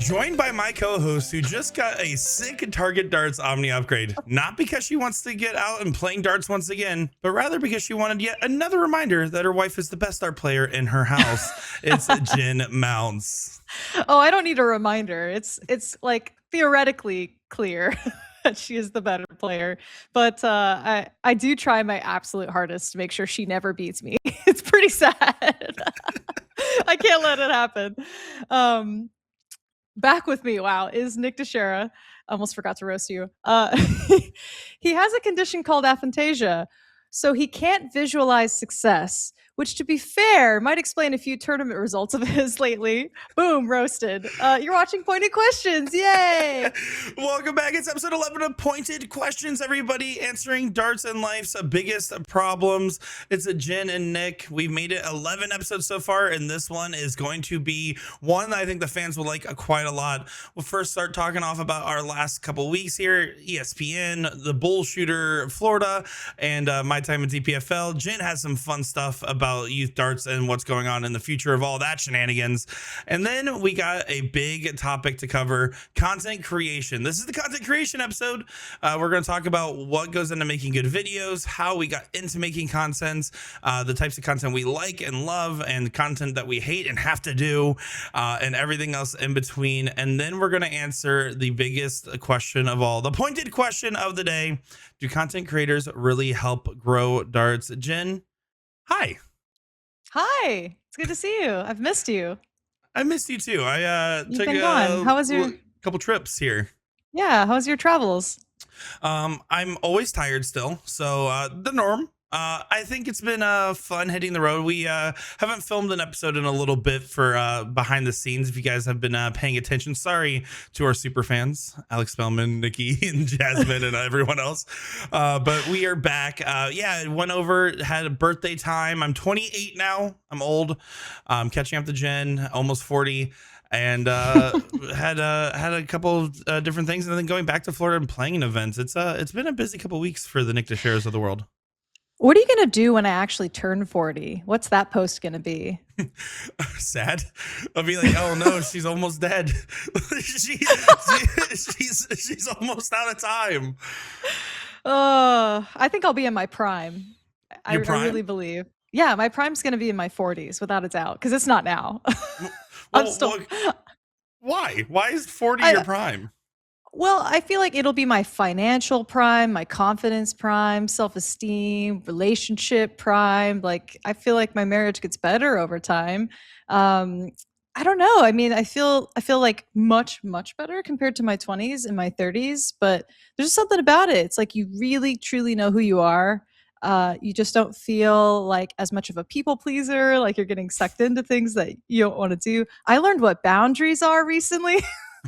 joined by my co-host who just got a sick Target Darts Omni upgrade. Not because she wants to get out and playing darts once again, but rather because she wanted yet another reminder that her wife is the best dart player in her house. It's Jen Mounts. Oh, I don't need a reminder. It's like theoretically clear that she is the better player, but I do try my absolute hardest to make sure she never beats me. It's pretty sad. I can't let it happen. Back with me, wow, is Nick Teixeira. Almost forgot to roast you. He has a condition called aphantasia, so he can't visualize success, which, to be fair, might explain a few tournament results of his lately. Boom, roasted. You're watching Pointed Questions. Yay! Welcome back. It's episode 11 of Pointed Questions, everybody, answering darts and life's biggest problems. It's Jen and Nick. We've made it 11 episodes so far, and this one is going to be one that I think the fans will like quite a lot. We'll first start talking off about our last couple weeks here, ESPN, the bull shooter, Florida, and my time at DPFL. Jen has some fun stuff about youth darts and what's going on in the future of all that shenanigans. And then we got a big topic to cover: content creation. This is the content creation episode. We're going to talk about what goes into making good videos, how we got into making content, the types of content we like and love, and content that we hate and have to do, and everything else in between. And then we're going to answer the biggest question of all, the pointed question of the day: do content creators really help grow darts? Jen, hi. Hi, it's good to see you. I've missed you. I missed you too. I You've took been gone. How was your couple trips here. Yeah, how was your travels? I'm always tired still, so the norm. I think it's been fun hitting the road. We haven't filmed an episode in a little bit for behind the scenes. If you guys have been paying attention, sorry to our super fans, Alex Spellman, Nikki, and Jasmine, and everyone else. But we are back. Yeah, went over, had a birthday time. I'm 28 now. I'm old. Catching up to Jen, almost 40. And had a couple of different things, and then going back to Florida and playing in events. It's been a busy couple of weeks for the Nick Teixeiras of the world. What are you going to do when I actually turn 40? What's that post going to be? Sad. I'll be like, oh no, she's almost dead. she's almost out of time. I think I'll be in my prime. I really believe. Yeah, my prime's going to be in my 40s, without a doubt, because it's not now. Why? Why is 40 your prime? Well, I feel like it'll be my financial prime, my confidence prime, self-esteem, relationship prime. Like, I feel like my marriage gets better over time. I don't know. I mean, I feel like much better compared to my 20s and my 30s, but there's something about it. It's like you really truly know who you are. You just don't feel like as much of a people pleaser, like you're getting sucked into things that you don't want to do. I learned what boundaries are recently.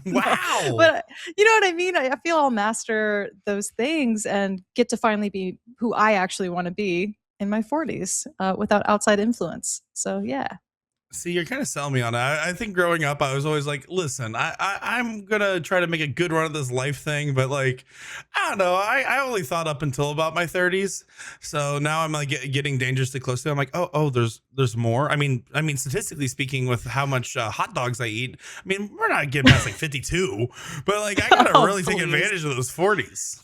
Wow. But you know what I mean? I feel I'll master those things and get to finally be who I actually want to be in my 40s without outside influence. So, yeah. See, you're kind of selling me on it. I think growing up, I was always like, listen, I'm going to try to make a good run of this life thing. But like, I don't know. I only thought up until about my 30s. So now I'm like getting dangerously close to it. I'm like, oh, there's more. I mean, statistically speaking, with how much hot dogs I eat, I mean, we're not getting past like 52. But like, I got to really take advantage of those 40s.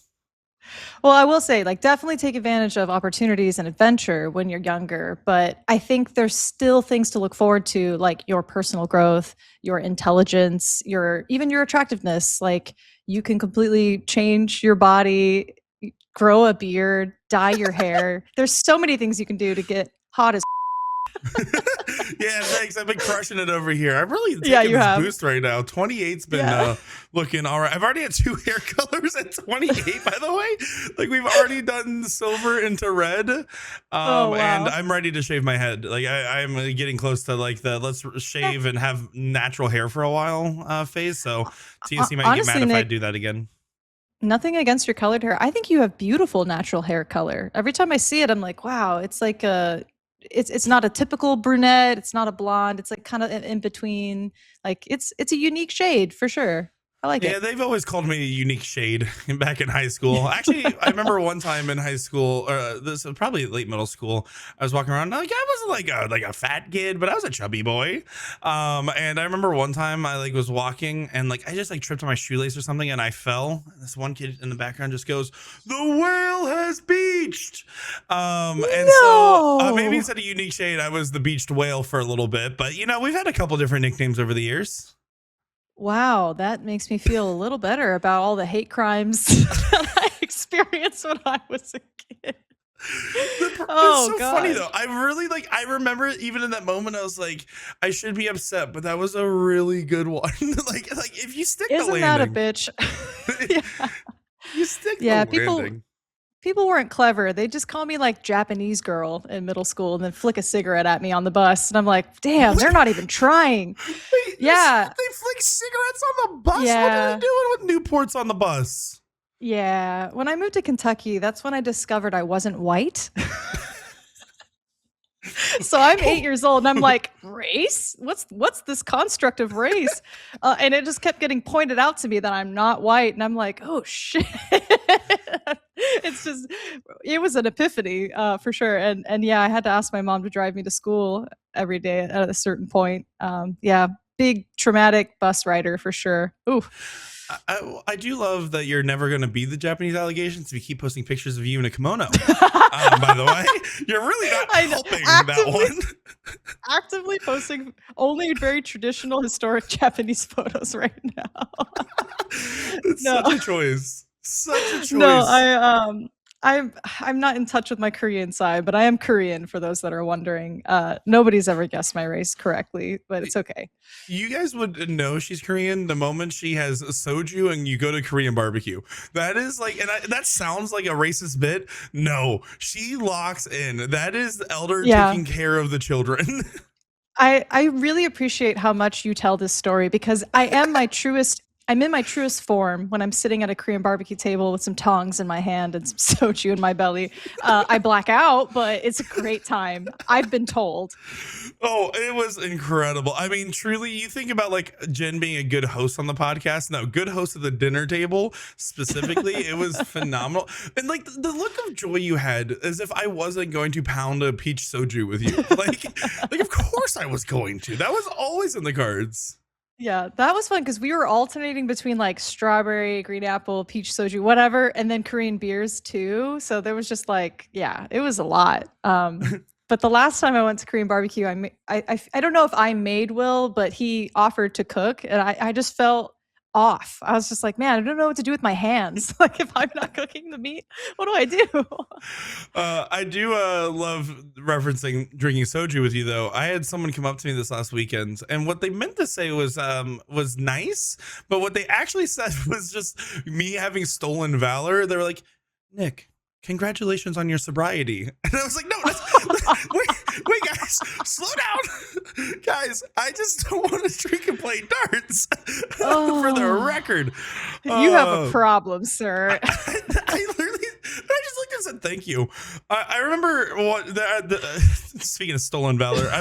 Well, I will say, like, definitely take advantage of opportunities and adventure when you're younger. But I think there's still things to look forward to, like your personal growth, your intelligence, even your attractiveness. Like, you can completely change your body, grow a beard, dye your hair. There's so many things you can do to get hot as Yeah, thanks. I've been crushing it over here. I'm really taking this boost right now. 28's been looking all right. I've already had 2 hair colors at 28, by the way. Like, we've already done silver into red. And I'm ready to shave my head. Like, I'm getting close to like the let's shave and have natural hair for a while phase. So TNC might get mad if I do that again. Nothing against your colored hair. I think you have beautiful natural hair color. Every time I see it, I'm like, wow, it's like it's not a typical brunette. It's not a blonde. It's like kind of in between. Like, it's a unique shade for sure. I like Yeah, it. they've always called me a unique shade back in high school. Actually, I remember one time in high school, this was probably late middle school. I was walking around like I wasn't like a fat kid, but I was a chubby boy. And I remember one time I like was walking and like I just like tripped on my shoelace or something and I fell. And this one kid in the background just goes, "The whale has beached." And so maybe No. instead of unique shade, I was the beached whale for a little bit. But we've had a couple different nicknames over the years. Wow, that makes me feel a little better about all the hate crimes that I experienced when I was a kid. It's Oh so funny though. gosh. I really like. I remember even in that moment, I was like, I should be upset, but that was a really good one. like if you stick the Isn't that a landing, bitch? Yeah. you stick the Yeah, people landing. people weren't clever. They just call me like Japanese girl in middle school and then flick a cigarette at me on the bus. And I'm like, damn, they're Wait, not even trying. wait, Yeah. they flick cigarettes on the bus. What are they Yeah. doing with Newports on the bus? Yeah. When I moved to Kentucky, that's when I discovered I wasn't white. So I'm 8 years old and I'm like, race? What's this construct of race? And it just kept getting pointed out to me that I'm not white. And I'm like, oh shit. It's just it was an epiphany, for sure. And yeah, I had to ask my mom to drive me to school every day at a certain point. Yeah, big traumatic bus rider for sure. Ooh. I do love that you're never going to be the Japanese allegations if you keep posting pictures of you in a kimono. By the way, you're really not I know, helping that one. actively posting only very traditional historic Japanese photos right now. It's No. such a choice. Such a choice. No, I'm not in touch with my Korean side, but I am Korean for those that are wondering. Nobody's ever guessed my race correctly, but it's okay. You guys would know she's Korean the moment she has soju and you go to Korean barbecue. That is like, and that sounds like a racist bit. No, she locks in. That is the elder Yeah. taking care of the children. I really appreciate how much you tell this story because I'm in my truest form when I'm sitting at a Korean barbecue table with some tongs in my hand and some soju in my belly. I black out, but it's a great time. I've been told. Oh, it was incredible. I mean, truly, you think about like Jen being a good host on the podcast. No, good host at the dinner table specifically. It was phenomenal. And like the look of joy you had as if I wasn't going to pound a peach soju with you. Like of course I was going to. That was always in the cards. Yeah, that was fun because we were alternating between like strawberry, green apple, peach soju, whatever, and then Korean beers too. So there was just like, yeah, it was a lot. But the last time I went to Korean barbecue, I don't know if I made Will, but he offered to cook, and I just felt off. I was just like, man, I don't know what to do with my hands. Like if I'm not cooking the meat, what do I do? I do love referencing drinking soju with you though. I had someone come up to me this last weekend and what they meant to say was nice, but what they actually said was just me having stolen valor. They were like, Nick, congratulations on your sobriety. And I was like, no, wait guys, slow down. Guys, I just don't want to drink and play darts. For the record. You have a problem, sir. I literally I just looked and said thank you. I remember speaking of stolen valor. I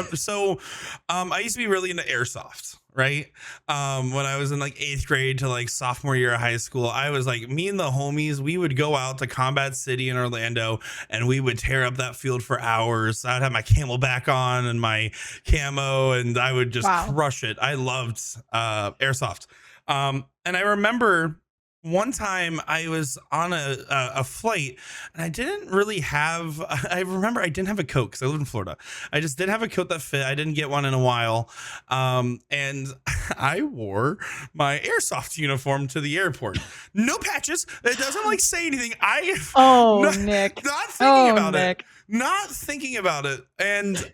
used to be really into airsoft, right? When I was in like 8th grade to like sophomore year of high school, I was like, me and the homies, we would go out to Combat City in Orlando and we would tear up that field for hours. I'd have my camelback on and my camo and I would just crush it. I loved airsoft. And I remember one time I was on a flight and I didn't have a coat because I live in Florida. I just didn't have a coat that fit. I didn't get one in a while. And I wore my airsoft uniform to the airport. No patches. It doesn't like say anything. Nick. Not thinking about Nick. it. Not thinking about it. And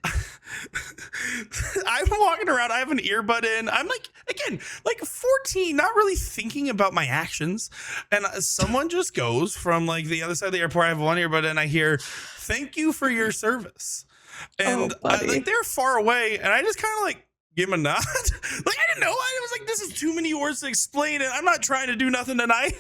I'm walking around. I have an earbud in. I'm like 14, not really thinking about my actions. And someone just goes from like the other side of the airport. I have one earbud and I hear, "Thank you for your service." And like they're far away. And I just kind of like give him a nod. Like I didn't know. I was like, this is too many words to explain it. I'm not trying to do nothing tonight.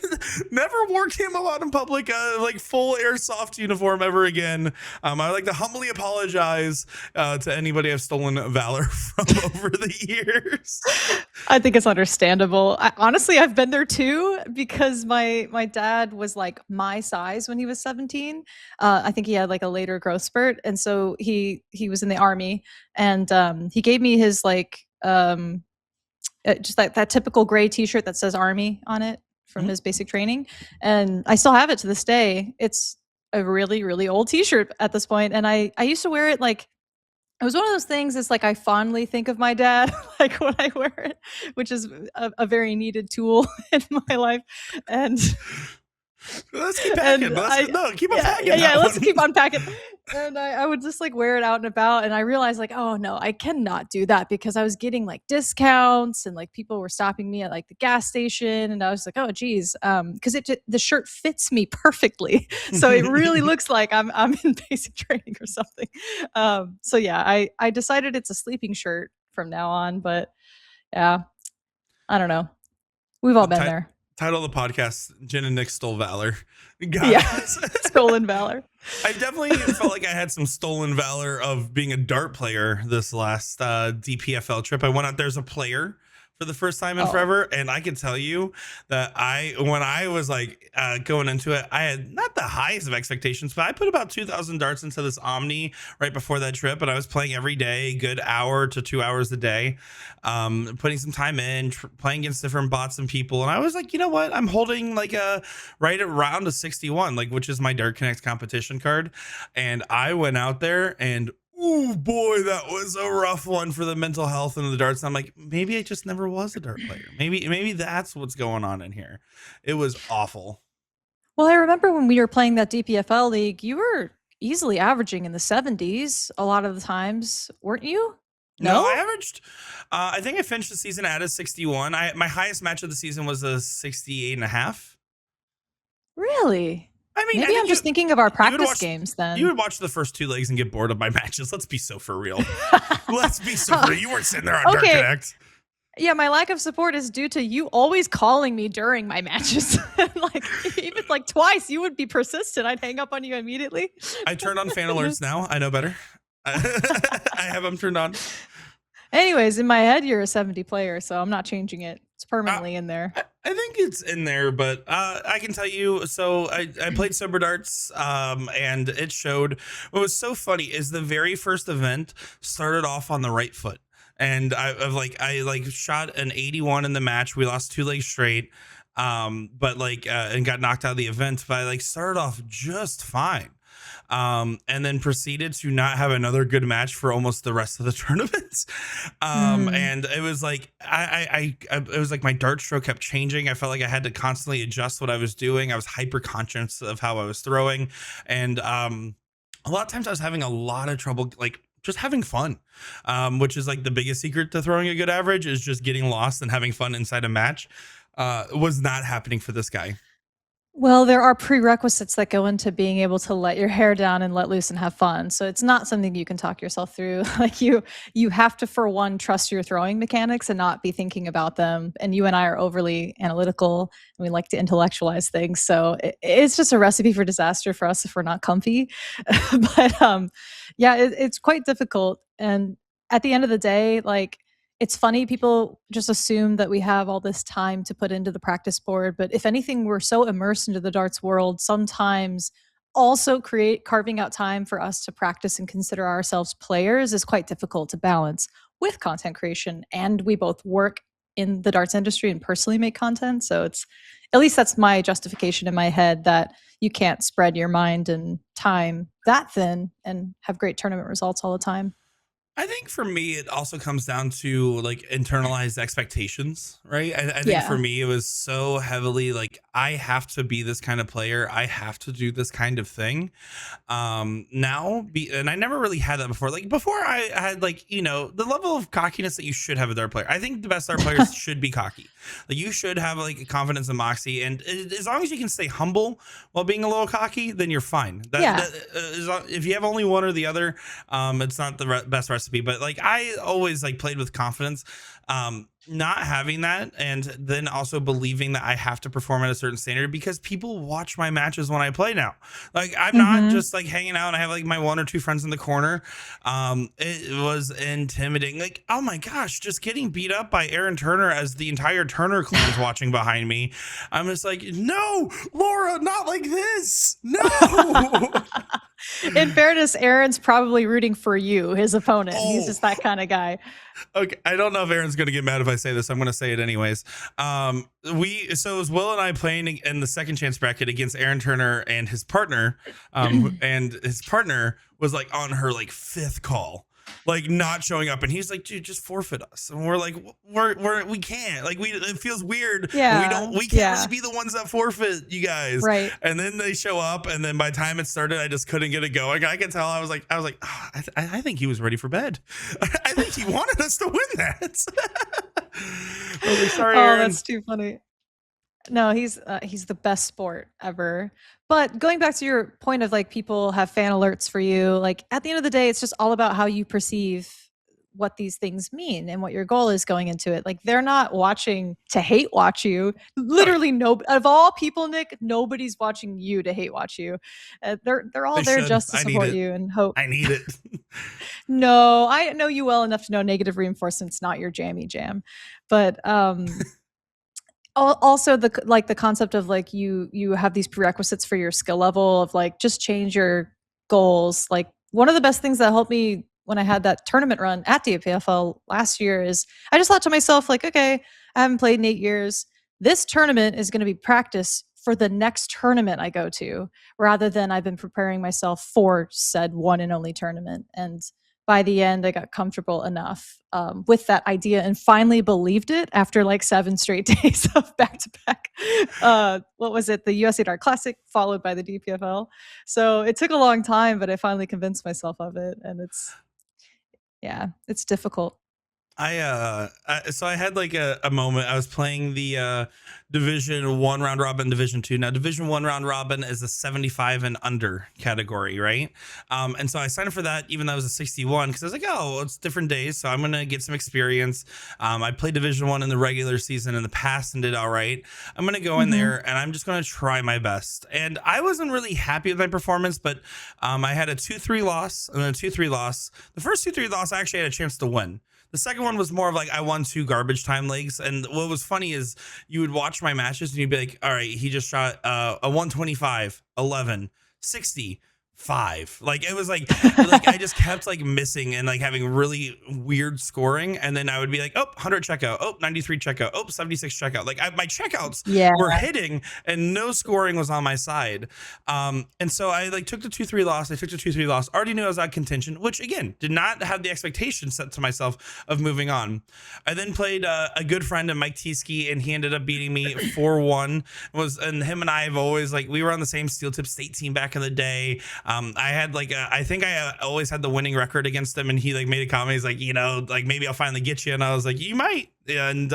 Never wore camo out in public, like full airsoft uniform ever again. I like to humbly apologize to anybody I've stolen valor from over the years. I think it's understandable. Honestly, I've been there too because my dad was like my size when he was 17. I think he had like a later growth spurt, and so he was in the army, and he gave me his like just that typical gray T-shirt that says Army on it from his basic training, and I still have it to this day. It's a really really old T-shirt at this point, and I used to wear it like it was one of those things. It's like I fondly think of my dad, like when I wear it, which is a very needed tool in my life. And Let's keep packing. Keep on packing. Yeah, let's keep on packing. And I would just like wear it out and about. And I realized like, oh no, I cannot do that because I was getting like discounts and like people were stopping me at like the gas station. And I was like, oh geez, because the shirt fits me perfectly. So it really looks like I'm in basic training or something. So yeah, I decided it's a sleeping shirt from now on. But yeah, I don't know. We've all been there. Title of the podcast: Jen and Nick stole valor. Stolen valor. I definitely felt like I had some stolen valor of being a dart player this last DPFL trip. I went out there as a player for the first time in forever, and I can tell you that when I was like going into it, I had not the highest of expectations, but I put about 2,000 darts into this Omni right before that trip, and I was playing every day, good hour to 2 hours a day, putting some time in, playing against different bots and people, and I was like, you know what, I'm holding like a right around a 61, like which is my Dart Connect competition card, and I went out there and oh boy, that was a rough one for the mental health and the darts. And I'm like, maybe I just never was a dart player. Maybe that's what's going on in here. It was awful. Well, I remember when we were playing that DPFL league, you were easily averaging in the 70s a lot of the times, weren't you? No, I averaged. I think I finished the season at a 61. My highest match of the season was a 68.5. Really? I mean, maybe I'm just thinking of our practice games then. You would watch the first two legs and get bored of my matches. Let's be so for real. Let's be so for real. You weren't sitting there on Dart Connect. Yeah, my lack of support is due to you always calling me during my matches. Like even like twice, you would be persistent. I'd hang up on you immediately. I turned on fan alerts now. I know better. I have them turned on. Anyways, in my head, you're a 70 player, so I'm not changing it. It's permanently in there. I think it's in there, but I can tell you. So I played sober darts, and it showed. What was so funny is the very first event started off on the right foot, and I shot an 81 in the match. We lost 2 legs straight, but and got knocked out of the event. But I started off just fine. And then proceeded to not have another good match for almost the rest of the tournament. And it was like it was like my dart stroke kept changing. I felt like I had to constantly adjust what I was doing. I was hyper conscious of how I was throwing, and a lot of times I was having a lot of trouble just having fun, which is like the biggest secret to throwing a good average is just getting lost and having fun inside a match. Was not happening for this guy. Well, there are prerequisites that go into being able to let your hair down and let loose and have fun. So it's not something you can talk yourself through. Like you have to, for one, trust your throwing mechanics and not be thinking about them. And you and I are overly analytical and we like to intellectualize things. So it's just a recipe for disaster for us if we're not comfy. But yeah, it's quite difficult. And at the end of the day, like, it's funny, people just assume that we have all this time to put into the practice board, but if anything, we're so immersed into the darts world, sometimes also carving out time for us to practice and consider ourselves players is quite difficult to balance with content creation. And we both work in the darts industry and personally make content. So it's, at least that's my justification in my head, that you can't spread your mind and time that thin and have great tournament results all the time. I think for me, it also comes down to like internalized expectations, right? I think for me, it was so heavily like, I have to be this kind of player. I have to do this kind of thing. And I never really had that before. Like before I had like, the level of cockiness that you should have a dart player. I think the best dart players should be cocky. Like you should have like confidence and moxie. And as long as you can stay humble while being a little cocky, then you're fine. If you have only one or the other, it's not the best recipe. But like I always like played with confidence. not having that, and then also believing that I have to perform at a certain standard because people watch my matches when I play now. Like I'm not Mhm. just like hanging out and I have like my one or two friends in the corner. It was intimidating. Like, oh my gosh, just getting beat up by Aaron Turner as the entire Turner clan's watching behind me. I'm just like, no, Laura, not like this. No. In fairness, Aaron's probably rooting for you, his opponent. He's Oh, just that kind of guy. okay, I don't know if Aaron's gonna get mad if I say this. I'm gonna say it anyways. So it was Will and I playing in the second chance bracket against Aaron Turner and his partner. And his partner was like on her like fifth call, like not showing up, and he's like, "Dude, just forfeit us." And we're like, we can't. Like it feels weird. Yeah. We can't really Yeah. be the ones that forfeit, you guys. Right. And then they show up, and then by the time it started, I just couldn't get it going. I could tell I was like, oh, I think he was ready for bed. I think he wanted us to win that. I was like, sorry, Oh, Aaron. that's too funny. No, he's the best sport ever. But going back to your point of like people have fan alerts for you, like at the end of the day, it's just all about how you perceive what these things mean and what your goal is going into it. Like they're not watching to hate watch you. Oh yeah, Literally, no, of all people, Nick, nobody's watching you to hate watch you. They're all they there should. just to I need support it. you and hope. I need it. No, I know you well enough to know negative reinforcement's not your jammy jam, but also the concept of like you have these prerequisites for your skill level of like just change your goals. Like one of the best things that helped me when I had that tournament run at DPFL last year is I just thought to myself like, okay, I haven't played in 8 years. This tournament is going to be practice for the next tournament I go to, rather than I've been preparing myself for said one and only tournament. And by the end, I got comfortable enough with that idea and finally believed it after like 7 straight days of back to back. What was it? The USA Dart Classic, followed by the DPFL. So it took a long time, but I finally convinced myself of it. And yeah, it's difficult. So I had like a moment. I was playing the Division One round robin, Division Two. Now, Division One round robin is a 75 and under category, right? And so I signed up for that, even though I was a 61, because I was like, oh, well, it's different days, so I'm gonna get some experience. I played Division One in the regular season in the past and did all right. I'm gonna go in Mhm. there and I'm just gonna try my best. And I wasn't really happy with my performance, but I had a 2-3 loss and a 2-3 loss. The first 2-3 loss, I actually had a chance to win. The second one was more of like I won 2 garbage time legs. And what was funny is you would watch my matches and you'd be like, all right, he just shot a 125, 11, 60, 5. Like it was like I just kept like missing and like having really weird scoring. And then I would be like, oh, 100 checkout. Oh, 93 checkout. Oh, 76 checkout. Like my checkouts Yeah. were hitting and no scoring was on my side. And so I like took the 2-3 loss. I took the 2-3 loss. Already knew I was out of contention, which again did not have the expectation set to myself of moving on. I then played a good friend of Mike Tieske, and he ended up beating me 4-1. And him and I have always like we were on the same steel tip state team back in the day. I had like I think I always had the winning record against him, and he like made a comment. He's like, like maybe I'll finally get you, and I was like, you might. And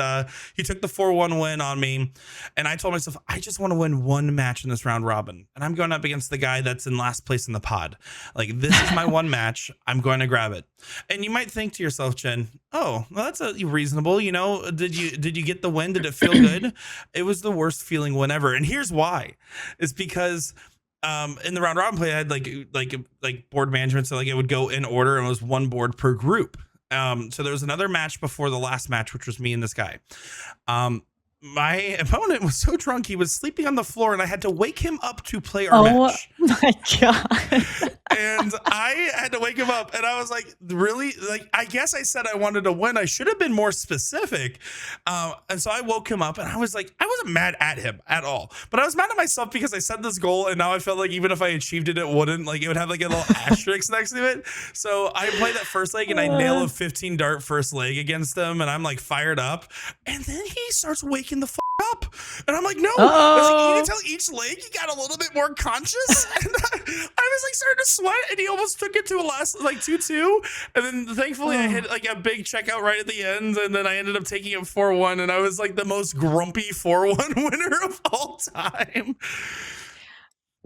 he took the 4-1 win on me, and I told myself I just want to win one match in this round robin, and I'm going up against the guy that's in last place in the pod. Like this is my one match. I'm going to grab it. And you might think to yourself, Jen, oh, well, that's reasonable. Did you get the win? Did it feel good? It was the worst feeling whenever, and here's why. It's because in the round robin play, I had like board management, so like it would go in order, and it was one board per group. So there was another match before the last match, which was me and this guy. My opponent was so drunk he was sleeping on the floor, and I had to wake him up to play our Oh match. my god. And I had to wake him up, and I was like, really? Like, I guess I said I wanted to win. I should have been more specific. And so I woke him up, and I was like, I wasn't mad at him at all, but I was mad at myself because I set this goal, and now I felt like even if I achieved it, it wouldn't. Like, it would have like a little asterisk next to it. So I played that first leg, and I nail a 15 dart first leg against him, and I'm like fired up. And then he starts waking the up, and I'm like, no. Like, you can tell each leg he got a little bit more conscious, and I was like starting to sweat, and he almost took it to a last like 2-2, and then thankfully I hit like a big checkout right at the end, and then I ended up taking it 4-1, and I was like the most grumpy 4-1 winner of all time.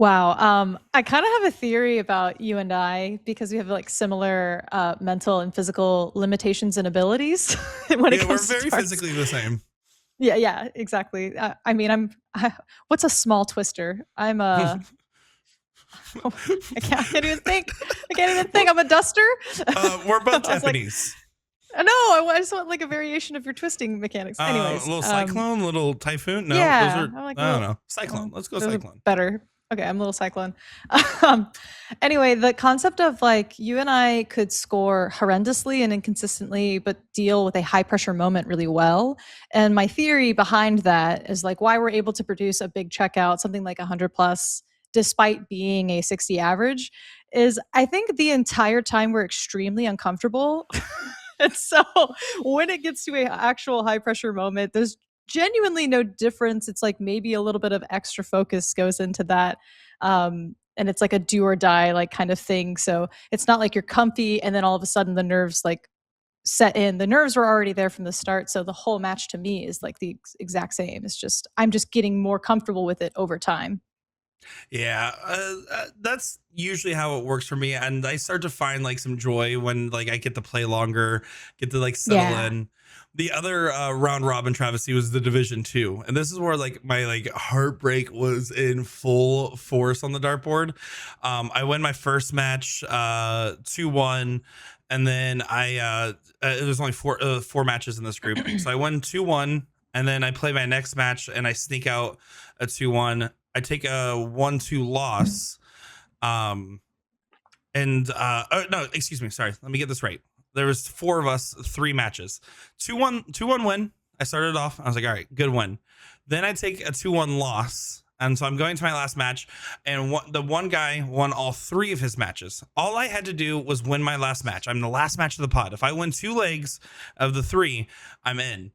Wow. I kind of have a theory about you and I because we have like similar mental and physical limitations and abilities when it Yeah, we're comes to very darts. physically the same. Yeah, yeah, exactly. I mean, what's a small twister? I'm a I can't even think. I can't even think. I'm a duster. We're both I was like, Japanese. no, I just want like a variation of your twisting mechanics. A Anyways, little cyclone, a little typhoon. No, those yeah, are I like a I don't little. know. Cyclone. Let's go Those are cyclone. better. Okay, I'm a little cyclone. Um, anyway, the concept of like you and I could score horrendously and inconsistently, but deal with a high pressure moment really well. And my theory behind that is like why we're able to produce a big checkout, something like 100 plus, despite being a 60 average, is I think the entire time we're extremely uncomfortable. And so when it gets to a actual high pressure moment, there's genuinely no difference. It's like maybe a little bit of extra focus goes into that. And it's like a do or die like kind of thing. So it's not like you're comfy and then all of a sudden the nerves like set in. The nerves were already there from the start. So the whole match to me is like the exact same. It's just I'm just getting more comfortable with it over time. Yeah, that's usually how it works for me, and I start to find like some joy when like I get to play longer, get to like settle Yeah. in. The other round robin travesty was the division two, and this is where like my like heartbreak was in full force on the dartboard. I win my first match 2-1, and then there's only four matches in this group, so I won 2-1, and then I play my next match and I sneak out a 2-1. I take a 1-2 loss. Um, oh, no, excuse me. Sorry. Let me get this right. There was four of us, three matches, 2-1 win. I started off. I was like, all right, good win. Then I take a 2-1 loss. And so I'm going to my last match, and the one guy won all three of his matches. All I had to do was win my last match. I'm the last match of the pod. If I win two legs of the three, I'm in.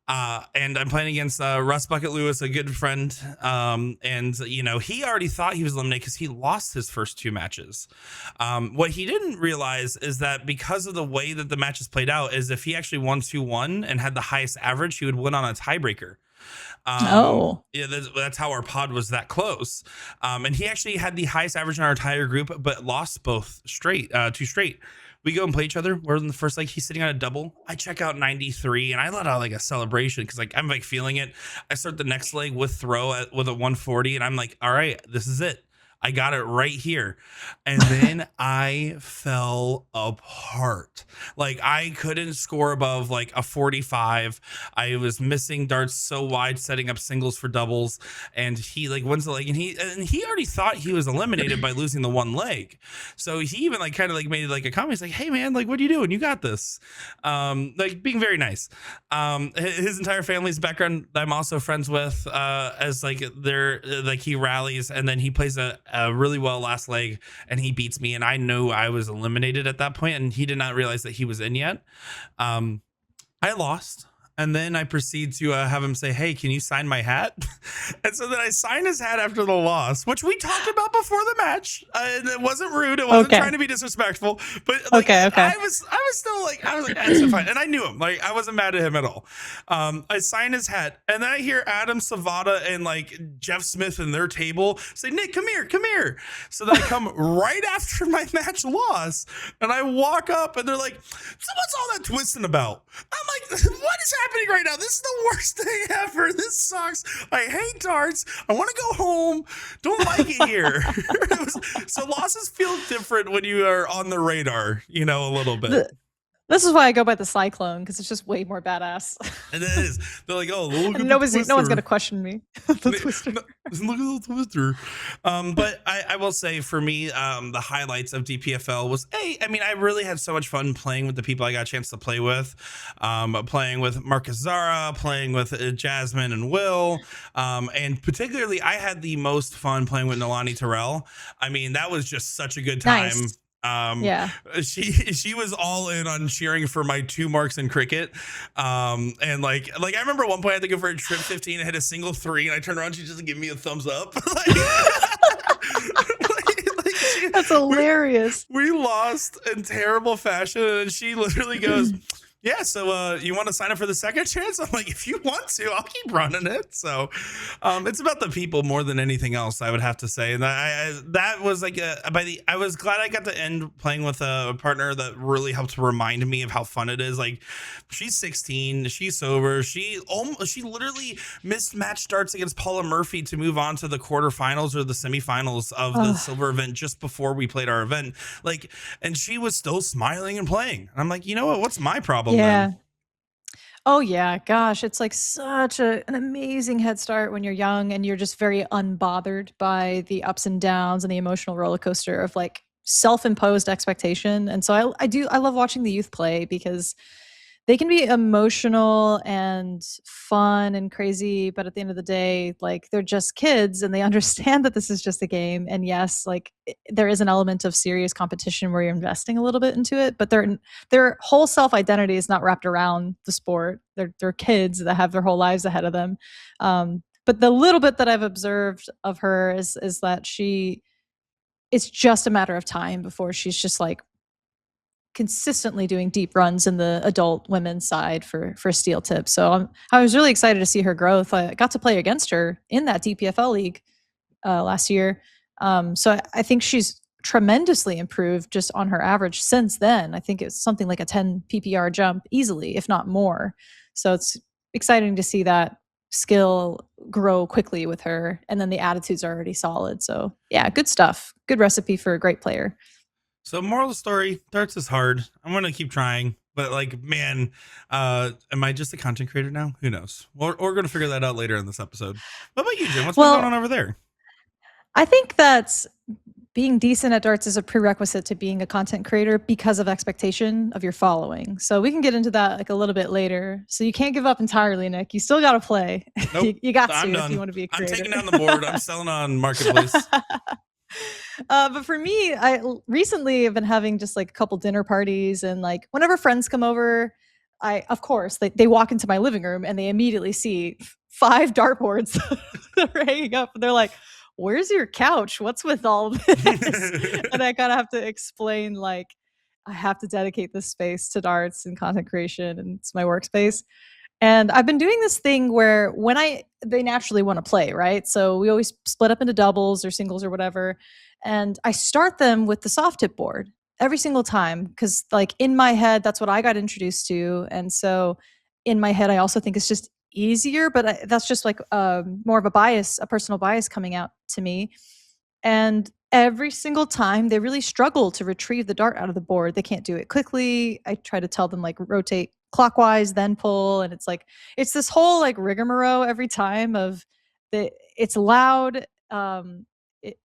And I'm playing against Russ Bucket Lewis, a good friend. And you know, he already thought he was eliminated because he lost his first two matches. What he didn't realize is that because of the way that the matches played out, is if he actually won 2-1 and had the highest average, he would win on a tiebreaker. Oh. Yeah, that's how our pod was that close. And he actually had the highest average in our entire group, but lost both two straight. We go and play each other. We're in the first leg. He's sitting on a double. I check out 93, and I let out like a celebration because like I'm like feeling it. I start the next leg with with a 140, and I'm like, all right, this is it. I got it right here. And then I fell apart. Like I couldn't score above like a 45. I was missing darts so wide, setting up singles for doubles. And he like wins the leg, and he already thought he was eliminated by losing the one leg. So he even like kind of like made like a comment. He's like, hey man, like what are you doing? You got this. Like being very nice. His entire family's background I'm also friends with, as like they're like he rallies and then he plays a really well last leg and he beats me, and I knew I was eliminated at that point, and he did not realize that he was in yet. I lost, and then I proceed to have him say, hey, can you sign my hat? And so then I signed his hat after the loss, which we talked about before the match. And it wasn't rude. It wasn't trying to be disrespectful. But like, Okay. I was still like, I was like, that's fine. And I knew him. Like, I wasn't mad at him at all. I signed his hat. And then I hear Adam Savada and like Jeff Smith and their table say, Nick, come here, come here. So then I come right after my match loss. And I walk up and they're like, so what's all that twisting about? I'm like, what is happening right now? This is the worst day ever. This sucks. I hate darts. I want to go home. Don't like it here. So losses feel different when you are on the radar, you know, a little bit. This is why I go by the Cyclone, because it's just way more badass. And it is. They're like, oh, look at no the twister. No one's gonna question me. The twister. Look at the twister. But I will say for me, the highlights of DPFL was I mean, I really had so much fun playing with the people I got a chance to play with. Playing with Marcus Zara, playing with Jasmine and Will. And particularly I had the most fun playing with Nalani Terrell. I mean, that was just such a good time. Nice. Yeah, she was all in on cheering for my 2 marks in cricket. And like I remember at one point I had to go for a trip 15 and hit a single 3, and I turned around, she just gave me a thumbs up. That's hilarious. We lost in terrible fashion, and she literally goes, Yeah, so you want to sign up for the second chance? I'm like, if you want to, I'll keep running it. So it's about the people more than anything else, I would have to say. And that was like I was glad I got to end playing with a partner that really helped remind me of how fun it is. Like, she's 16, she's sober, she literally missed match starts against Paula Murphy to move on to the quarterfinals or the semifinals of the Oh, silver event just before we played our event. Like, and she was still smiling and playing. And I'm like, you know what? What's my problem then? yeah. Oh yeah, gosh, it's like such an amazing head start when you're young and you're just very unbothered by the ups and downs and the emotional roller coaster of like self-imposed expectation. And so I love watching the youth play because they can be emotional and fun and crazy, but at the end of the day, like they're just kids and they understand that this is just a game. And yes, like there is an element of serious competition where you're investing a little bit into it, but their whole self identity is not wrapped around the sport. They're kids that have their whole lives ahead of them. But the little bit that I've observed of her is that it's just a matter of time before she's just like consistently doing deep runs in the adult women's side for steel tip. So I was really excited to see her growth. I got to play against her in that DPFL league last year. So I think she's tremendously improved just on her average since then. I think it's something like a 10 PPR jump easily, if not more. So it's exciting to see that skill grow quickly with her. And then the attitudes are already solid. So yeah, good stuff. Good recipe for a great player. So moral of the story, darts is hard. I'm gonna keep trying. But like, man, am I just a content creator now? Who knows? We're gonna figure that out later in this episode. What about you, Jim? What's been going on Well, over there? I think that being decent at darts is a prerequisite to being a content creator because of expectation of your following. So we can get into that like a little bit later. So you can't give up entirely, Nick. You still got to play. Nope. You got I'm to if you done. want to be a I'm creator. taking down the board. I'm selling on marketplace. But for me, recently have been having just like a couple dinner parties, and like whenever friends come over, of course they walk into my living room and they immediately see five dartboards that are hanging up, and they're like, "Where's your couch? What's with all this?" And I kind of have to explain like I have to dedicate this space to darts and content creation, and it's my workspace. And I've been doing this thing where they naturally want to play, right? So we always split up into doubles or singles or whatever. And I start them with the soft tip board every single time because like in my head that's what I got introduced to. And so in my head I also think it's just easier, but that's just like more of a bias, a personal bias coming out to me. And every single time they really struggle to retrieve the dart out of the board. They can't do it quickly. I try to tell them like rotate clockwise, then pull. And it's like, it's this whole like rigmarole every time of it's loud.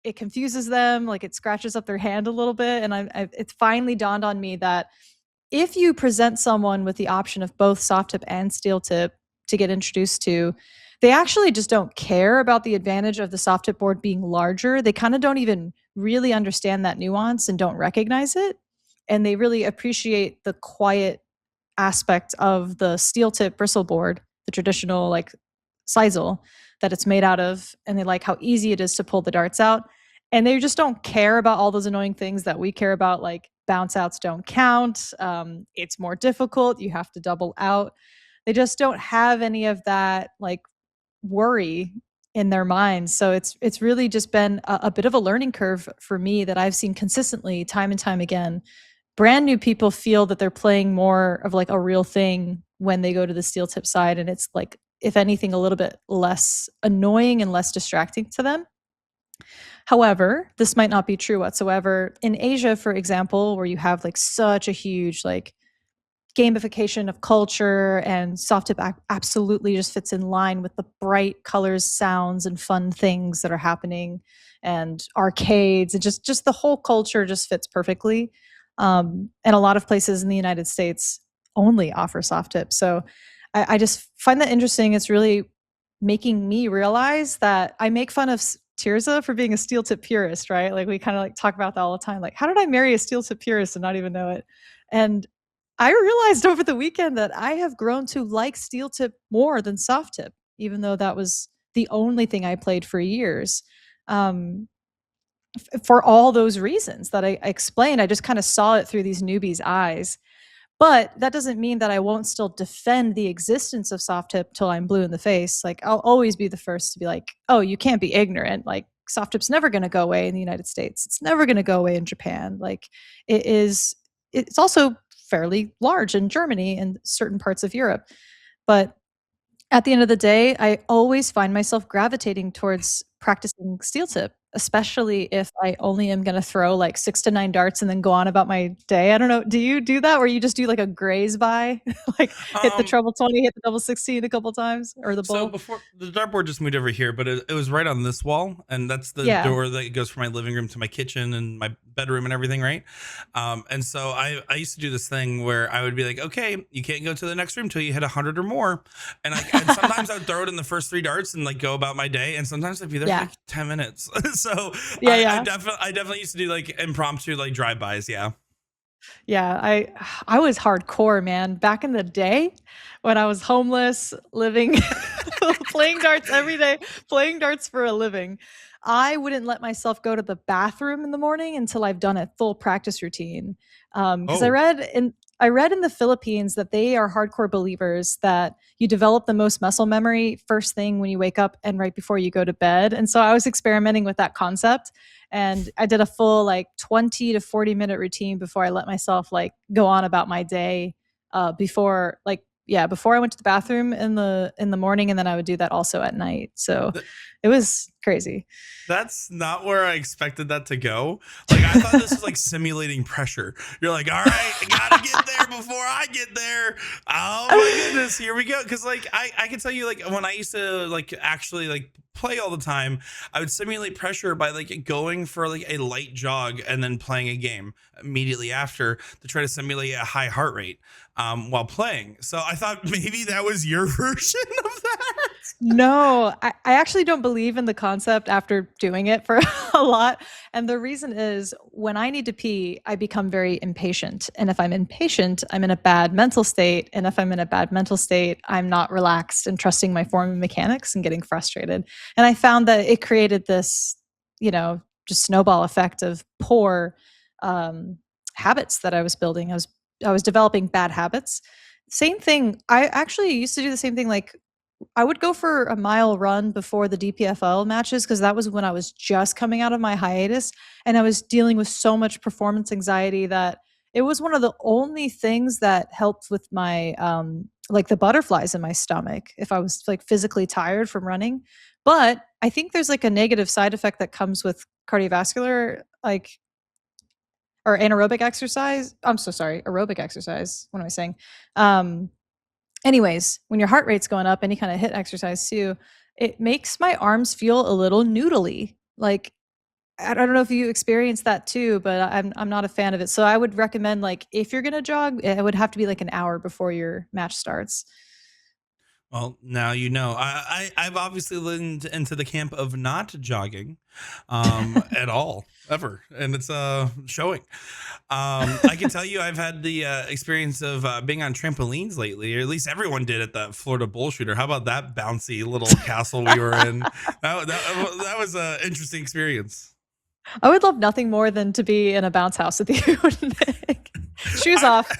It confuses them. Like it scratches up their hand a little bit. And it's finally dawned on me that if you present someone with the option of both soft tip and steel tip to get introduced to, they actually just don't care about the advantage of the soft tip board being larger. They kind of don't even really understand that nuance and don't recognize it. And they really appreciate the quiet aspect of the steel tip bristle board, the traditional like sisal that it's made out of, and they like how easy it is to pull the darts out. And they just don't care about all those annoying things that we care about, like bounce outs don't count. It's more difficult. You have to double out. They just don't have any of that like worry in their minds. So it's really just been a bit of a learning curve for me that I've seen consistently time and time again. Brand new people feel that they're playing more of like a real thing when they go to the steel tip side, and it's like if anything a little bit less annoying and less distracting to them. However, this might not be true whatsoever in Asia, for example, where you have like such a huge like gamification of culture, and soft tip absolutely just fits in line with the bright colors, sounds, and fun things that are happening, and arcades, and just the whole culture just fits perfectly. And a lot of places in the United States only offer soft tip. So I just find that interesting. It's really making me realize that I make fun of Tirza for being a steel tip purist, right? Like we kind of like talk about that all the time. Like, how did I marry a steel tip purist and not even know it? And I realized over the weekend that I have grown to like steel tip more than soft tip, even though that was the only thing I played for years. Um, for all those reasons that I explained, I just kind of saw it through these newbies' eyes. But that doesn't mean that I won't still defend the existence of soft tip till I'm blue in the face. Like, I'll always be the first to be like, oh, you can't be ignorant. Like, soft tip's never going to go away in the United States. It's never going to go away in Japan. Like, it is, it's also fairly large in Germany and certain parts of Europe. But at the end of the day, I always find myself gravitating towards practicing steel tip, especially if I only am gonna throw like 6 to 9 darts and then go on about my day. I don't know, do you do that where you just do like a graze by? Like hit the Um, treble 20, hit the double 16 a couple times or the So bull? before the dartboard just moved over here, but it was right on this wall, and that's the Yeah. door that goes from my living room to my kitchen and my bedroom and everything, right? And so I used to do this thing where I would be like, okay, you can't go to the next room till you hit 100 or more, and sometimes I would throw it in the first 3 darts and like go about my day, and sometimes I'd be there for Yeah. like 10 minutes. So Yeah, yeah. I definitely used to do like impromptu like drive bys, yeah. Yeah, I was hardcore, man. Back in the day when I was homeless, living playing darts every day, playing darts for a living. I wouldn't let myself go to the bathroom in the morning until I've done a full practice routine. Because Oh, I read in the Philippines that they are hardcore believers that you develop the most muscle memory first thing when you wake up and right before you go to bed. And so I was experimenting with that concept, and I did a full like 20 to 40-minute routine before I let myself like go on about my day, before like yeah, before I went to the bathroom in the morning, and then I would do that also at night. So it was crazy. that's not where I expected that to go. Like I thought this was like simulating pressure. You're like, all right, I gotta get there before I get there. Oh my goodness, here we go. Cause like I can tell you like when I used to like actually like play all the time, I would simulate pressure by like going for like a light jog and then playing a game immediately after to try to simulate a high heart rate while playing. So I thought maybe that was your version of that. No, I actually don't believe in the concept after doing it for a lot. And the reason is when I need to pee, I become very impatient. And if I'm impatient, I'm in a bad mental state. And if I'm in a bad mental state, I'm not relaxed and trusting my form of mechanics and getting frustrated. And I found that it created this, just snowball effect of poor um, habits that I was building. I was developing bad habits. Same thing. I actually used to do the same thing. Like I would go for a mile run before the DPFL matches because that was when I was just coming out of my hiatus and I was dealing with so much performance anxiety that it was one of the only things that helped with my like the butterflies in my stomach if I was like physically tired from running. But I think there's like a negative side effect that comes with cardiovascular like or anaerobic exercise. I'm so sorry, aerobic exercise. What am I saying? Um Anyways, when your heart rate's going up, any kind of hit exercise too, it makes my arms feel a little noodly. Like I don't know if you experience that too, but I'm not a fan of it. So I would recommend like if you're gonna jog, it would have to be like an hour before your match starts. Well, now you know. I've obviously leaned into the camp of not jogging, at all ever, and it's showing. I can tell you, I've had the experience of being on trampolines lately, or at least everyone did at that Florida bull shooter. How about that bouncy little castle we were in? That was an interesting experience. I would love nothing more than to be in a bounce house with you, Nick. Shoes I off,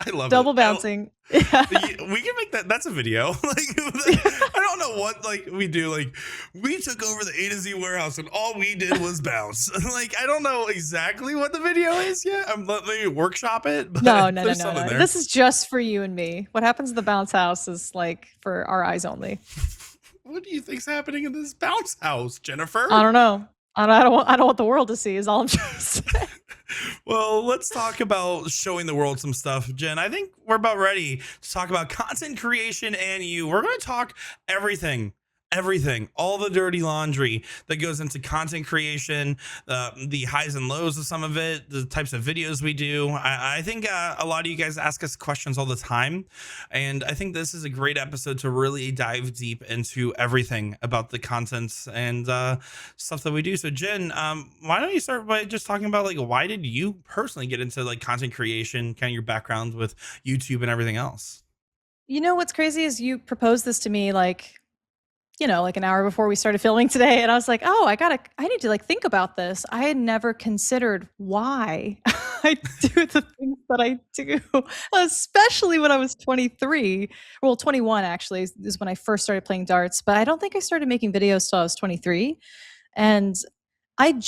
I love it. double bouncing. Yeah. We can make that. That's a video. Like I don't know what like we do. Like we took over the A to Z warehouse and all we did was bounce. Like I don't know exactly what the video is yet. I'm let me workshop it, but No, no, no, there's no, something no. there. This is just for you and me. What happens in the bounce house is like for our eyes only. What do you think's happening in this bounce house, I Jennifer? don't know. I don't want the world to see is all I'm trying to say. Well, let's talk about showing the world some stuff, Jen. I think we're about ready to talk about content creation and you. We're going to talk everything. Everything, all the dirty laundry that goes into content creation, the highs and lows of some of it, the types of videos we do. I think a lot of you guys ask us questions all the time. And I think this is a great episode to really dive deep into everything about the contents and stuff that we do. So, Jen, why don't you start by just talking about like why did you personally get into like content creation, kind of your background with YouTube and everything else? You know what's crazy is you proposed this to me like, like an hour before we started filming today. And I was like, oh, I need to like think about this. I had never considered why I do the things that I do, especially when I was 23. Well, 21 actually is when I first started playing darts, but I don't think I started making videos till I was 23. And this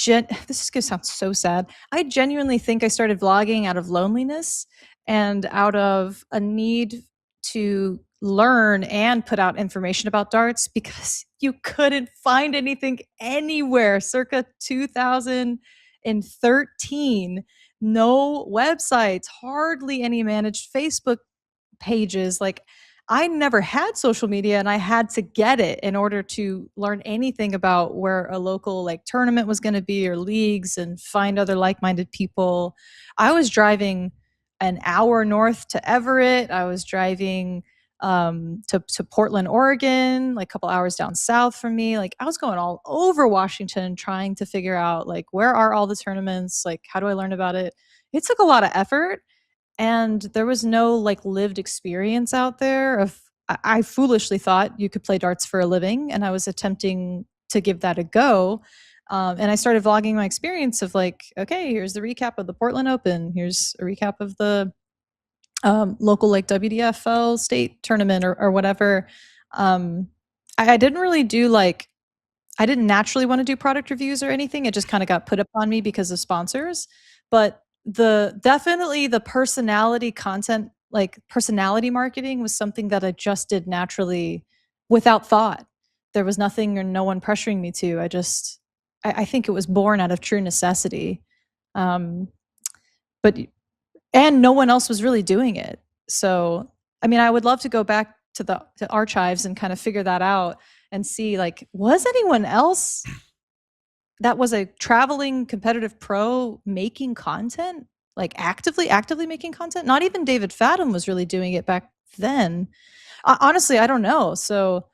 is gonna sound so sad. I genuinely think I started vlogging out of loneliness and out of a need to learn and put out information about darts because you couldn't find anything anywhere circa 2013. No websites, hardly any managed Facebook pages. Like, I never had social media and I had to get it in order to learn anything about where a local like tournament was going to be or leagues and find other like-minded people. I was driving an hour north to Everett. I was driving to Portland, Oregon, like a couple hours down south from me. Like, I was going all over Washington trying to figure out like where are all the tournaments? Like, how do I learn about it? It took a lot of effort, and there was no like lived experience out there of I foolishly thought you could play darts for a living, and I was attempting to give that a go. And I started vlogging my experience of like, okay, here's the recap of the Portland Open, here's a recap of the local like WDFL state tournament or whatever. I didn't really do like I didn't naturally want to do product reviews or anything. It just kind of got put upon me because of sponsors. But the personality content, like personality marketing, was something that I just did naturally without thought. There was nothing or no one pressuring me to. I think it was born out of true necessity. Um, but and no one else was really doing it. So, I mean, I would love to go back to the archives and kind of figure that out and see like, was anyone else that was a traveling competitive pro making content, like actively making content? Not even David Fadden was really doing it back then. Honestly, I don't know. So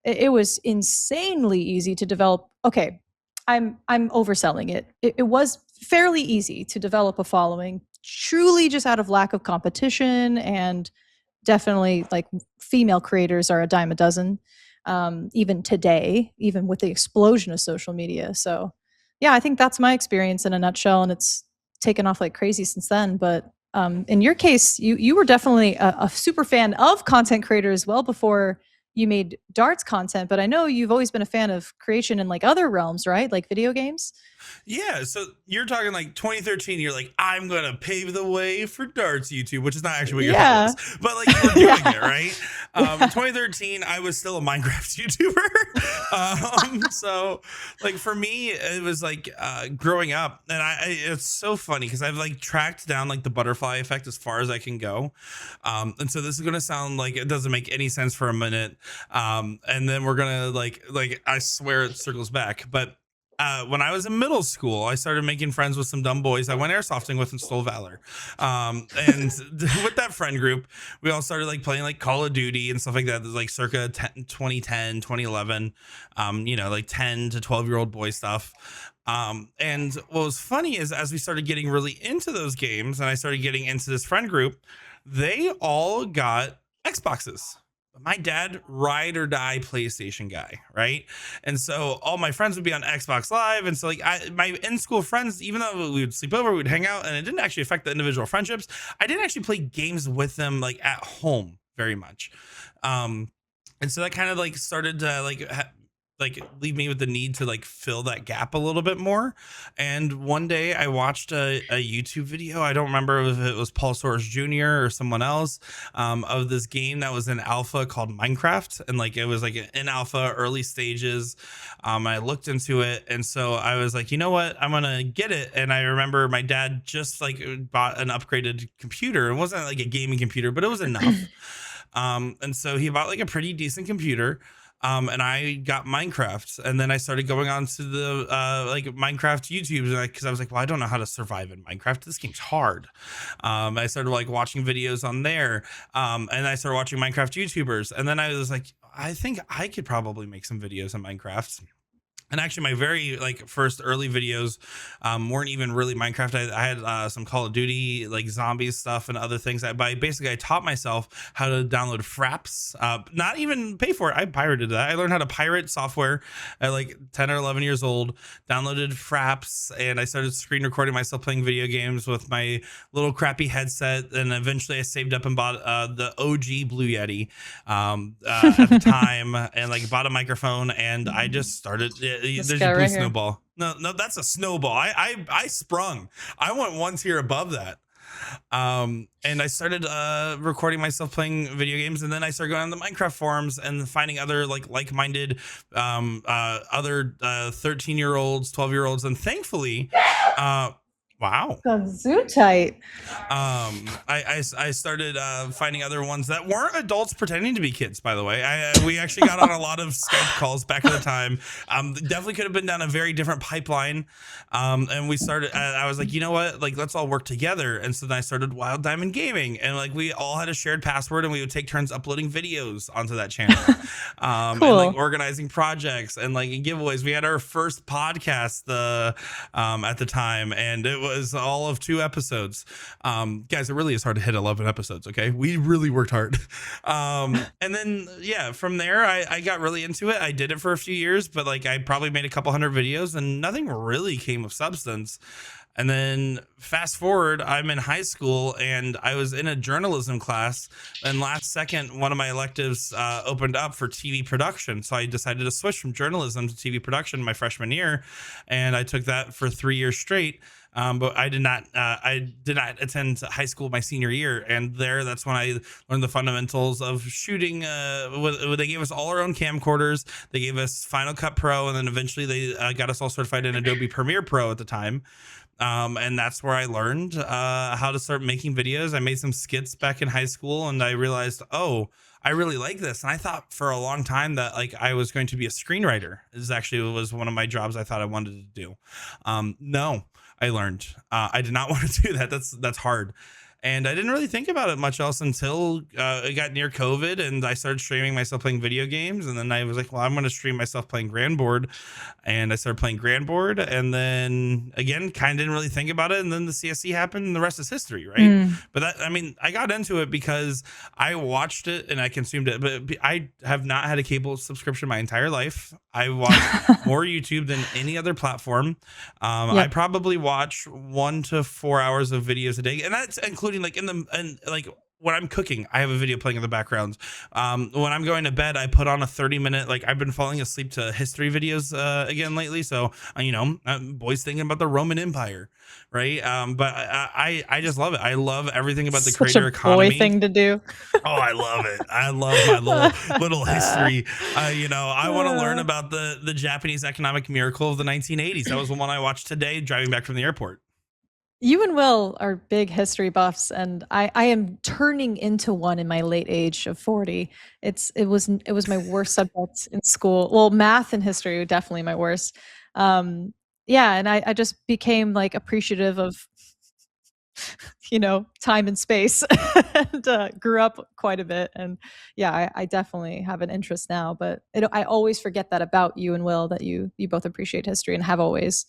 it was insanely easy to develop. Okay, I'm overselling it. It was fairly easy to develop a following, truly just out of lack of competition, and definitely like female creators are a dime a dozen, even today, even with the explosion of social media. So yeah, I think that's my experience in a nutshell, and it's taken off like crazy since then. But in your case, you were definitely a super fan of content creators well before you made darts content. But I know you've always been a fan of creation in like other realms, right? Like video games. Yeah, so you're talking like 2013. You're like, I'm gonna pave the way for darts YouTube, which is not actually what your thought Yeah. was, but like you were doing Yeah. it right. Yeah. 2013, I was still a Minecraft YouTuber. So like for me, it was like growing up, and it's so funny because I've like tracked down like the butterfly effect as far as I can go. And so this is gonna sound like it doesn't make any sense for a minute, and then we're gonna like I swear it circles back, but when I was in middle school, I started making friends with some dumb boys I went airsofting with in Stole Valor. And with that friend group, we all started like playing like Call of Duty and stuff like that. There's like circa 2010, 2011, like 10 to 12-year-old boy stuff. And what was funny is as we started getting really into those games and I started getting into this friend group, they all got Xboxes. My dad, ride or die PlayStation guy, right? And so all my friends would be on Xbox Live, and so like my in school friends, even though we would sleep over, we'd hang out, and it didn't actually affect the individual friendships. I didn't actually play games with them like at home very much, and so that kind of like started to like leave me with the need to like fill that gap a little bit more. And one day I watched a YouTube video. I don't remember if it was Paul Soares Jr. or someone else, of this game that was in alpha called Minecraft. And like, it was like in alpha early stages. I looked into it. And so I was like, you know what, I'm going to get it. And I remember my dad just like bought an upgraded computer. It wasn't like a gaming computer, but it was enough. And so he bought like a pretty decent computer. And I got Minecraft, and then I started going on to the like Minecraft YouTube because I was like, well, I don't know how to survive in Minecraft. This game's hard. I started like watching videos on there, and I started watching Minecraft YouTubers, and then I was like, I think I could probably make some videos in Minecraft. And actually, my very like first early videos weren't even really Minecraft. I had some Call of Duty, like zombies stuff and other things. But basically, I taught myself how to download fraps, not even pay for it. I pirated that. I learned how to pirate software at like 10 or 11 years old, downloaded fraps, and I started screen recording myself playing video games with my little crappy headset. And eventually, I saved up and bought the OG Blue Yeti at the time, and like bought a microphone, and I just started. This There's guy your blue right here. snowball. No, no, that's a snowball. I sprung. I went one tier above that. And I started recording myself playing video games, and then I started going on the Minecraft forums and finding other like-minded other 13-year-olds, 12-year-olds, and thankfully, wow. Got zoo tight. I started finding other ones that weren't adults pretending to be kids. By the way, we actually got on a lot of Skype calls back at the time. Definitely could have been down a very different pipeline. And we started. I was like, you know what? Like, let's all work together. And so then I started Wild Diamond Gaming, and like we all had a shared password, and we would take turns uploading videos onto that channel, and like Cool. organizing projects and like giveaways. We had our first podcast at the time, and it was all of 2 episodes. Guys, it really is hard to hit 11 episodes. Okay, we really worked hard. And then yeah, from there I got really into it. I did it for a few years, but like I probably made a couple hundred videos, and nothing really came of substance. And then fast forward, I'm in high school and I was in a journalism class. And last second, one of my electives opened up for TV production. So I decided to switch from journalism to TV production my freshman year. And I took that for 3 years straight. But I did not. I did not attend high school my senior year, and that's when I learned the fundamentals of shooting. They gave us all our own camcorders. They gave us Final Cut Pro, and then eventually they got us all certified in Adobe Premiere Pro at the time. And that's where I learned how to start making videos. I made some skits back in high school, and I realized, oh, I really like this. And I thought for a long time that like I was going to be a screenwriter. This actually was one of my jobs I thought I wanted to do. No, I learned I did not want to do that. That's hard. And I didn't really think about it much else until it got near COVID, and I started streaming myself playing video games. And then I was like, well, I'm going to stream myself playing Grandboard. And I started playing Grandboard. And then again, kind of didn't really think about it. And then the CSC happened, and the rest is history, right? Mm. But that, I mean, I got into it because I watched it and I consumed it. But I have not had a cable subscription my entire life. I watch more YouTube than any other platform. I Yep. probably watch 1 to 4 hours of videos a day, and that's including like like when I'm cooking, I have a video playing in the background. When I'm going to bed, I put on a 30-minute. Like I've been falling asleep to history videos again lately. So boys thinking about the Roman Empire, right? But I just love it. I love everything about the Such a creator boy economy. thing to do. Oh, I love it. I love my little history. I want to learn about the Japanese economic miracle of the 1980s. That was the one I watched today driving back from the airport. You and Will are big history buffs, and I am turning into one in my late age of 40. It was my worst subject in school. Well, math and history were definitely my worst. Yeah, and I just became like appreciative of time and space and grew up quite a bit. And yeah, I definitely have an interest now, but I always forget that about you and Will, that you both appreciate history and have always.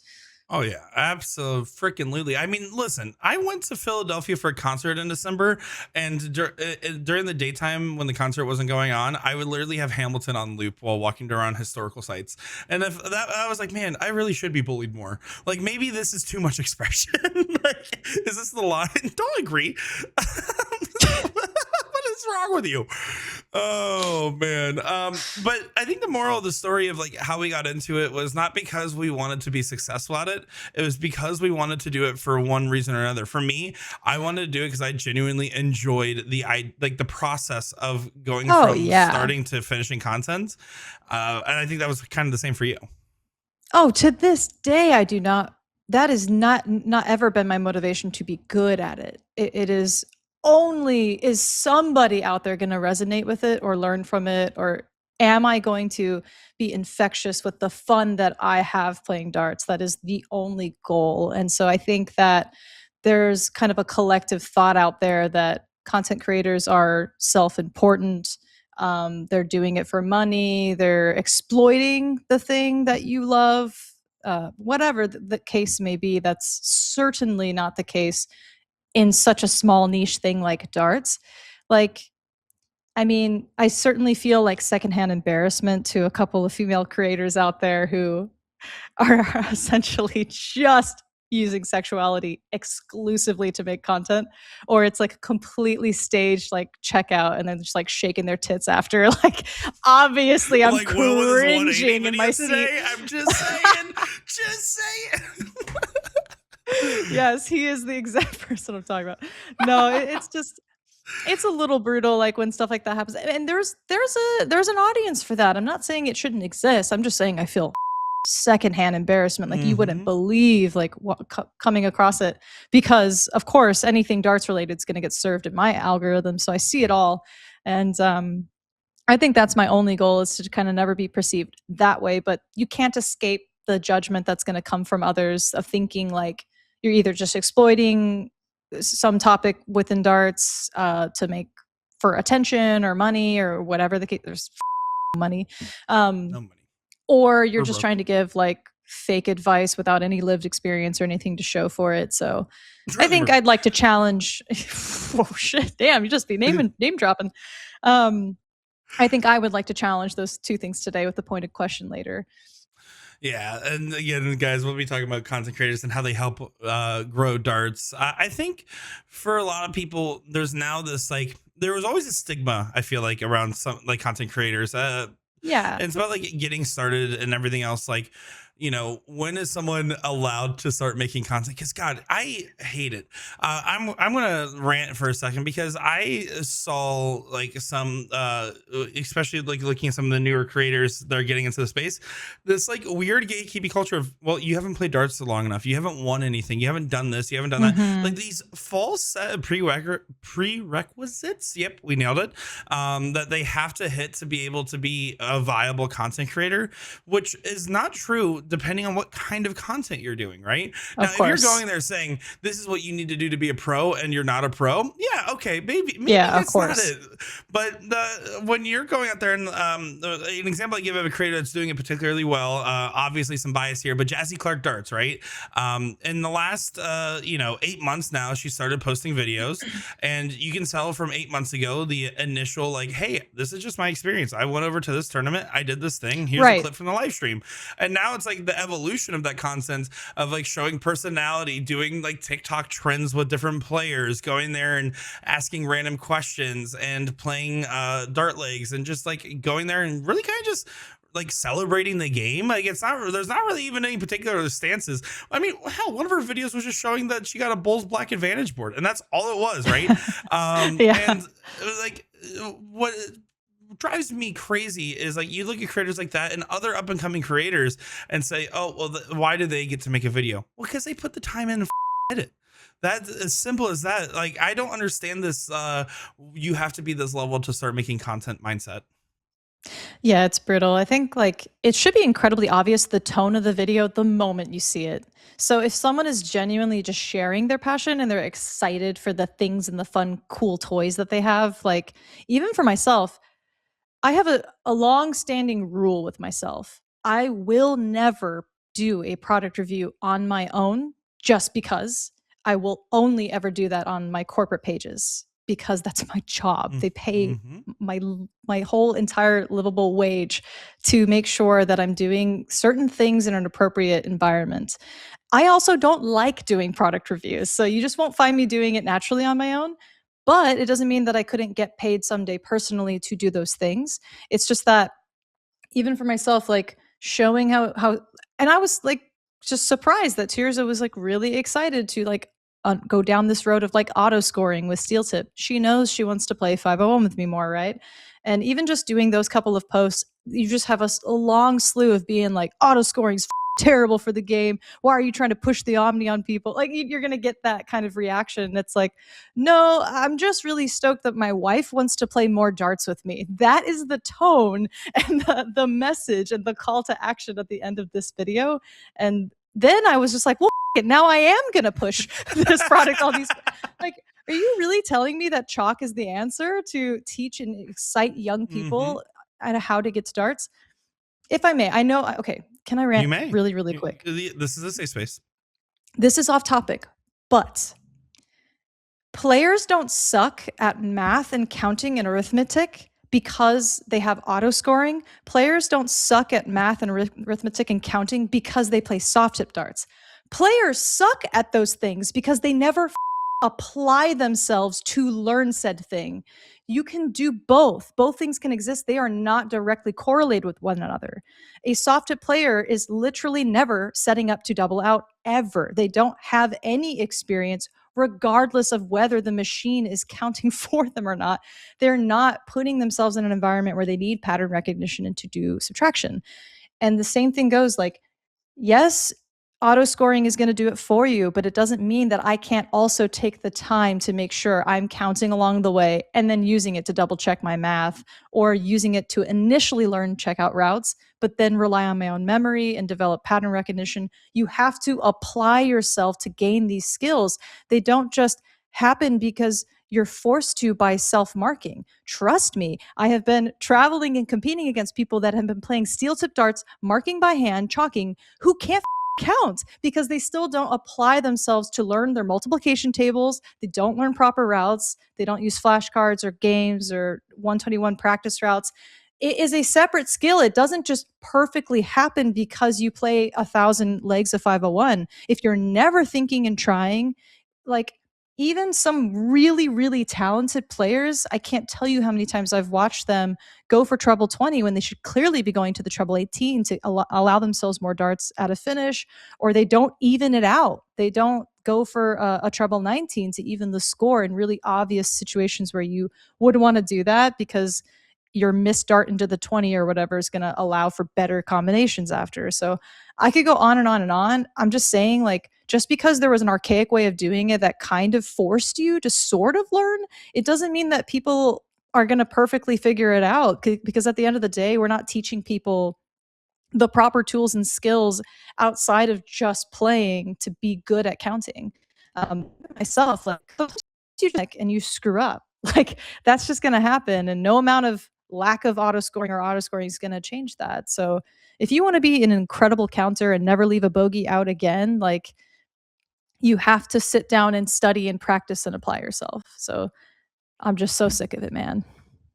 Oh yeah, absolutely freaking lutely. I mean, listen, I went to Philadelphia for a concert in December, and during the daytime when the concert wasn't going on, I would literally have Hamilton on loop while walking around historical sites. And if that, I was like, man, I really should be bullied more. Like maybe this is too much expression. Like, is this the line? Don't agree. What is wrong with you? Oh man. But I think the moral of the story of like how we got into it was not because we wanted to be successful at it. It was because we wanted to do it for one reason or another. For me, I wanted to do it because I genuinely enjoyed the process of going Oh from yeah. starting to finishing content. And I think that was kind of the same for you. Oh, to this day, I do not. That is not ever been my motivation to be good at it. It is only, is somebody out there going to resonate with it or learn from it, or am I going to be infectious with the fun that I have playing darts? That is the only goal. And so I think that there's kind of a collective thought out there that content creators are self-important. They're doing it for money. They're exploiting the thing that you love. Whatever the case may be, that's certainly not the case in such a small niche thing like darts. Like, I mean, I certainly feel like secondhand embarrassment to a couple of female creators out there who are essentially just using sexuality exclusively to make content, or it's like completely staged like checkout and then just like shaking their tits after. Like, obviously I'm Like Will with his 180 cringing in my videos today. seat. I'm just saying. Just saying. Yes, he is the exact person I'm talking about. No, it's just, it's a little brutal like when stuff like that happens, and there's an audience for that. I'm not saying it shouldn't exist. I'm just saying I feel secondhand embarrassment, like you wouldn't believe like what coming across it, because of course anything darts related is going to get served in my algorithm, so I see it all. And I think that's my only goal, is to kind of never be perceived that way. But you can't escape the judgment that's going to come from others of thinking like you're either just exploiting some topic within darts to make, for attention or money or whatever the case. There's money. No money. Or you're just trying to give like fake advice without any lived experience or anything to show for it. So I think I'd like to challenge. Oh shit! Damn, you just be name dropping. I think I would like to challenge those two things today with the pointed question later. Yeah, and again, guys, we'll be talking about content creators and how they help grow darts. I think for a lot of people, there's now this like, there was always a stigma, I feel like, around some like content creators. Yeah, And it's about like getting started and everything else. Like, you know, when is someone allowed to start making content? Because God, I hate it. I'm gonna rant for a second, because I saw like some, especially like looking at some of the newer creators that are getting into the space, this like weird gatekeeping culture of, well, you haven't played darts long enough, you haven't won anything, you haven't done this, you haven't done that. Like these false set of prerequisites. Yep, we nailed it. That they have to hit to be able to be a viable content creator, which is not true depending on what kind of content you're doing, right? Now, if you're going there saying this is what you need to do to be a pro and you're not a pro, yeah, okay, maybe yeah, it's not it. But when you're going out there, and an example I give of a creator that's doing it particularly well, obviously some bias here, but Jazzy Clark Darts, right? In the last 8 months now, she started posting videos, and you can tell from 8 months ago the initial like, hey, this is just my experience. I went over to this tournament, I did this thing, here's a clip from the live stream. And now it's like the evolution of that content of like showing personality, doing like TikTok trends with different players, going there and asking random questions and playing dart legs, and just like going there and really kind of just like celebrating the game. Like, it's not, there's not really even any particular stances. I mean, hell, one of her videos was just showing that she got a Bulls Black advantage board, and that's all it was, right? And it was like, what drives me crazy is like, you look at creators like that and other up and coming creators and say, oh, well, why do they get to make a video? Well, because they put the time in and edit. That's as simple as that. Like, I don't understand this. You have to be this level to start making content mindset. Yeah, it's brutal. I think like it should be incredibly obvious the tone of the video the moment you see it. So if someone is genuinely just sharing their passion and they're excited for the things and the fun, cool toys that they have, like even for myself, I have a long-standing rule with myself. I will never do a product review on my own just because. I will only ever do that on my corporate pages because that's my job. They pay my whole entire livable wage to make sure that I'm doing certain things in an appropriate environment. I also don't like doing product reviews, so you just won't find me doing it naturally on my own. But it doesn't mean that I couldn't get paid someday personally to do those things. It's just that even for myself, like showing how, and I was like just surprised that Tirza was like really excited to like go down this road of like auto scoring with Steel Tip. She knows she wants to play 501 with me more, right? And even just doing those couple of posts, you just have a long slew of being like, auto scoring's terrible for the game. Why are you trying to push the Omni on people? Like, you're going to get that kind of reaction. It's like, no, I'm just really stoked that my wife wants to play more darts with me. That is the tone and the message and the call to action at the end of this video. And then I was just like, well, now I am going to push this product. All these, like, Are you really telling me that chalk is the answer to teach and excite young Hmm. people at how to get starts? If I may, I know. Okay, can I You rant may. really, really quick? This is a safe space. This is off topic, but players don't suck at math and counting and arithmetic because they have auto scoring. Players don't suck at math and arithmetic and counting because they play soft tip darts. Players suck at those things because they never apply themselves to learn said thing. You can do both. Both things can exist. They are not directly correlated with one another. A soft tip player is literally never setting up to double out ever. They don't have any experience regardless of whether the machine is counting for them or not. They're not putting themselves in an environment where they need pattern recognition and to do subtraction. And the same thing goes like, yes, auto scoring is going to do it for you, but it doesn't mean that I can't also take the time to make sure I'm counting along the way and then using it to double check my math or using it to initially learn checkout routes, but then rely on my own memory and develop pattern recognition. You have to apply yourself to gain these skills. They don't just happen because you're forced to by self marking. Trust me, I have been traveling and competing against people that have been playing steel tip darts, marking by hand, chalking, who can't count because they still don't apply themselves to learn their multiplication tables. They don't learn proper routes. They don't use flashcards or games or 121 practice routes. It is a separate skill. It doesn't just perfectly happen because you play 1,000 legs of 501. If you're never thinking and trying, like even some really, really talented players, I can't tell you how many times I've watched them go for treble 20 when they should clearly be going to the treble 18 to allow themselves more darts at a finish, or they don't even it out. They don't go for a treble 19 to even the score in really obvious situations where you would want to do that because your missed dart into the 20 or whatever is going to allow for better combinations after. So I could go on and on and on. I'm just saying, like, just because there was an archaic way of doing it that kind of forced you to sort of learn, it doesn't mean that people are going to perfectly figure it out. Because at the end of the day, we're not teaching people the proper tools and skills outside of just playing to be good at counting. Myself, like, and you screw up, like that's just going to happen, and no amount of lack of auto scoring or auto scoring is going to change that. So, if you want to be an incredible counter and never leave a bogey out again, like you have to sit down and study and practice and apply yourself. So, I'm just so sick of it, man.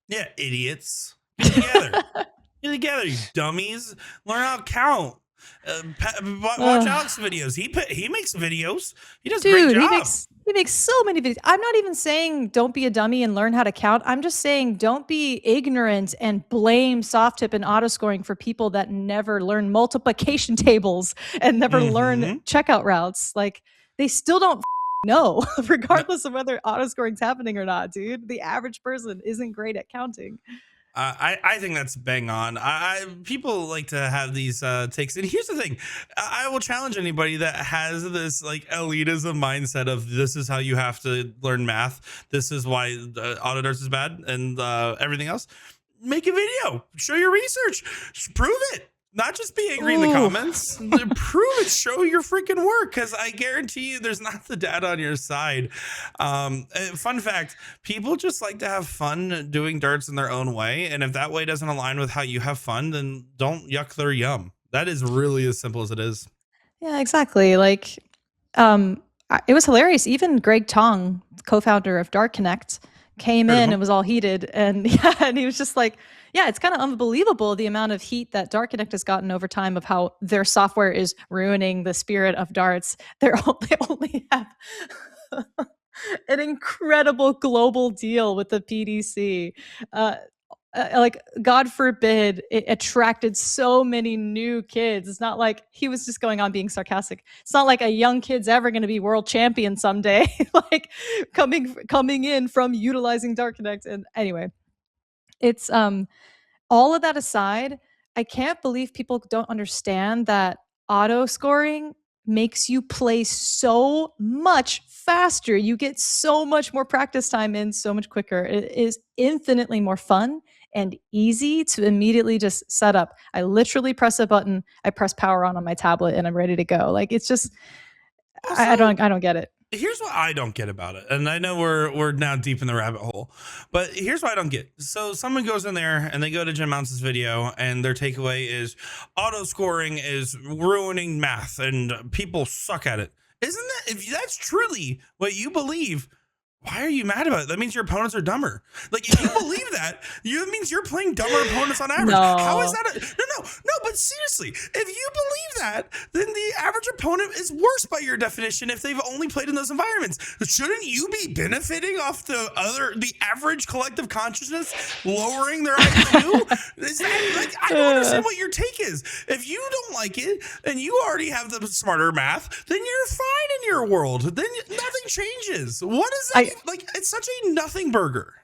Yeah, idiots. Get together. Get together, you dummies. Learn how to count. Watch Ugh. Alex videos. He makes videos. He does a great Dude, job. he makes so many videos. I'm not even saying don't be a dummy and learn how to count. I'm just saying don't be ignorant and blame soft tip and auto scoring for people that never learn multiplication tables and never learn checkout routes. Like they still don't know, regardless of whether auto scoring's happening or not, dude. The average person isn't great at counting. I think that's bang on. People like to have these takes, and here's the thing: I will challenge anybody that has this like elitism mindset of this is how you have to learn math. This is why auto darts is bad, and everything else. Make a video, show your research, prove it. Not just be angry in the comments. Prove it. Show your freaking work, because I guarantee you, there's not the data on your side. Fun fact: people just like to have fun doing darts in their own way, and if that way doesn't align with how you have fun, then don't yuck their yum. That is really as simple as it is. Yeah, exactly. Like, it was hilarious. Even Greg Tong, co-founder of Dark Connect, came Heard of in him? and was all heated, and yeah, and he was just like, "Yeah, it's kind of unbelievable the amount of heat that Dark Connect has gotten over time of how their software is ruining the spirit of darts. They only have." An incredible global deal with the PDC. Like God forbid it attracted so many new kids. It's not like he was just going on being sarcastic. It's not like a young kid's ever going to be world champion someday. Like coming in from utilizing Dark Connect. And anyway, it's all of that aside, I can't believe people don't understand that auto scoring makes you play so much faster. You get so much more practice time in so much quicker. It is infinitely more fun and easy to immediately just set up. I literally press a button, I press power on my tablet, and I'm ready to go. Like it's just, Also, I don't get it. here's what I don't get about it. And I know we're now deep in the rabbit hole, but here's what I don't get. So someone goes in there and they go to Jim Mounce's video and their takeaway is auto scoring is ruining math and people suck at it. Isn't that, if that's truly what you believe, why are you mad about it? That means your opponents are dumber. Like, if you believe that, it means you're playing dumber opponents on average. How is No. that? No. But seriously, if you believe that, then the average opponent is worse by your definition if they've only played in those environments. Shouldn't you be benefiting off the average collective consciousness lowering their IQ? Is that, like, I don't understand what your take is. If you don't like it and you already have the smarter math, then you're fine in your world. Then nothing changes. What is that? Like, it's such a nothing burger.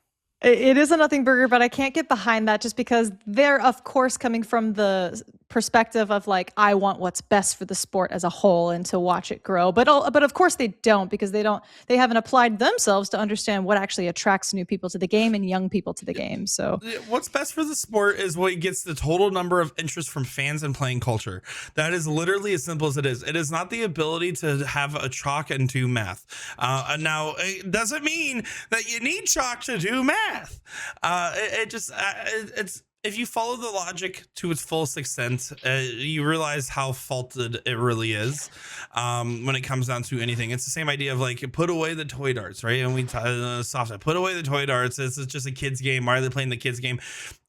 It is a nothing burger, but I can't get behind that just because they're, of course, coming from the perspective of like, I want what's best for the sport as a whole and to watch it grow. But of course they don't, because they haven't applied themselves to understand what actually attracts new people to the game and young people to the game. So what's best for the sport is what gets the total number of interest from fans and playing culture. That is literally as simple as it is. It is not the ability to have a chalk and do math. Now, it doesn't mean that you need chalk to do math. It's if you follow the logic to its fullest extent, you realize how faulted it really is when it comes down to anything. It's the same idea of like, put away the toy darts, right? And we soft put away the toy darts. It's just a kid's game. Why are they playing the kids game?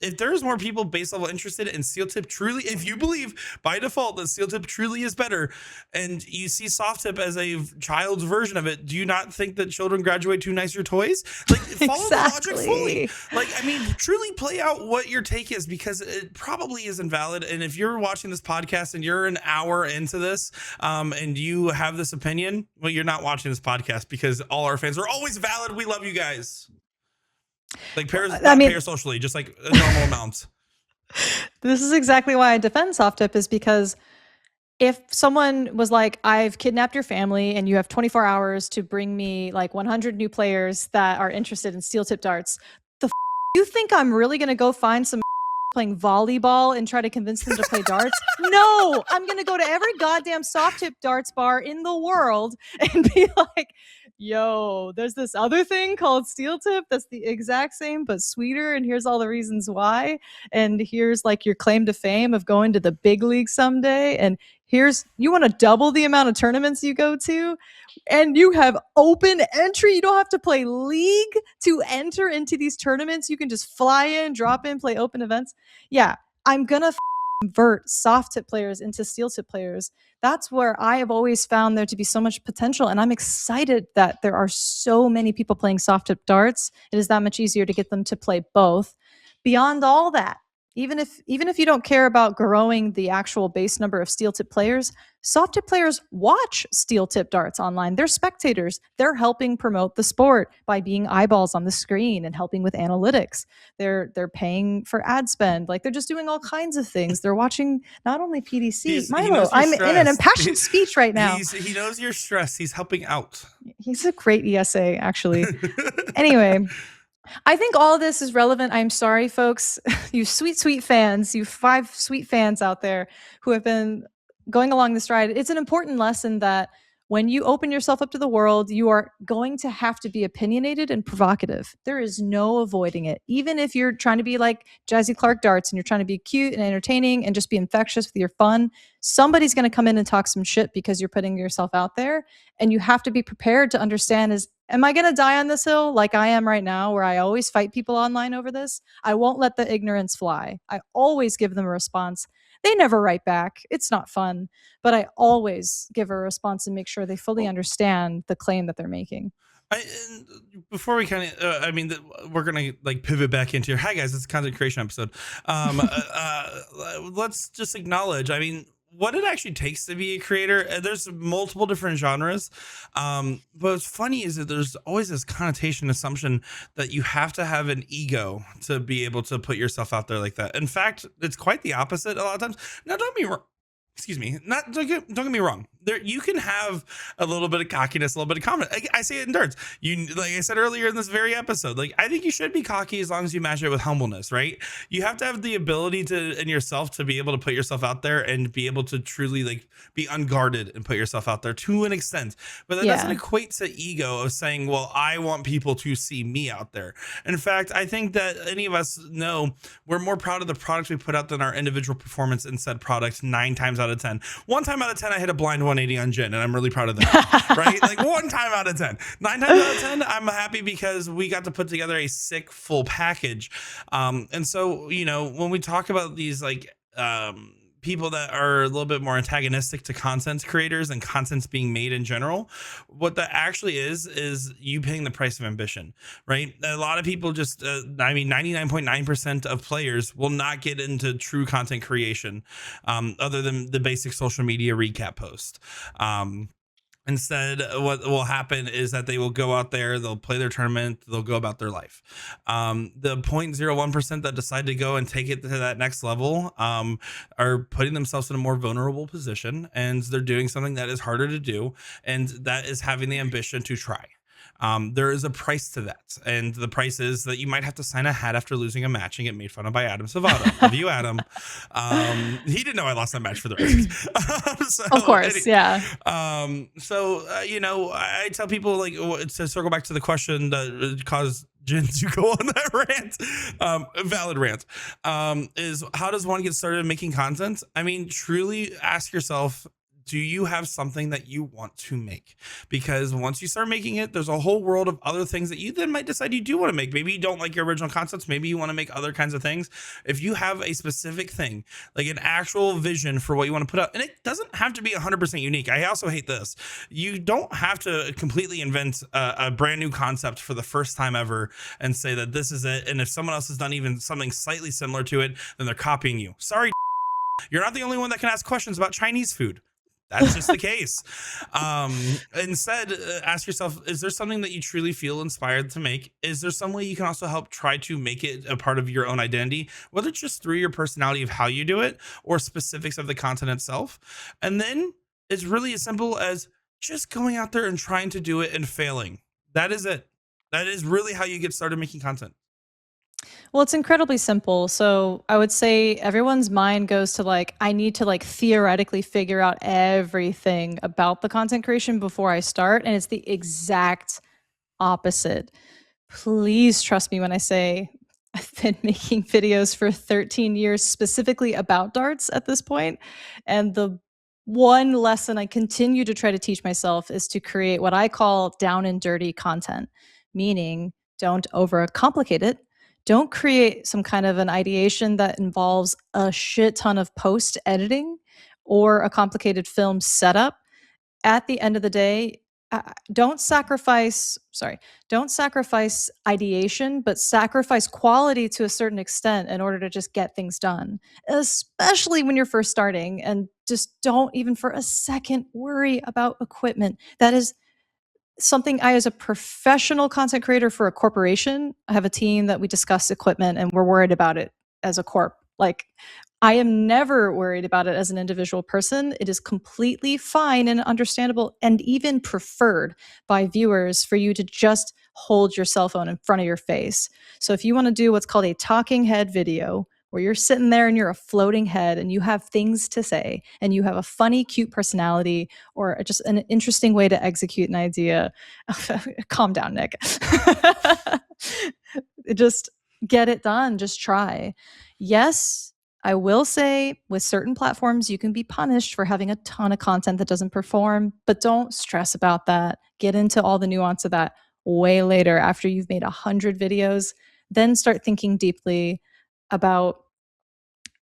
If there's more people base level interested in steel tip truly, if you believe by default that steel tip truly is better and you see soft tip as a child's version of it, do you not think that children graduate to nicer toys? Like, follow the logic fully. Like, I mean, truly play out what your take is, because it probably is invalid. And if you're watching this podcast and you're an hour into this and you have this opinion, well, you're not watching this podcast, because all our fans are always valid. We love you guys. Like, pay your socially, just like a normal amount. This is exactly why I defend soft tip, is because if someone was like, I've kidnapped your family and you have 24 hours to bring me like 100 new players that are interested in steel tip darts, you think I'm really going to go find some playing volleyball and try to convince them to play darts? No, I'm going to go to every goddamn soft tip darts bar in the world and be like, yo, there's this other thing called steel tip that's the exact same but sweeter, and here's all the reasons why, and here's like your claim to fame of going to the big league someday, and you want to double the amount of tournaments you go to, and you have open entry. You don't have to play league to enter into these tournaments. You can just fly in, drop in, play open events. Yeah, I'm gonna convert soft tip players into steel tip players. That's where I have always found there to be so much potential, and I'm excited that there are so many people playing soft tip darts. It is that much easier to get them to play both. Beyond all that, even if you don't care about growing the actual base number of steel tip players, soft tip players watch steel tip darts online. They're spectators. They're helping promote the sport by being eyeballs on the screen and helping with analytics. They're paying for ad spend. Like, they're just doing all kinds of things. They're watching not only PDC. Milo, I'm in an impassioned speech right now. He knows your stress. He's helping out. He's a great ESA, actually. Anyway, I think all of this is relevant. I'm sorry, folks, you sweet, sweet fans, you 5 sweet fans out there who have been going along this ride. It's an important lesson that when you open yourself up to the world, you are going to have to be opinionated and provocative. There is no avoiding it. Even if you're trying to be like Jazzy Clark Darts and you're trying to be cute and entertaining and just be infectious with your fun, somebody's going to come in and talk some shit because you're putting yourself out there. And you have to be prepared to understand, am I going to die on this hill like I am right now, where I always fight people online over this? I won't let the ignorance fly. I always give them a response. They never write back. It's not fun, but I always give a response and make sure they fully understand the claim that they're making. Before we kind of, we're gonna like pivot back into your, hi guys, it's a content creation episode. Let's just acknowledge, what it actually takes to be a creator. There's multiple different genres. But what's funny is that there's always this connotation assumption that you have to have an ego to be able to put yourself out there like that. In fact, it's quite the opposite a lot of times. Now, don't be wrong. excuse me, not don't get me wrong. There, you can have a little bit of cockiness, a little bit of confidence. I say it in darts. You, like I said earlier in this very episode, like I think you should be cocky as long as you match it with humbleness, right? You have to have the ability to in yourself to be able to put yourself out there and be able to truly like be unguarded and put yourself out there to an extent. But that doesn't Yeah. equate to ego of saying, well, I want people to see me out there. In fact, I think that any of us know we're more proud of the product we put out than our individual performance in said product 9 times out of 10. One time out of 10, I hit a blind 180 on Jen, and I'm really proud of that. Right? Like one time out of 10. 9 times out of 10, I'm happy because we got to put together a sick full package. And so, when we talk about these people that are a little bit more antagonistic to content creators and content's being made in general, what that actually is you paying the price of ambition, right? A lot of people just 99.9% of players will not get into true content creation other than the basic social media recap post. Instead, what will happen is that they will go out there, they'll play their tournament, they'll go about their life. The 0.01% that decide to go and take it to that next level are putting themselves in a more vulnerable position, and they're doing something that is harder to do, and that is having the ambition to try. There is a price to that, and the price is that you might have to sign a hat after losing a match and get made fun of by Adam Savato. Love you, Adam. He didn't know I lost that match for the race. Of course, yeah. I tell people like to circle back to the question that caused Jen to go on that valid rant, is how does one get started making content? I mean, truly ask yourself, do you have something that you want to make? Because once you start making it, there's a whole world of other things that you then might decide you do want to make. Maybe you don't like your original concepts. Maybe you want to make other kinds of things. If you have a specific thing, like an actual vision for what you want to put out, and it doesn't have to be 100% unique. I also hate this. You don't have to completely invent a brand new concept for the first time ever and say that this is it. And if someone else has done even something slightly similar to it, then they're copying you. Sorry, you're not the only one that can ask questions about Chinese food. That's just the case. Instead, ask yourself, is there something that you truly feel inspired to make? Is there some way you can also help try to make it a part of your own identity, whether it's just through your personality of how you do it or specifics of the content itself? And then it's really as simple as just going out there and trying to do it and failing. That is it. That is really how you get started making content. Well, it's incredibly simple. So I would say everyone's mind goes to like, I need to like theoretically figure out everything about the content creation before I start. And it's the exact opposite. Please trust me when I say I've been making videos for 13 years specifically about darts at this point. And the one lesson I continue to try to teach myself is to create what I call down and dirty content, meaning don't overcomplicate it. Don't create some kind of an ideation that involves a shit ton of post editing or a complicated film setup. At the end of the day, don't sacrifice, sorry, don't sacrifice ideation, but sacrifice quality to a certain extent in order to just get things done, especially when you're first starting. And just don't even for a second worry about equipment. That is something I, as a professional content creator for a corporation, I have a team that we discuss equipment and we're worried about it as a corp. Like, I am never worried about it as an individual person. It is completely fine and understandable and even preferred by viewers for you to just hold your cell phone in front of your face. So if you want to do what's called a talking head video, where you're sitting there and you're a floating head and you have things to say and you have a funny, cute personality or just an interesting way to execute an idea, calm down, Nick. Just get it done. Just try. Yes, I will say with certain platforms, you can be punished for having a ton of content that doesn't perform, but don't stress about that. Get into all the nuance of that way later after you've made 100 videos. Then start thinking deeply about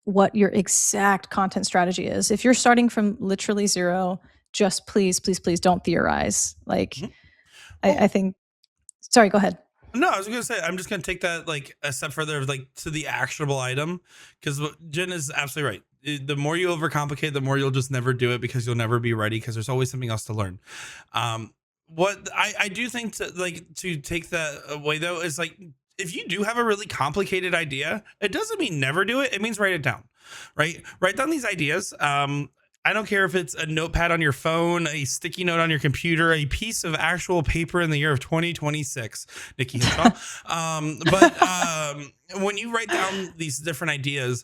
what your exact content strategy is. If you're starting from literally zero, just please, please, please don't theorize. Like, I think, sorry, go ahead. No, I was going to say, I'm just going to take that like a step further, like to the actionable item, because Jen is absolutely right. The more you overcomplicate, the more you'll just never do it because you'll never be ready because there's always something else to learn. What I do think to take that away though is like, if you do have a really complicated idea, it doesn't mean never do it. It means write it down, right? Write down these ideas. I don't care if it's a notepad on your phone, a sticky note on your computer, a piece of actual paper in the year of 2026, Nikki Hinshaw. When you write down these different ideas,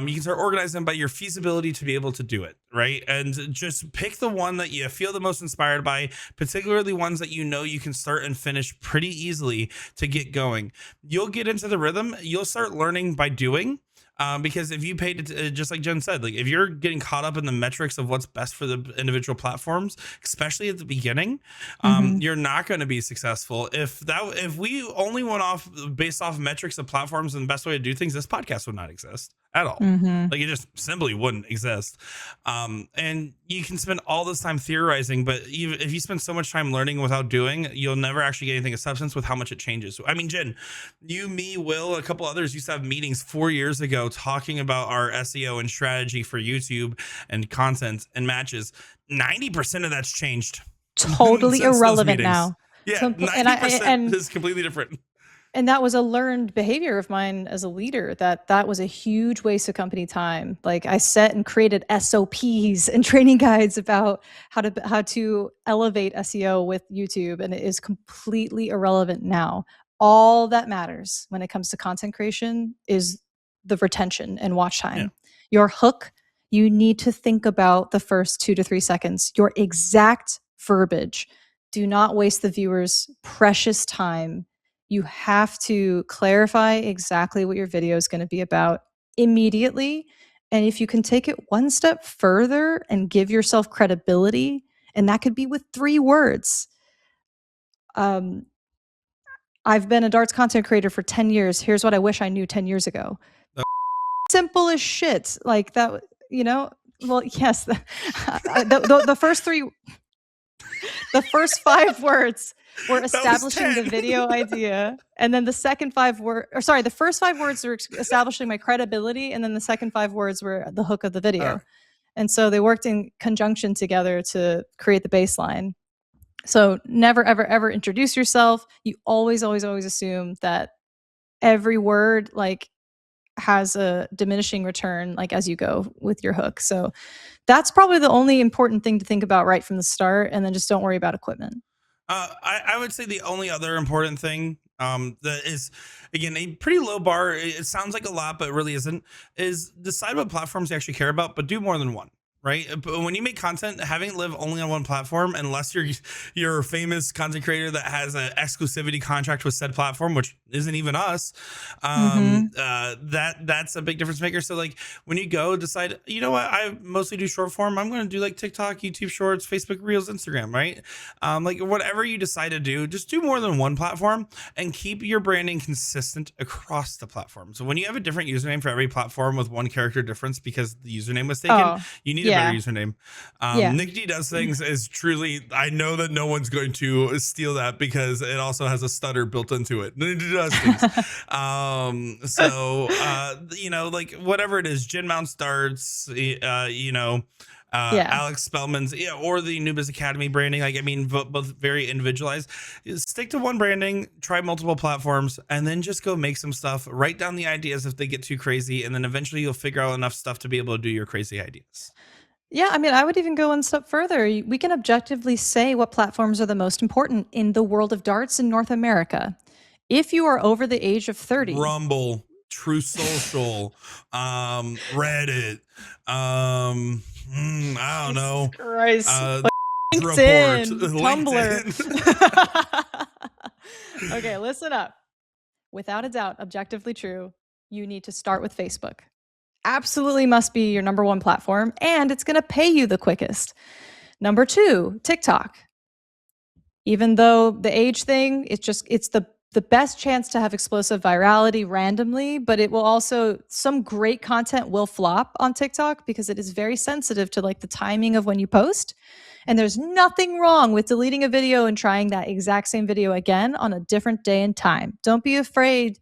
you can start organizing them by your feasibility to be able to do it, right? And just pick the one that you feel the most inspired by, particularly ones that you know you can start and finish pretty easily to get going. You'll get into the rhythm. You'll start learning by doing. Because if you paid it, just like Jen said, like if you're getting caught up in the metrics of what's best for the individual platforms, especially at the beginning, you're not going to be successful. If we only went off based off metrics of platforms and the best way to do things, this podcast would not exist at all. Like it just simply wouldn't exist. And you can spend all this time theorizing, but if you spend so much time learning without doing, you'll never actually get anything of substance with how much it changes. I mean, Jen, you, me, Will, a couple others used to have meetings 4 years ago talking about our SEO and strategy for YouTube and content and matches. 90% of that's changed. Totally irrelevant now. Yeah, 90% is completely different. And that was a learned behavior of mine as a leader, that was a huge waste of company time. Like I set and created SOPs and training guides about how to elevate SEO with YouTube, and it is completely irrelevant now. All that matters when it comes to content creation is the retention and watch time. Yeah. Your hook, you need to think about the first 2 to 3 seconds, your exact verbiage. Do not waste the viewer's precious time. You have to clarify exactly what your video is going to be about immediately. And if you can take it one step further and give yourself credibility, and that could be with 3 words. I've been a darts content creator for 10 years. Here's what I wish I knew 10 years ago. Simple as shit. Like that, you know? Well, yes. The first 3, the first 5 words were establishing the video idea. And then the second 5 words, or sorry, the first 5 words were establishing my credibility. And then the second 5 words were the hook of the video. And so they worked in conjunction together to create the baseline. So never, ever, ever introduce yourself. You always, always, always assume that every word like has a diminishing return, like as you go with your hook. So that's probably the only important thing to think about right from the start. And then just don't worry about equipment. I would say the only other important thing that is, again, a pretty low bar, it sounds like a lot, but it really isn't, is decide what platforms you actually care about, but do more than one. Right. But when you make content, having it live only on one platform, unless you're a famous content creator that has an exclusivity contract with said platform, which isn't even us, that's a big difference maker. So like when you go decide, you know what, I mostly do short form. I'm going to do like TikTok, YouTube Shorts, Facebook Reels, Instagram, right? Like whatever you decide to do, just do more than one platform and keep your branding consistent across the platform. So when you have a different username for every platform with one character difference because the username was taken, you need a better username. Nick D Does Things is truly, I know that no one's going to steal that because it also has a stutter built into it. Nick D Does Things. You know, like whatever it is, Jen Mounts Darts, you know, Alex Spellman's, or the New Biz Academy branding. Like, I mean, both very individualized. Stick to one branding, try multiple platforms, and then just go make some stuff. Write down the ideas if they get too crazy, and then eventually you'll figure out enough stuff to be able to do your crazy ideas. Yeah, I mean, I would even go one step further. We can objectively say what platforms are the most important in the world of darts in North America. If you are over the age of 30. Rumble, True Social, Reddit, I don't know. Christ. LinkedIn, Tumblr. Okay, listen up. Without a doubt, objectively true, you need to start with Facebook. Absolutely must be your number 1 platform, and it's going to pay you the quickest. Number 2, TikTok. Even though the age thing, it's the best chance to have explosive virality randomly, but it will also, some great content will flop on TikTok because it is very sensitive to like the timing of when you post. And there's nothing wrong with deleting a video and trying that exact same video again on a different day and time. Don't be afraid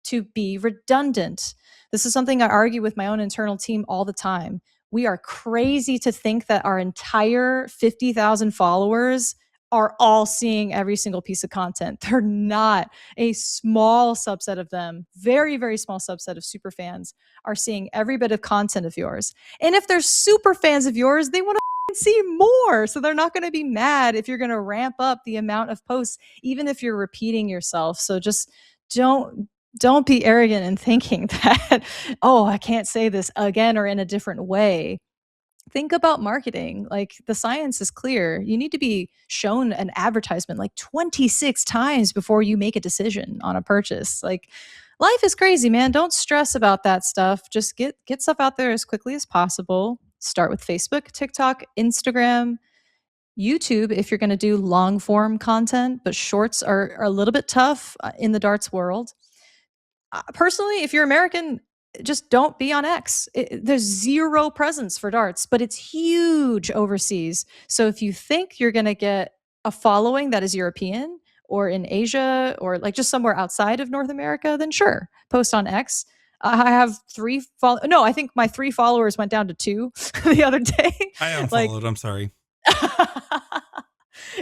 to be redundant. This is something I argue with my own internal team all the time. We are crazy to think that our entire 50,000 followers are all seeing every single piece of content. They're not. A small subset of them, very, very small subset of super fans, are seeing every bit of content of yours. And if they're super fans of yours, they want to see more. So they're not going to be mad if you're going to ramp up the amount of posts, even if you're repeating yourself. So just don't be arrogant in thinking that, oh, I can't say this again or in a different way. Think about marketing. Like, the science is clear. You need to be shown an advertisement like 26 times before you make a decision on a purchase. Like, life is crazy, man. Don't stress about that stuff. Just get stuff out there as quickly as possible. Start with Facebook, TikTok, Instagram, YouTube if you're going to do long form content, but shorts are a little bit tough in the darts world. Personally, if you're American, just don't be on X. There's zero presence for darts, but it's huge overseas. So if you think you're going to get a following that is European or in Asia or like just somewhere outside of North America, then sure, post on X. I have no, I think my 3 followers went down to 2 the other day. I Like, unfollowed. I'm sorry.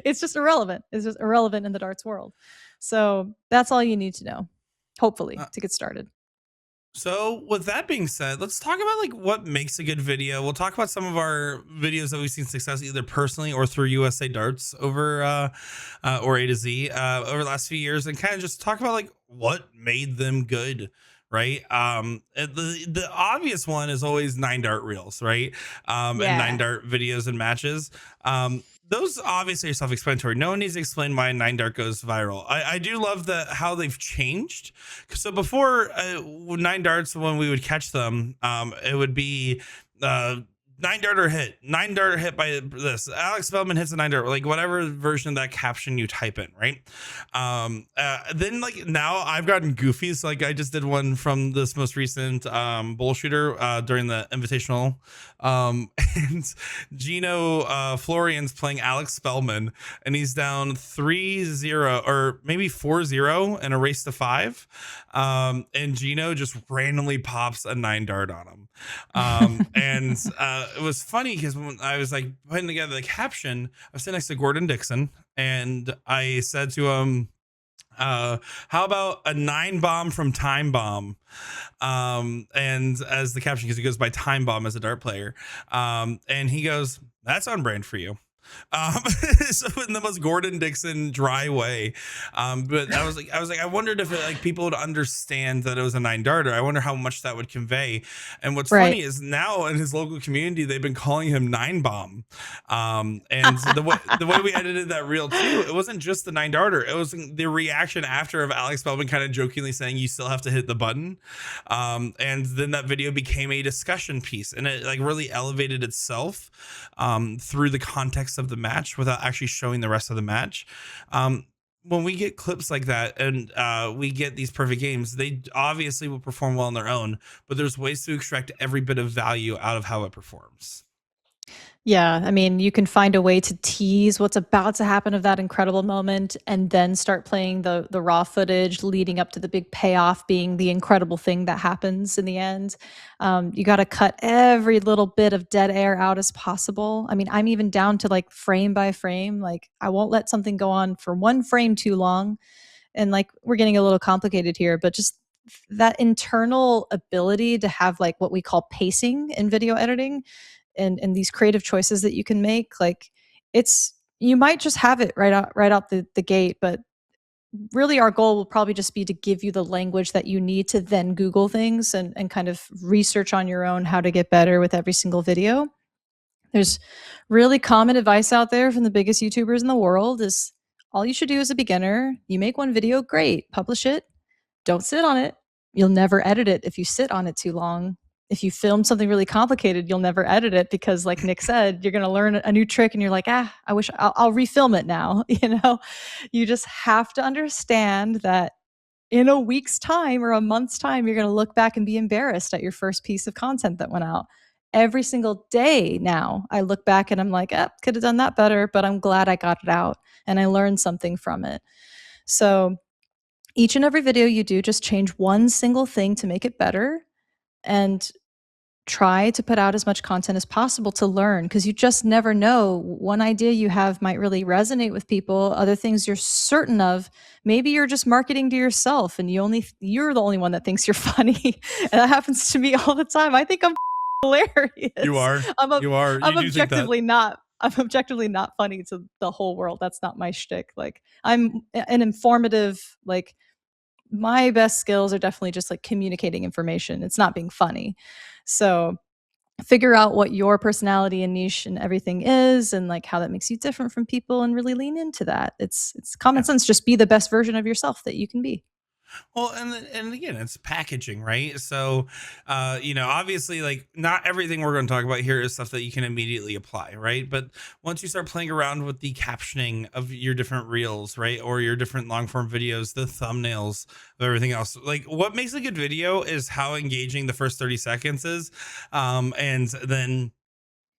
it's just irrelevant. It's just irrelevant in the darts world. So that's all you need to know, hopefully, to get started. So with that being said, let's talk about like what makes a good video. We'll talk about some of our videos that we've seen success either personally or through USA Darts over or A to Z over the last few years, and kind of just talk about like what made them good. Right. The obvious one is always 9 dart reels, right? And 9 dart videos and matches. Those obviously are self-explanatory. No one needs to explain why 9 dart goes viral. I do love how they've changed. So before 9 darts, when we would catch them, it would be 9 darter hit, 9 darter hit by this. Alex Spellman hits a 9 dart, like whatever version of that caption you type in, right? Then like now I've gotten goofy. So like I just did one from this most recent bull shooter during the invitational. And Gino Florian's playing Alex Spellman, and he's down 3-0 or maybe 4-0 in a race to 5. And Gino just randomly pops a 9 dart on him. And it was funny because when I was like putting together the caption, I was sitting next to Gordon Dixon, and I said to him, how about a 9 bomb from Time Bomb? And as the caption, because he goes by Time Bomb as a dart player. And he goes, that's on brand for you. So in the most Gordon Dixon dry way. But I was like, I wondered if like people would understand that it was a 9 darter. I wonder how much that would convey. And what's funny is now in his local community, they've been calling him 9 bomb. And the way we edited that reel too, it wasn't just the 9 darter. It was the reaction after of Alex Spellman kind of jokingly saying, you still have to hit the button. And then that video became a discussion piece, and it like really elevated itself through the context of the match without actually showing the rest of the match. When we get clips like that and we get these perfect games, they obviously will perform well on their own, but there's ways to extract every bit of value out of how it performs. Yeah, I mean, you can find a way to tease what's about to happen of that incredible moment and then start playing the raw footage leading up to the big payoff being the incredible thing that happens in the end. You got to cut every little bit of dead air out as possible. I mean, I'm even down to like frame by frame. Like, I won't let something go on for 1 frame too long. And like, we're getting a little complicated here, but just that internal ability to have like what we call pacing in video editing, and these creative choices that you can make, like, it's, you might just have it right out the gate, but really our goal will probably just be to give you the language that you need to then Google things and kind of research on your own how to get better with every single video. There's really common advice out there from the biggest YouTubers in the world is, all you should do as a beginner, you make 1 video, great, publish it, don't sit on it. You'll never edit it if you sit on it too long. If you film something really complicated, you'll never edit it because, like Nick said, you're going to learn a new trick and you're like, I wish I'll refilm it now. You just have to understand that in a week's time or a month's time, you're going to look back and be embarrassed at your first piece of content that went out. Every single day now, I look back and I'm like, could have done that better, but I'm glad I got it out and I learned something from it. So each and every video you do, just change 1 single thing to make it better. And try to put out as much content as possible to learn, because you just never know. One idea you have might really resonate with people. Other things you're certain of, maybe you're just marketing to yourself and you're the only one that thinks you're funny. And that happens to me all the time. I think I'm You hilarious. are. I'm a, You are. You I'm do think that. objectively not. I'm objectively not funny to the whole world. That's not my shtick. Like, I'm an informative, like, my best skills are definitely just like communicating information. It's not being funny. So figure out what your personality and niche and everything is, and like how that makes you different from people, and really lean into that. It's common Yeah. sense. Just be the best version of yourself that you can be. Well, and again, it's packaging, right? So, obviously, like not everything we're going to talk about here is stuff that you can immediately apply, right? But once you start playing around with the captioning of your different reels, right, or your different long form videos, the thumbnails of everything else, like what makes a good video is how engaging the first 30 seconds is, and then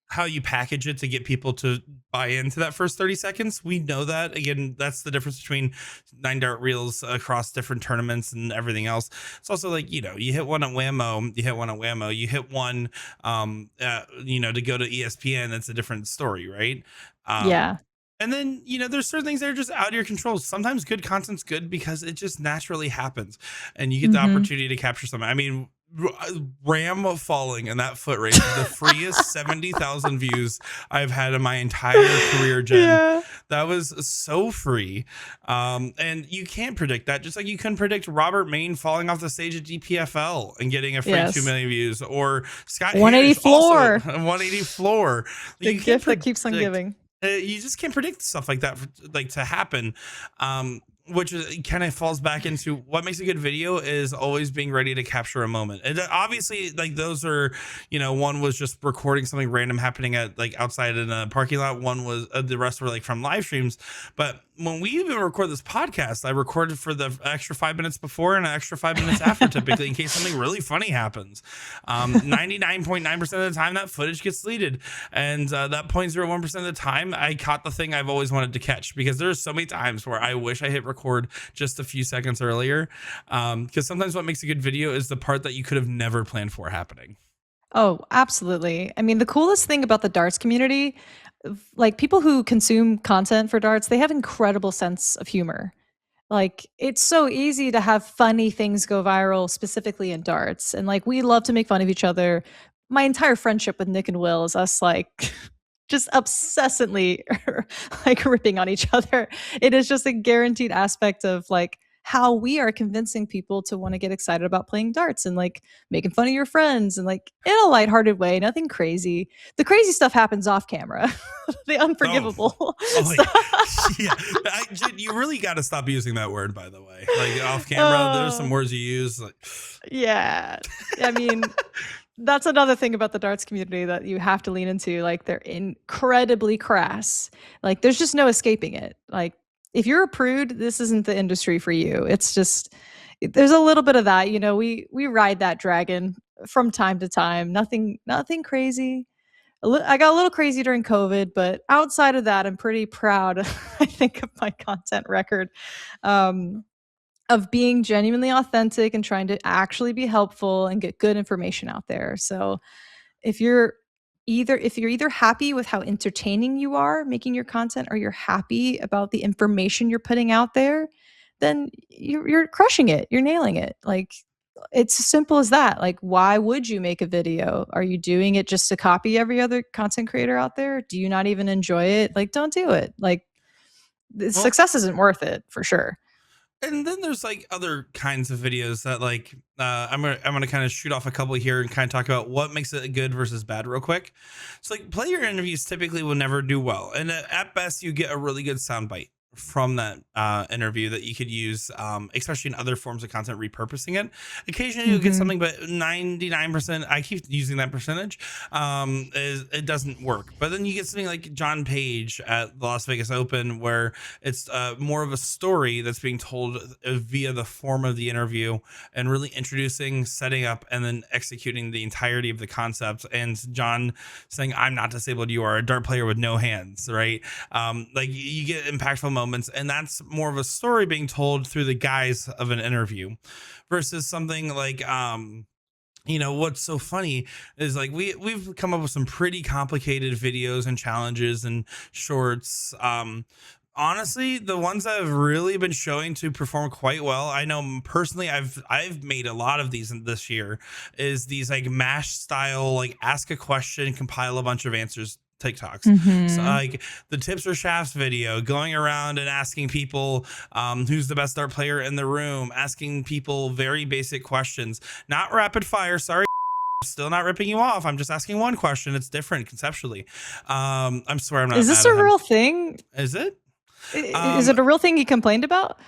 how you package it to get people to buy into that first 30 seconds. We know that. Again, that's the difference between 9 dart reels across different tournaments and everything else. It's also like, you hit one at Whammo, you hit one, to go to ESPN. That's a different story, right? Um, Yeah. and then, there's certain things that are just out of your control. Sometimes good content's good because it just naturally happens and you get the Mm-hmm. opportunity to capture something. I mean, Ram falling in that foot race is the freest 70,000 views I've had in my entire career, Jen. Yeah. That was so free. And you can't predict that. Just like you couldn't predict Robert Main falling off the stage at DPFL and getting a free 2 Yes. million views, or Scott 180 Harris also floor. 180 floor. The You can't gift that keeps on predict. giving. You just can't predict stuff like that, like to happen. Which kind of falls back into what makes a good video is always being ready to capture a moment. And obviously, like those are, one was just recording something random happening at like outside in a parking lot. One was the rest were like from live streams. But when we even record this podcast, I recorded for the extra 5 minutes before and an extra 5 minutes after, typically in case something really funny happens. 99.9% of the time that footage gets deleted, and that 0.01% of the time I caught the thing I've always wanted to catch, because there's so many times where I wish I hit record just a few seconds earlier, because sometimes what makes a good video is the part that you could have never planned for happening. Oh, absolutely. I mean, the coolest thing about the darts community, like people who consume content for darts, they have incredible sense of humor. Like, it's so easy to have funny things go viral, specifically in darts. And like, we love to make fun of each other. My entire friendship with Nick and Will is us like just obsessively like ripping on each other. It is just a guaranteed aspect of like how we are convincing people to want to get excited about playing darts, and like making fun of your friends, and like in a lighthearted way, nothing crazy. The crazy stuff happens off camera. The Oh, unforgivable oh stuff. yeah. You really got to stop using that word, by the way. Like off camera, there's some Uh, words you use. Like, yeah. I mean, that's another thing about the darts community that you have to lean into. Like, they're incredibly crass. Like, there's just no escaping it. Like, if you're a prude, this isn't the industry for you. It's just there's a little bit of that. We ride that dragon from time to time. Nothing crazy. I got a little crazy during COVID, but outside of that, I'm pretty proud, I think, of my content record. Um, of being genuinely authentic and trying to actually be helpful and get good information out there. So if you're if you're either happy with how entertaining you are making your content, or you're happy about the information you're putting out there, then you're crushing it. You're nailing it. Like, it's as simple as that. Like, why would you make a video? Are you doing it just to copy every other content creator out there? Do you not even enjoy it? Like, don't do it. Like, the well, success isn't worth it for sure. and then there's like other kinds of videos that like I'm gonna kind of shoot off a couple here and kind of talk about what makes it good versus bad real quick. So like player interviews typically will never do well, and at best you get a really good soundbite from that interview that you could use, especially in other forms of content, repurposing it. Occasionally you'll get Mhm. something, but 99%, I keep using that percentage, is it doesn't work. But then you get something like John Page at the Las Vegas Open, where it's more of a story that's being told via the form of the interview, and really introducing, setting up, and then executing the entirety of the concept. And John saying, "I'm not disabled. You are a dart player with no hands," right? Like you get impactful moments, and that's more of a story being told through the guise of an interview, versus something like what's so funny is like we've come up with some pretty complicated videos and challenges and shorts. Honestly, the ones that have really been showing to perform quite well, I know personally, I've made a lot of these in this year, is these like mash style, like ask a question, compile a bunch of answers TikToks. So Mhm. like the tips or shafts video, going around and asking people who's the best dart player in the room, asking people very basic questions, not rapid fire. Sorry, still not ripping you off. I'm just asking one question. It's different conceptually. I swear I'm not Is this mad at a him. real thing? Is it? Is Um, it a real thing he complained about?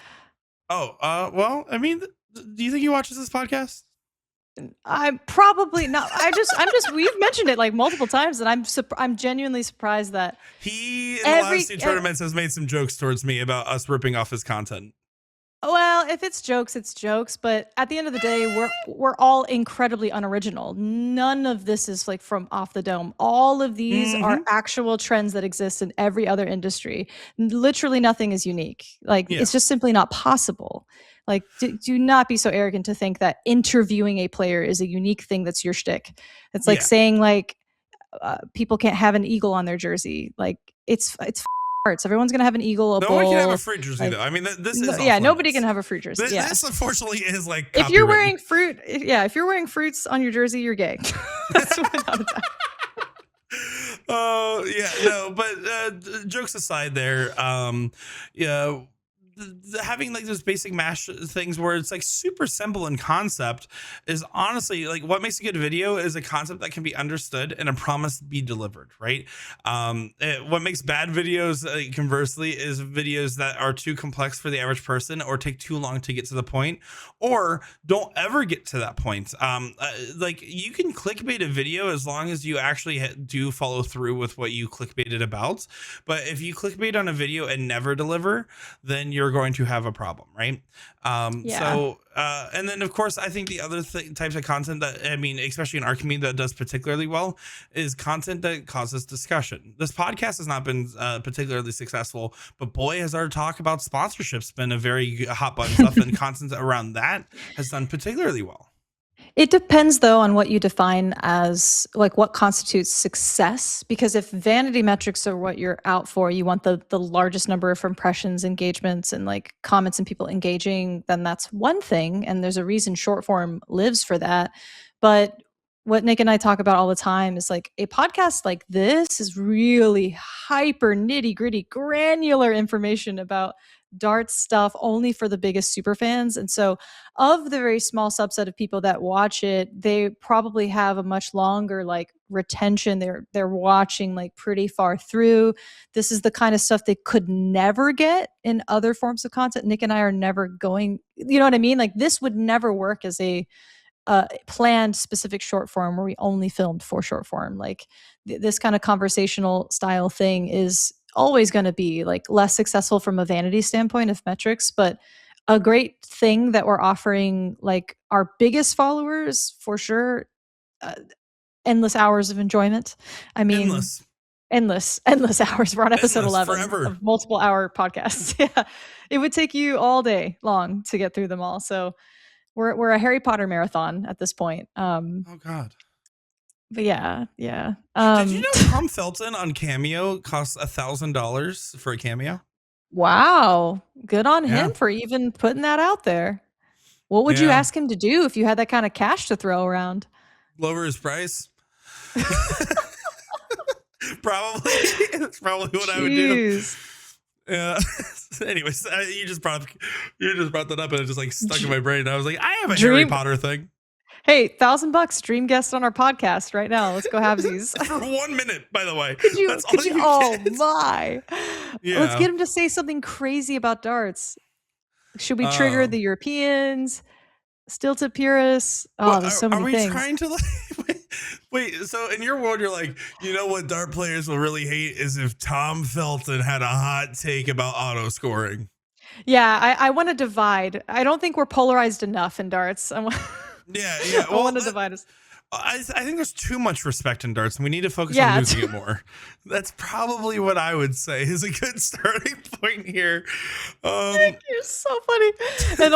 well, I mean, do you think he watches this podcast? I'm probably not. I'm just we've mentioned it like multiple times, and I'm genuinely surprised that He, in the last every two tournaments, has made some jokes towards me about us ripping off his content. well, if it's jokes, it's jokes. But at the end of the day, we're all incredibly unoriginal. None of this is like from off the dome. All of these are Hmm. actual trends that exist in every other industry. Literally nothing is unique. Like Yeah. it's just simply not possible. Like do not be so arrogant to think that interviewing a player is a unique thing that's your shtick. It's like Yeah. saying like people can't have an eagle on their jersey. Like it's arts. Everyone's gonna have an eagle, a No one can have a bull. fruit jersey, Like though. I mean, this no, is yeah, off nobody can limits. have a fruit jersey. Yeah. This, unfortunately, is like If you're copywritten. wearing fruit, yeah, if you're wearing fruits on your jersey, you're gay. That's without a doubt. Oh yeah, no, but jokes aside, there, yeah, having like those basic mash things where it's like super simple in concept is honestly like what makes a good video is a concept that can be understood and a promise be delivered, right? What makes bad videos, conversely, is videos that are too complex for the average person or take too long to get to the point or don't ever get to that point. Like you can clickbait a video as long as you actually do follow through with what you clickbaited about. But if you clickbait on a video and never deliver, then you're going to have a problem, right? Yeah. And then of course, I think the other types of content that I mean, especially in our community, that does particularly well is content that causes discussion. This podcast has not been particularly successful, but boy, has our talk about sponsorships been a very hot button stuff, and content around that has done particularly well. It depends though on what you define as like what constitutes success, because if vanity metrics are what you're out for, you want the largest number of impressions, engagements, and like comments and people engaging, then that's one thing, and there's a reason short form lives for that. But what Nick and I talk about all the time is like a podcast like this is really hyper nitty-gritty granular information about darts stuff only for the biggest super fans. And so of the very small subset of people that watch it, they probably have a much longer like retention. They're watching like pretty far through. This is the kind of stuff they could never get in other forms of content. Nick and I are never going, you know what I mean? Like this would never work as a planned specific short form where we only filmed for short form. Like this kind of conversational style thing is always going to be like less successful from a vanity standpoint of metrics, but a great thing that we're offering like our biggest followers for sure. uh, Endless hours of enjoyment. I mean, Endless, endless hours. We're on episode endless, 11 forever. of multiple hour podcasts. Yeah, it would take you all day long to get through them all. So we're a Harry Potter marathon at this point. Oh God. But yeah, yeah. Did you know Tom Felton on Cameo costs $1,000 for a cameo? Wow, good on Yeah. him for even putting that out there. What would you Yeah. ask him to do if you had that kind of cash to throw around? Lower his price. Probably. That's probably what I would do. Jeez. Yeah. Anyways, you just brought that up and it just like stuck in my brain. I was like, I have a Harry Dream. Potter thing. Hey, $1,000 dream guest on our podcast right now. Let's go halvesies. For 1 minute, by the way. Could you? That's Could all you? you Oh get. my! Let's Yeah. get him to say something crazy about darts. Should we trigger the Um, Europeans? Still to purists? what Oh, there's so are many we things. trying to like wait, so in your world you're like, what dart players will really hate is if Tom Felton had a hot take about auto scoring. Yeah, I want to divide. I don't think we're polarized enough in darts. Yeah, yeah. I Well, want to divide us. I think there's too much respect in darts, and we need to focus on Yeah, losing it more. That's probably what I would say is a good starting point here. you're so funny. And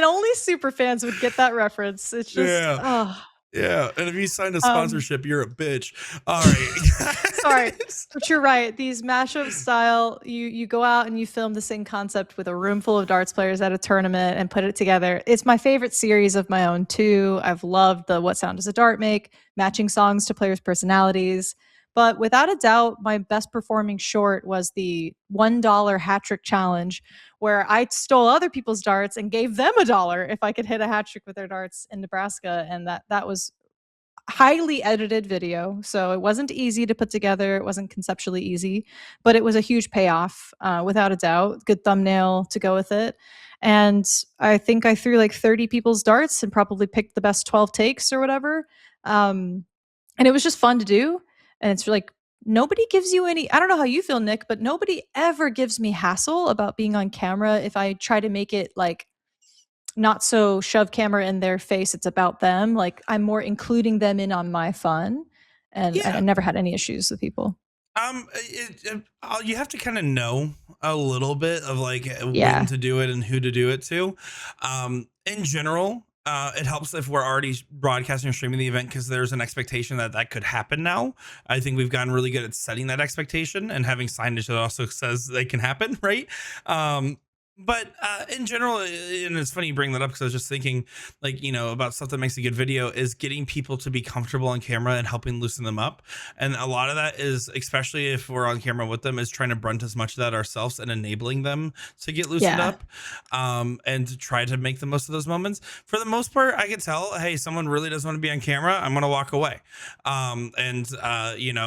only super fans would get that reference. It's just Yeah. oh. Yeah, and if you signed a Um, sponsorship, you're a bitch. All right, Sorry, guys. but you're right. These mashup style, you go out and you film the same concept with a room full of darts players at a tournament and put it together. It's my favorite series of my own too. I've loved the What Sound Does a Dart Make, matching songs to players' personalities. But without a doubt, my best performing short was the $1 hat trick challenge, where I stole other people's darts and gave them $1 if I could hit a hat trick with their darts in Nebraska, and that was highly edited video, so it wasn't easy to put together. It wasn't conceptually easy, but it was a huge payoff, without a doubt. Good thumbnail to go with it. And I think I threw like 30 people's darts and probably picked the best 12 takes or whatever. And it was just fun to do. And it's like, nobody gives you any, I don't know how you feel, Nick, but nobody ever gives me hassle about being on camera if I try to make it like not so shove camera in their face. It's about them. Like, I'm more including them in on my fun, and I Yeah. never had any issues with people. You have to kind of know a little bit of like when Yeah. to do it and who to do it to. In general, it helps if we're already broadcasting or streaming the event because there's an expectation that that could happen now. I think we've gotten really good at setting that expectation and having signage that also says they can happen, right? But in general, and it's funny you bring that up because I was just thinking, like, about stuff that makes a good video is getting people to be comfortable on camera and helping loosen them up. And a lot of that is, especially if we're on camera with them, is trying to brunt as much of that ourselves and enabling them to get loosened Yeah. up, and to try to make the most of those moments. For the most part, I can tell, hey, someone really doesn't want to be on camera. I'm going to walk away.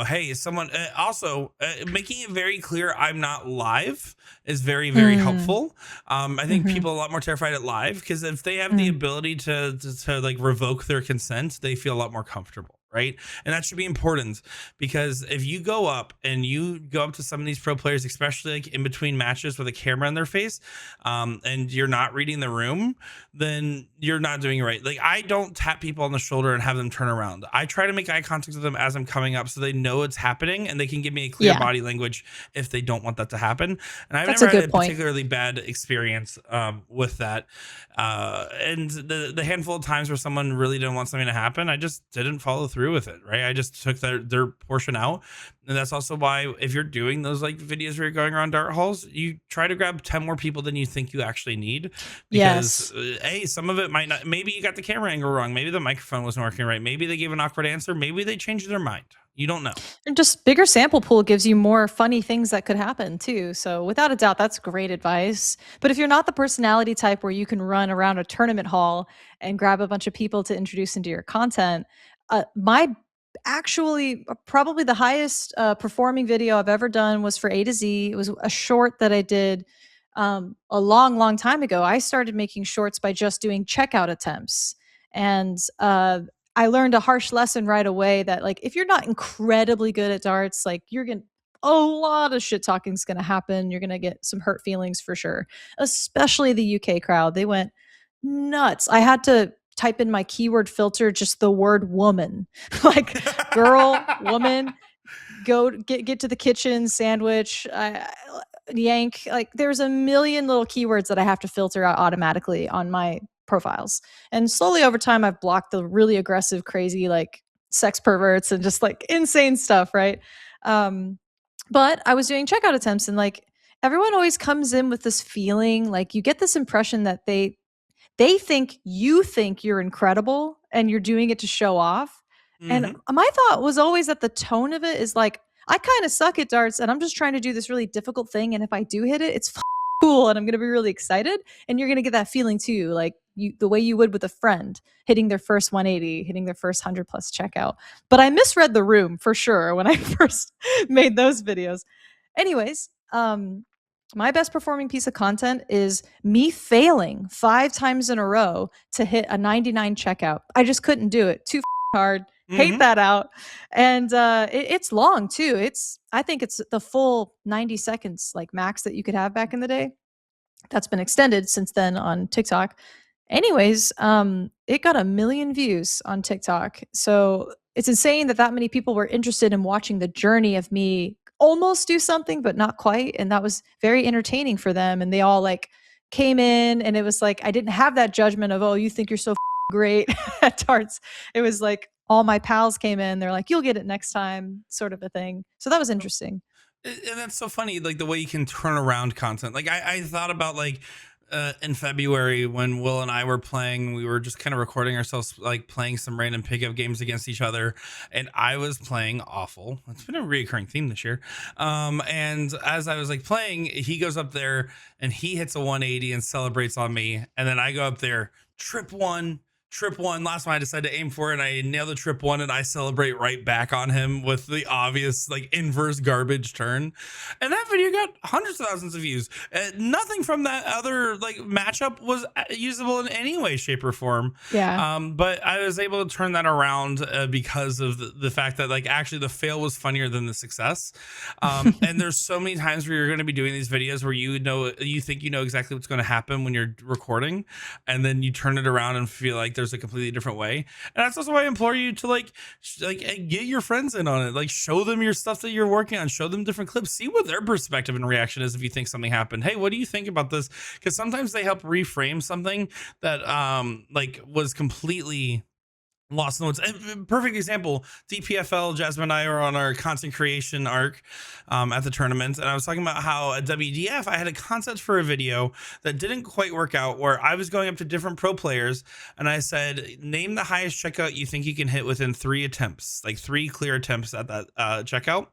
Hey, someone also making it very clear I'm not live is very, very Mm. helpful. I think Mhm. people are a lot more terrified at live because if they have the Mm. ability to like revoke their consent, they feel a lot more comfortable, right? And that should be important because if you go up and you go up to some of these pro players, especially like in between matches with a camera in their face, and you're not reading the room, then you're not doing it right. Like, I don't tap people on the shoulder and have them turn around. I try to make eye contact with them as I'm coming up so they know it's happening and they can give me a clear Yeah. body language if they don't want that to happen. And I've That's never a had good a point. particularly bad experience with that. And the handful of times where someone really didn't want something to happen, I just didn't follow through with it. Right? I just took their portion out. And that's also why if you're doing those like videos where you're going around dart halls, you try to grab 10 more people than you think you actually need, because Yes. hey, some of it might not. Maybe you got the camera angle wrong. Maybe the microphone wasn't working right. Maybe they gave an awkward answer. Maybe they changed their mind. You don't know. And just bigger sample pool gives you more funny things that could happen too. So without a doubt, that's great advice. But if you're not the personality type where you can run around a tournament hall and grab a bunch of people to introduce into your content, my actually probably the highest performing video I've ever done was for A to Z. It was a short that I did a long, long time ago. I started making shorts by just doing checkout attempts. And I learned a harsh lesson right away that, like, if you're not incredibly good at darts, like, you're going to, a lot of shit talking is going to happen. You're going to get some hurt feelings for sure, especially the UK crowd. They went nuts. I had to type in my keyword filter just the word woman, like girl, woman, go get to the kitchen, sandwich, yank. Like, there's a million little keywords that I have to filter out automatically on my profiles. And slowly over time, I've blocked the really aggressive, crazy, like sex perverts and just like insane stuff, right? Um, but I was doing checkout attempts, and like everyone always comes in with this feeling, like you get this impression that they think you think you're incredible and you're doing it to show off. And Hmm. my thought was always that the tone of it is like, I kind of suck at darts and I'm just trying to do this really difficult thing. And if I do hit it, it's cool and I'm going to be really excited. And you're going to get that feeling too, like the way you would with a friend hitting their first 180, hitting their first 100 plus checkout. But I misread the room for sure when I first made those videos. Anyways, my best performing piece of content is me failing 5 times in a row to hit a 99 checkout. I just couldn't do it. Too hard. Hate Hmm. that out. And it's long too. I think it's the full 90 seconds, like max that you could have back in the day. That's been extended since then on TikTok. Anyways, it got 1 million views on TikTok. So it's insane that that many people were interested in watching the journey of me almost do something, but not quite. And that was very entertaining for them. And they all like came in, and it was like, I didn't have that judgment of, oh, you think you're so great at darts. It was like all my pals came in. They're like, "You'll get it next time," sort of a thing. So that was interesting. And that's so funny, like the way you can turn around content. Like I thought about like in February when Will and I were playing, we were just kind of recording ourselves like playing some random pickup games against each other, and I was playing awful. It's been a recurring theme this year. And as I was like playing, he goes up there and he hits a 180 and celebrates on me, and then I go up there, trip one. Last one I decided to aim for it, and I nailed the trip one, and I celebrate right back on him with the obvious like inverse garbage turn. And that video got hundreds of thousands of views. Nothing from that other like matchup was usable in any way, shape, or form. Yeah. But I was able to turn that around because of the fact that like actually the fail was funnier than the success. And there's so many times where you're going to be doing these videos where you think you know exactly what's going to happen when you're recording, and then you turn it around and feel like there's a completely different way. And that's also why I implore you to like get your friends in on it, like show them your stuff that you're working on, show them different clips, see what their perspective and reaction is. If you think something happened, hey, what do you think about this? Because sometimes they help reframe something that like was completely lost notes. Perfect example, DPFL, Jasmine and I were on our content creation arc at the tournament, and I was talking about how at WDF I had a concept for a video that didn't quite work out, where I was going up to different pro players and I said, name the highest checkout you think you can hit within 3 attempts, like 3 clear attempts at that checkout.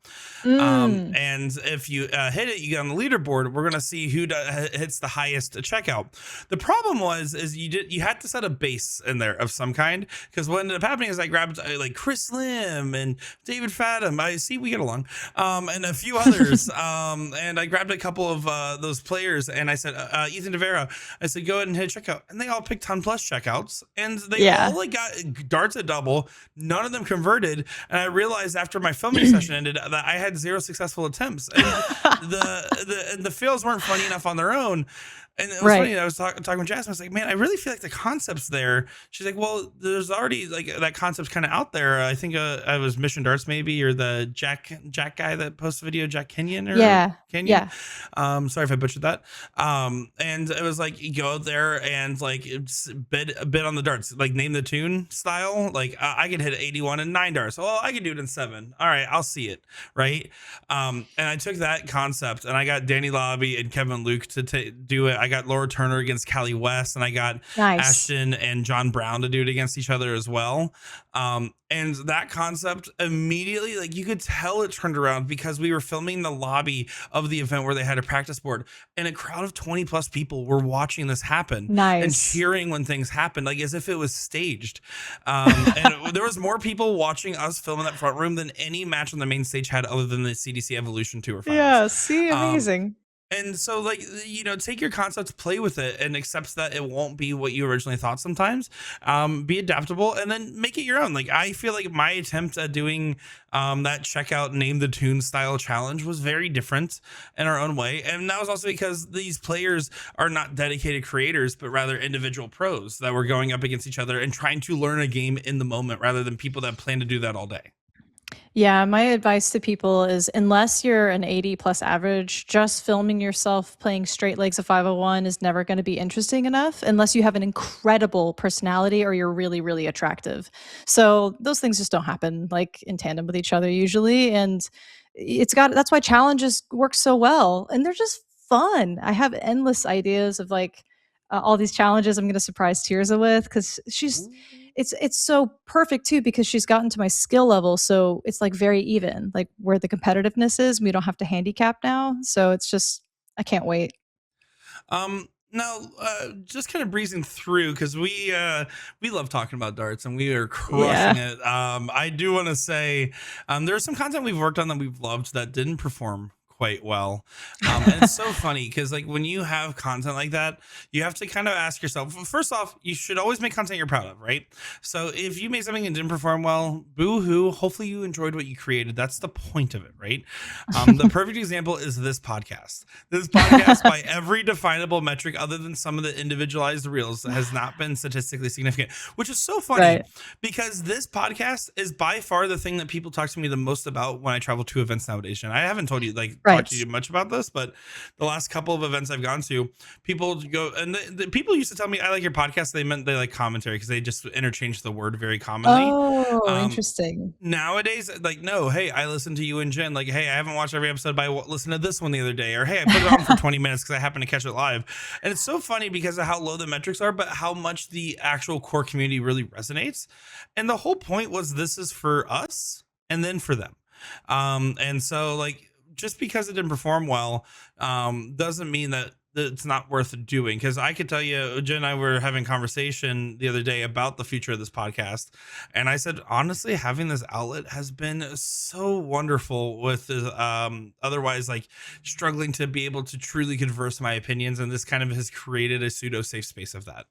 And if you hit it, you get on the leaderboard. We're gonna see who hits the highest checkout. The problem is you had to set a base in there of some kind, because what ended up happening is I grabbed like Chris Lim and David Fathom. I see we get along, and a few others. And I grabbed a couple of those players, and I said, Ethan DeVera, I said, go ahead and hit checkout. And they all picked 10 plus checkouts, and they all like got darts at double. None of them converted. And I realized after my filming session ended that I had 0 successful attempts, and the fails weren't funny enough on their own. And it was funny. I was talking with Jasmine. I was like, man, I really feel like the concept's there. She's like, well, there's already like that concept's kind of out there. I think I was Mission Darts maybe, or the Jack guy that posted a video, Jack Kenyon or Kenyon. Sorry if I butchered that. And it was like, you go out there and like it's bid on the darts, like name the tune style. Like I could hit 81 and 9 darts. Well, I could do it in 7. All right, I'll see it. Right. And I took that concept and I got Danny Lobby and Kevin Luke to do it. I got Laura Turner against Callie West, and I got Ashton and John Brown to do it against each other as well. And that concept immediately, like you could tell it turned around, because we were filming the lobby of the event where they had a practice board, and a crowd of 20 plus people were watching this happen and cheering when things happened, like as if it was staged. And there was more people watching us film in that front room than any match on the main stage had, other than the CDC Evolution Tour finals. Yeah, see, amazing. And so, like, you know, take your concepts, play with it, and accept that it won't be what you originally thought sometimes. Be adaptable, and then make it your own. Like, I feel like my attempt at doing that checkout name the tune style challenge was very different in our own way. And that was also because these players are not dedicated creators, but rather individual pros that were going up against each other and trying to learn a game in the moment, rather than people that plan to do that all day. Yeah, my advice to people is, unless you're an 80 plus average, just filming yourself playing straight legs of 501 is never going to be interesting enough unless you have an incredible personality or you're really, really attractive. So those things just don't happen like in tandem with each other usually. And that's why challenges work so well. And they're just fun. I have endless ideas of like all these challenges I'm going to surprise Tirza with, because it's so perfect too, because she's gotten to my skill level. So it's like very even, like where the competitiveness is, we don't have to handicap now. So it's just, I can't wait. Now, just kind of breezing through, because we love talking about darts and we are crushing it. I do want to say there's some content we've worked on that we've loved that didn't perform quite well. And it's so funny because like when you have content like that, you have to kind of ask yourself, well, first off, you should always make content you're proud of, right? So if you made something and didn't perform well, boo-hoo, hopefully you enjoyed what you created. That's the point of it, right? The perfect example is this podcast. This podcast, by every definable metric other than some of the individualized reels, has not been statistically significant, which is so funny because this podcast is by far the thing that people talk to me the most about when I travel to events nowadays. And I haven't told you, like, talk Right. to you much about this, but the last couple of events I've gone to, people go and the people used to tell me I like your podcast. They meant they like commentary because they just interchange the word very commonly. Oh, Um, interesting. Nowadays, like, no, hey, I listen to you and Jen. Like, hey, I haven't watched every episode, but listen to this one the other day. Or, hey, I put it on for 20 minutes because I happened to catch it live. And it's so funny because of how low the metrics are, but how much the actual core community really resonates. And the whole point was this is for us and then for them. And so, like, just because it didn't perform well, doesn't mean that it's not worth doing. Because I could tell you, Jen and I were having conversation the other day about the future of this podcast, and I said, honestly, having this outlet has been so wonderful with the, otherwise like struggling to be able to truly converse my opinions. And this kind of has created a pseudo safe space of that.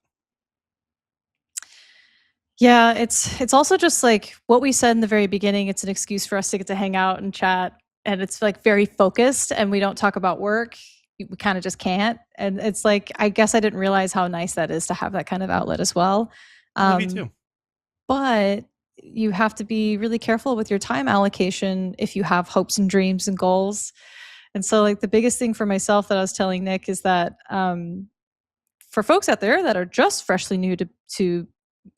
Yeah, it's also just like what we said in the very beginning, it's an excuse for us to get to hang out and chat, and it's, like, very focused, and we don't talk about work. We kinda just can't, and it's like, I guess I didn't realize how nice that is to have that kind of outlet as well. I love you Um, too. but you have to be really careful with your time allocation if you have hopes and dreams and goals, and so, like, the biggest thing for myself that I was telling Nick is that, for folks out there that are just freshly new to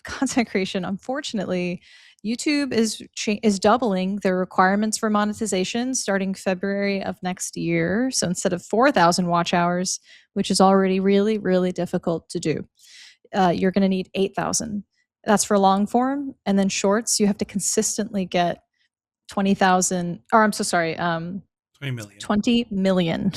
content creation, unfortunately, YouTube is doubling their requirements for monetization starting February of next year. So instead of 4,000 watch hours, which is already really, really difficult to do, you're going to need 8,000. That's for long form, and then shorts, you have to consistently get 20,000. Or I'm so sorry, 20 million. 20 million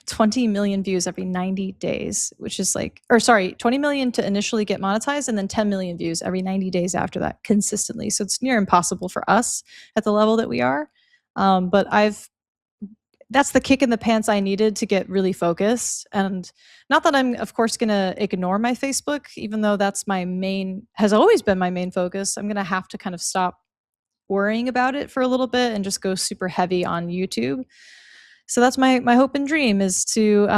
20 million views every 90 days, which is like, or sorry, 20 million to initially get monetized, and then 10 million views every 90 days after that consistently. So it's near impossible for us at the level that we are. But I've that's the kick in the pants I needed to get really focused. And not that I'm of course going to ignore my Facebook, even though that's my main, has always been my main focus. I'm going to have to kind of stop worrying about it for a little bit and just go super heavy on YouTube. So that's my hope and dream, is to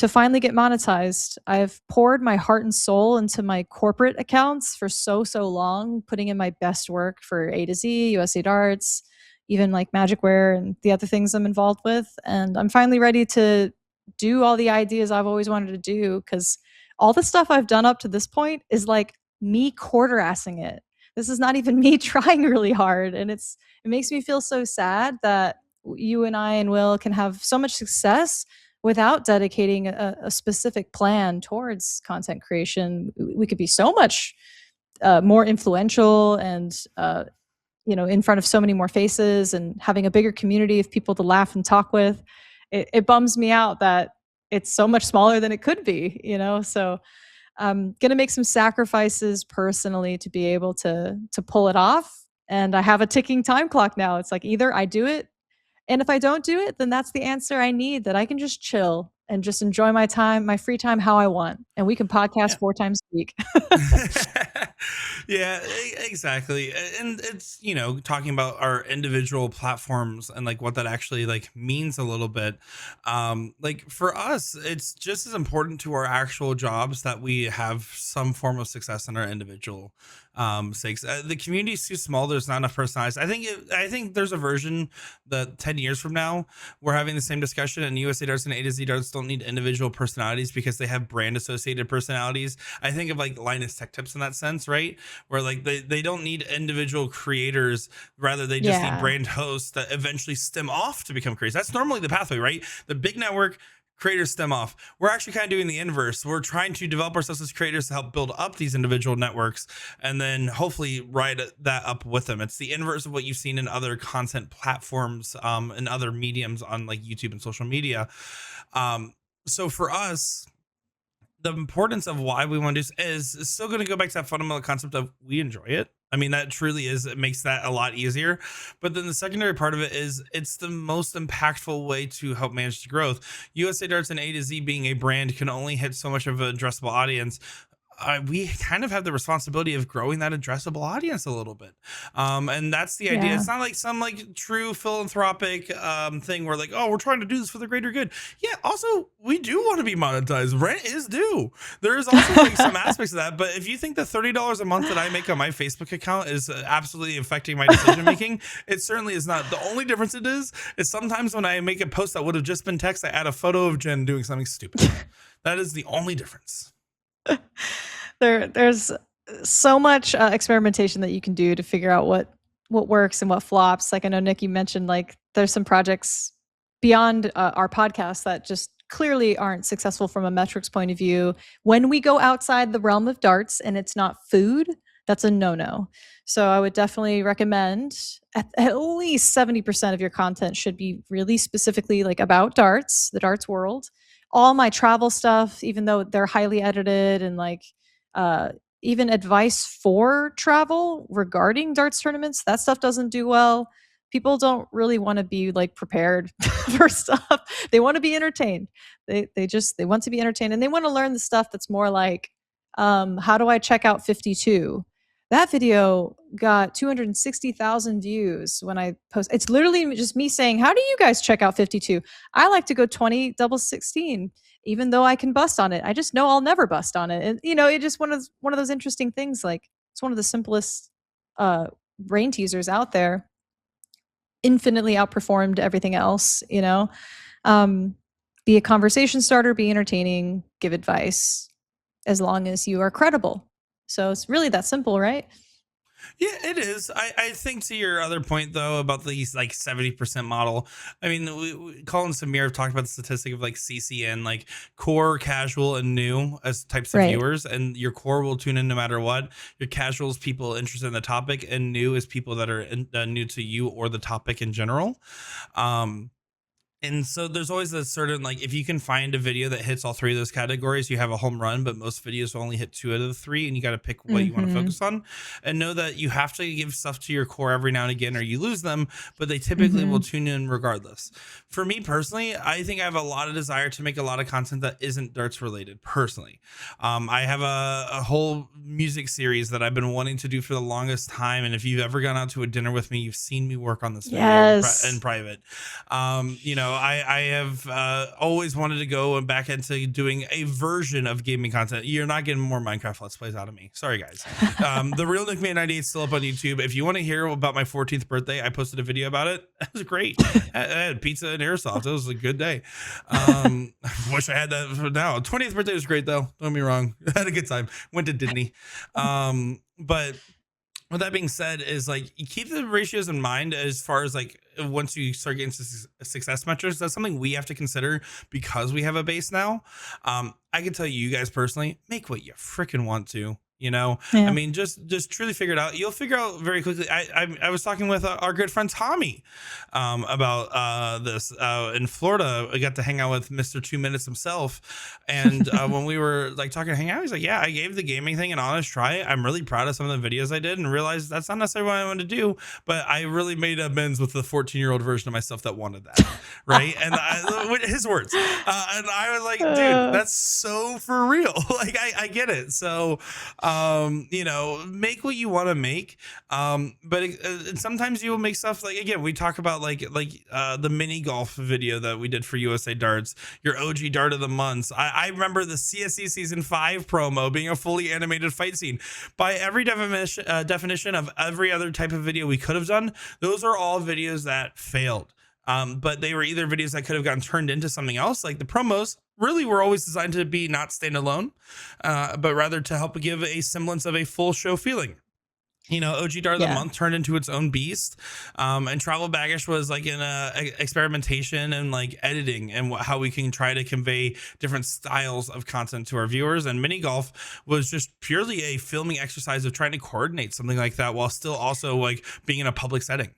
finally get monetized. I've poured my heart and soul into my corporate accounts for so long, putting in my best work for A to Z, USA Darts, even like Magicware and the other things I'm involved with. And I'm finally ready to do all the ideas I've always wanted to do, because all the stuff I've done up to this point is like me quarter assing it. This is not even me trying really hard, and it makes me feel so sad that you and I and Will can have so much success without dedicating a specific plan towards content creation. We could be so much more influential and in front of so many more faces and having a bigger community of people to laugh and talk with. It bums me out that it's so much smaller than it could be. So I'm gonna make some sacrifices personally to be able to pull it off. And I have a ticking time clock now. It's like either I do it, and if I don't do it, then that's the answer I need, that I can just chill and just enjoy my time, my free time how I want. And we can podcast Yeah. 4 times a week. Yeah, exactly. And it's, talking about our individual platforms and like what that actually like means a little bit. Like for us, it's just as important to our actual jobs that we have some form of success in our individual sakes. The community is too small. There's not enough personalized. I think there's a version that 10 years from now we're having the same discussion, and USA Darts and A to Z Darts don't need individual personalities because they have brand associated personalities. I think of like Linus Tech Tips in that sense, right? Where like they don't need individual creators, rather they just need Yeah. brand hosts that eventually stem off to become creators. That's normally the pathway, right? The big network creators stem off. We're actually kind of doing the inverse. We're trying to develop ourselves as creators to help build up these individual networks and then hopefully ride that up with them. It's the inverse of what you've seen in other content platforms, and other mediums on like YouTube and social media. So for us, the importance of why we want to do this is still going to go back to that fundamental concept of we enjoy it. I mean, that truly is, it makes that a lot easier. But then the secondary part of it is it's the most impactful way to help manage the growth. USA Darts and A to Z being a brand can only hit so much of an addressable audience. we kind of have the responsibility of growing that addressable audience a little bit. And that's the idea. Yeah. It's not like some like true philanthropic thing where like, oh, we're trying to do this for the greater good. Yeah. Also, we do want to be monetized. Rent is due. There is also like some aspects of that. But if you think the $30 a month that I make on my Facebook account is absolutely affecting my decision making, it certainly is not. The only difference it is sometimes when I make a post that would have just been text, I add a photo of Jen doing something stupid. That is the only difference. There's so much experimentation that you can do to figure out what works and what flops. Like I know Nick, you mentioned like there's some projects beyond our podcast that just clearly aren't successful from a metrics point of view. When we go outside the realm of darts and it's not food, that's a no-no. So I would definitely recommend at least 70% of your content should be really specifically like about darts, the darts world. All my travel stuff, even though they're highly edited and like uh, even advice for travel regarding darts tournaments, that stuff doesn't do well. People don't really want to be like prepared for stuff. They want to be entertained. They want to be entertained and they want to learn the stuff that's more like how do I check out 52? That video got 260,000 views when I post. It's literally just me saying, "How do you guys check out 52?" I like to go 20 double 16 even though I can bust on it. I just know I'll never bust on it. And it just one of those interesting things. Like it's one of the simplest uh brain teasers out there. Infinitely outperformed everything else, Um be a conversation starter, be entertaining, give advice as long as you are credible. So it's really that simple, right? Yeah, it is. I think to your other point though about these like 70% model. I mean, Colin Samir have talked about the statistic of like CCN, like core, casual, and new as types of Right. viewers, and your core will tune in no matter what. Your casual is people interested in the topic, and new is people that are new to you or the topic in general. Um, and so there's always a certain like if you can find a video that hits all three of those categories, you have a home run, but most videos only hit two out of the three, and you got to pick what you want to Mhm. focus on. And know that you have to give stuff to your core every now and again or you lose them, but they typically will Mhm. tune in regardless. For me personally, I think I have a lot of desire to make a lot of content that isn't darts related personally. I have a whole music series that I've been wanting to do for the longest time, and if you've ever gone out to a dinner with me, you've seen me work on this video in Yes. private. I have always wanted to go back into doing a version of gaming content. You're not getting more Minecraft Let's Plays out of me. Sorry, guys. The real Nick Man 98 is still up on YouTube. If you want to hear about my 14th birthday, I posted a video about it. It was great. I had pizza and airsoft. It was a good day. Wish I had that for now. 20th birthday was great, though. Don't get me wrong. I had a good time. Went to Disney. But with that being said, is like you keep the ratios in mind as far as like once you start getting success metrics. That's something we have to consider because we have a base now. I can tell you guys personally, make what you freaking want to. I Yeah. mean, just truly figure it out. You'll figure out very quickly. I was talking with our good friend Tommy about this in Florida. I got to hang out with Mr. 2 Minutes himself, and when we were like talking to hang out, he's like, "Yeah, I gave the gaming thing an honest try. I'm really proud of some of the videos I did, and realized that's not necessarily what I wanted to do, but I really made amends with the 14-year-old version of myself that wanted that, right?" And his words, and I was like, "Dude, Uh, that's so for real. Like, I get it." So, make what you want to make. But sometimes you will make stuff like again, we talk about the mini golf video that we did for USA Darts, your OG Dart of the months. I remember the CSE season 5 promo being a fully animated fight scene. By every definition of every other type of video we could have done, those are all videos that failed. But they were either videos that could have gotten turned into something else, like the promos really were always designed to be not standalone, but rather to help give a semblance of a full show feeling. OG Dart of the yeah. month turned into its own beast. And Travel Baggage was like in experimentation and like editing and how we can try to convey different styles of content to our viewers. And mini golf was just purely a filming exercise of trying to coordinate something like that while still also like being in a public setting.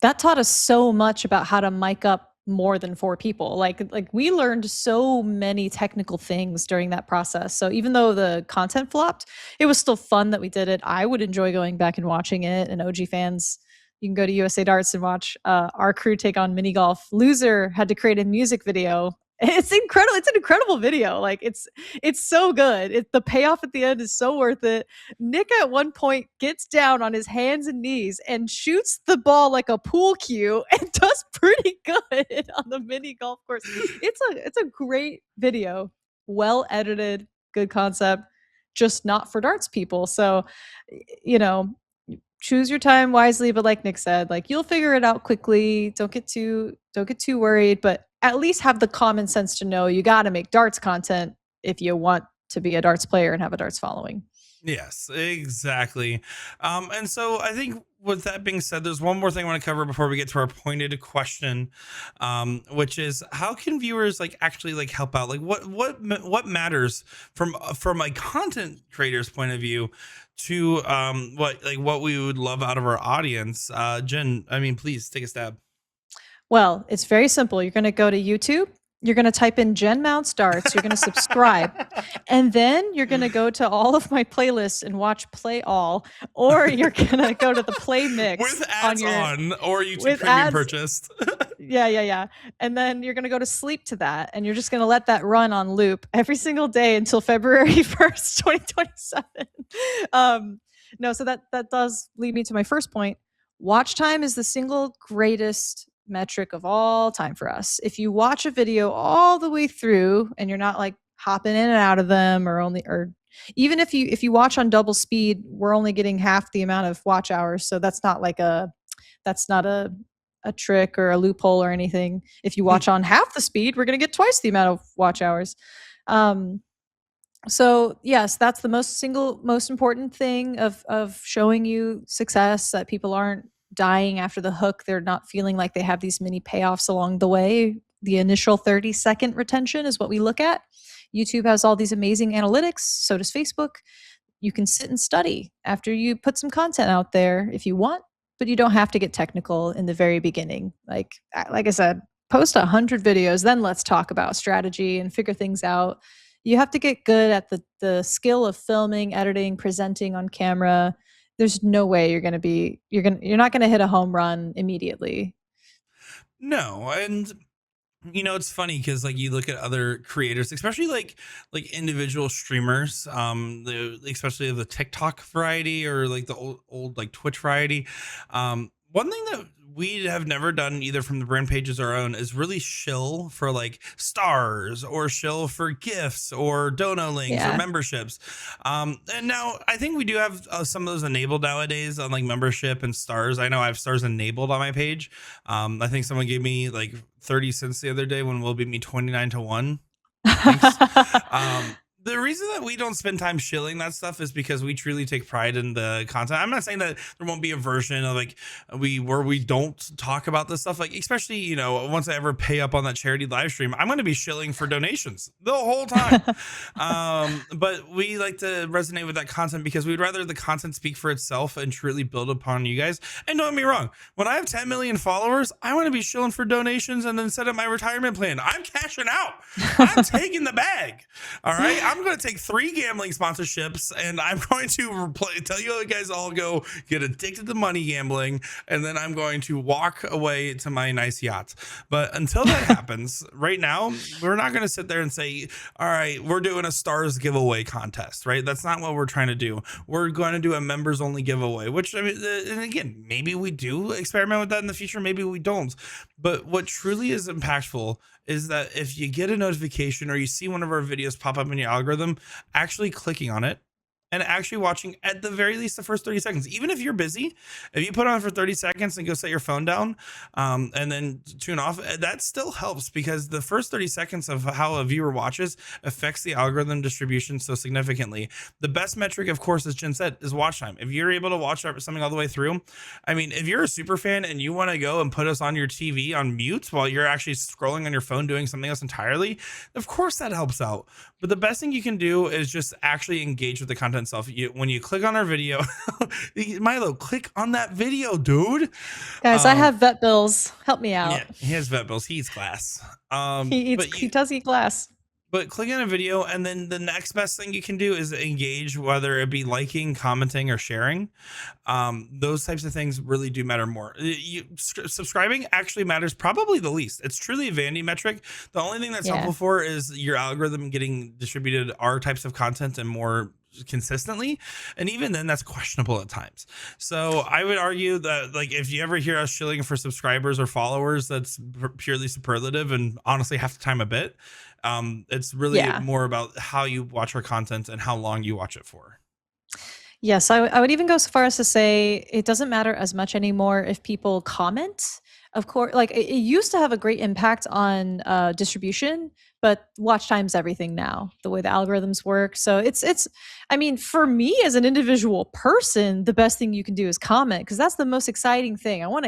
That taught us so much about how to mic up more than 4 people. Like we learned so many technical things during that process. So even though the content flopped, it was still fun that we did it. I would enjoy going back and watching it. And OG fans, you can go to USA Darts and watch our crew take on mini golf. Loser had to create a music video It's incredible. It's an incredible video. Like it's so good. The payoff at the end is so worth it. Nick at one point gets down on his hands and knees and shoots the ball like a pool cue and does pretty good on the mini golf course. It's a great video. Well edited, good concept, just not for darts people. So, you know, choose your time wisely, but like Nick said, like you'll figure it out quickly. Don't get too worried, but at least have the common sense to know you got to make darts content if you want to be a darts player and have a darts following. Yes, exactly. And so I think with that being said, there's one more thing I want to cover before we get to our pointed question, which is how can viewers like actually like help out? Like what matters from a content creator's point of view to what we would love out of our audience. Jen, I mean, please take a stab. Well, it's very simple. You're going to go to YouTube. You're going to type in Jen Mounts Darts. You're going to subscribe. And then you're going to go to all of my playlists and watch Play All. Or you're going to go to the Play Mix. With ads on or YouTube with Premium ads. purchased. Yeah. And then you're going to go to sleep to that. And you're just going to let that run on loop every single day until February 1st, 2027. No, so that does lead me to my first point. Watch time is the single greatest metric of all time for us. If you watch a video all the way through and you're not like hopping in and out of them or even if you watch on double speed, we're only getting half the amount of watch hours. So that's not a trick or a loophole or anything. If you watch on half the speed, we're going to get twice the amount of watch hours. So yes, that's the most important thing of showing you success, that people aren't dying after the hook. They're not feeling like they have these mini payoffs along the way. The initial 30-second retention is what we look at. YouTube has all these amazing analytics. So does Facebook. You can sit and study after you put some content out there if you want, but you don't have to get technical in the very beginning. Like I said, post 100 videos, then let's talk about strategy and figure things out. You have to get good at the skill of filming, editing, presenting on camera. There's no way you're not going to hit a home run immediately. No, and it's funny because like you look at other creators, especially like individual streamers, especially of the TikTok variety or like the old like Twitch variety. One thing that we have never done either from the brand pages or our own is really shill for like stars or shill for gifts or dono links or memberships. And now I think we do have some of those enabled nowadays on like membership and stars. I know I have stars enabled on my page. I think someone gave me like 30 cents the other day when Will beat me 29-1. Thanks. The reason that we don't spend time shilling that stuff is because we truly take pride in the content. I'm not saying that there won't be a version of like where we don't talk about this stuff, like especially once I ever pay up on that charity live stream, I'm going to be shilling for donations the whole time. But we like to resonate with that content because we'd rather the content speak for itself and truly build upon you guys. And don't get me wrong, when I have 10 million followers, I want to be shilling for donations and then set up my retirement plan. I'm cashing out. I'm taking the bag. All right. I'm going to take 3 gambling sponsorships and I'm going to tell you guys all go get addicted to money gambling. And then I'm going to walk away to my nice yacht. But until that happens, right now, we're not going to sit there and say, all right, we're doing a stars giveaway contest, right? That's not what we're trying to do. We're going to do a members only giveaway, which I mean, and again, maybe we do experiment with that in the future. Maybe we don't. But what truly is impactful is that if you get a notification or you see one of our videos pop up in your algorithm, actually clicking on it and actually watching at the very least the first 30 seconds. Even if you're busy, if you put on for 30 seconds and go set your phone down and then tune off, that still helps because the first 30 seconds of how a viewer watches affects the algorithm distribution so significantly. The best metric, of course, as Jen said, is watch time. If you're able to watch something all the way through, I mean, if you're a super fan and you want to go and put us on your TV on mute while you're actually scrolling on your phone doing something else entirely, of course that helps out. But the best thing you can do is just actually engage with the content itself. When you click on our video, Milo, click on that video, dude. Guys, I have vet bills. Help me out. Yeah, he has vet bills. He eats glass. He does eat glass. But click on a video, and then the next best thing you can do is engage, whether it be liking, commenting, or sharing. Those types of things really do matter more. Subscribing actually matters probably the least. It's truly a vanity metric. The only thing that's Yeah. helpful for is your algorithm getting distributed our types of content and more consistently, and even then that's questionable at times. So I would argue that, like, if you ever hear us shilling for subscribers or followers, that's purely superlative, and honestly half the time a bit. It's really Yeah. more about how you watch our content and how long you watch it for. Yes, I would even go so far as to say it doesn't matter as much anymore if people comment. Of course, like it used to have a great impact on distribution, but watch time's everything now. The way the algorithms work, so it's. I mean, for me as an individual person, the best thing you can do is comment because that's the most exciting thing. I want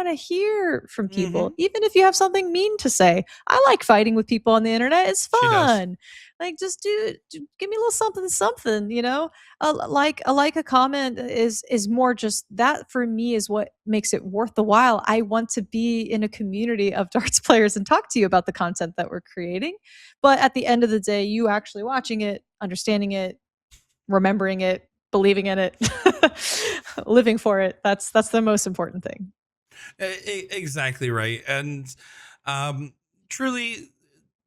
to hear from Hmm. people, even if you have something mean to say. I like fighting with people on the internet. It's She does. fun. Like just give me a little something, something. A comment is more just that for me is what makes it worth the while. I want to be in a community of darts players and talk to you about the content that we're creating. But at the end of the day, you actually watching it, understanding it, remembering it, believing in it, living for it. That's the most important thing. Exactly right. And um, truly,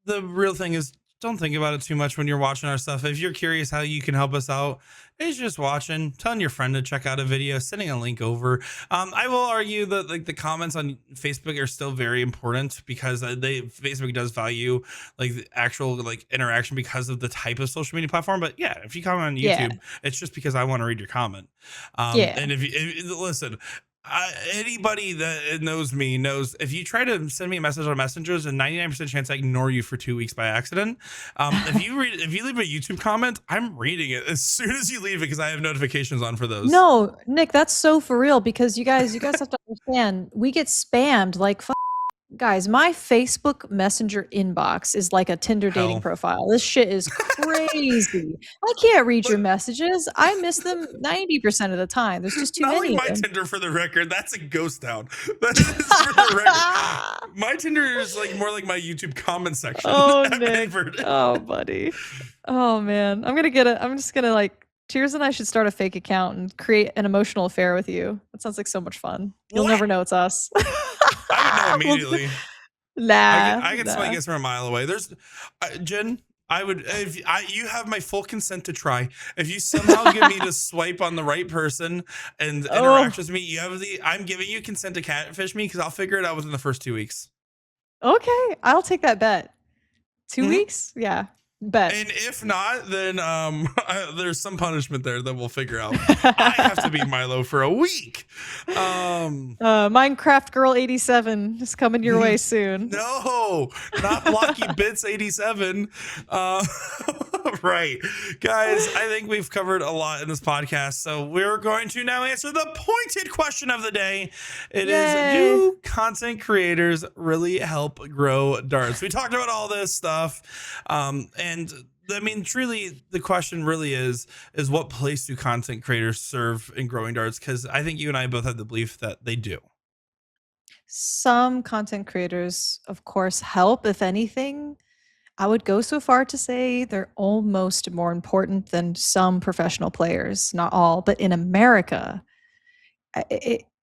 the real thing is don't think about it too much when you're watching our stuff. If you're curious how you can help us out, it's just watching, telling your friend to check out a video, sending a link over. I will argue that like the comments on Facebook are still very important because they Facebook does value like the actual like interaction because of the type of social media platform. But yeah, if you comment on Yeah. YouTube, it's just because I want to read your comment. Yeah. And if listen, anybody that knows me knows if you try to send me a message on Messenger, there's a 99% chance I ignore you for 2 weeks by accident. If you leave a YouTube comment, I'm reading it as soon as you leave it because I have notifications on for those. No, Nick, that's so for real because you guys have to understand we get spammed like guys, my Facebook Messenger inbox is like a Tinder dating Hell, profile. This shit is crazy. I can't read but your messages. I miss them 90% of the time. There's just too not like many of my them. Tinder for the record. That's a ghost town. That is for the record. My Tinder is like more like my YouTube comment section. Oh, Nick. Inverted. Oh, buddy. Oh, man. I'm just gonna like, Cheers and I should start a fake account and create an emotional affair with you. That sounds like so much fun. You'll What? never know it's us. I would know Well, immediately. nah, I can smell nah. you guys from a mile away. There's Jen. I would if you have my full consent to try. If you somehow get me to swipe on the right person and interact Oh, with me, you have the. I'm giving you consent to catfish me because I'll figure it out within the first 2 weeks. okay. I'll take that bet. 2 Mhm. weeks? Yeah. Bet. And if not, then there's some punishment there that we'll figure out. I have to be Milo for a week. Um, Minecraft Girl 87 is coming your way soon. No, not Blocky Bits 87. Uh, right. Guys, I think we've covered a lot in this podcast. So we're going to now answer the pointed question of the day. It is, Yay. do content creators really help grow darts? We talked about all this stuff. And I mean, truly, the question really is what place do content creators serve in growing darts? Because I think you and I both have the belief that they do. Some content creators, of course, help. If anything, I would go so far to say they're almost more important than some professional players. Not all, but in America,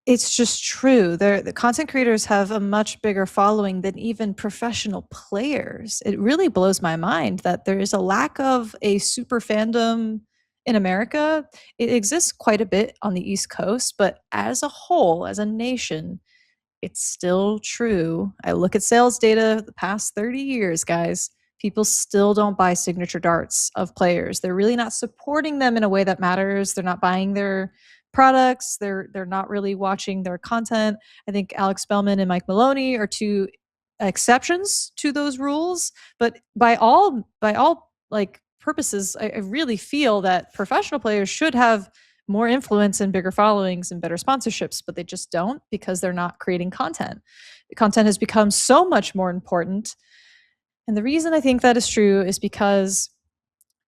it's just true. The content creators have a much bigger following than even professional players. It really blows my mind that there is a lack of a super fandom in America. It exists quite a bit on the East Coast, but as a whole, as a nation, it's still true. I look at sales data the past 30 years, guys. People still don't buy signature darts of players. They're really not supporting them in a way that matters. They're not buying their products. They're not really watching their content. I think Alex Bellman and Mike Maloney are two exceptions to those rules, but by all like purposes, I really feel that professional players should have more influence and bigger followings and better sponsorships, but they just don't because they're not creating content. Content has become so much more important. And the reason I think that is true is because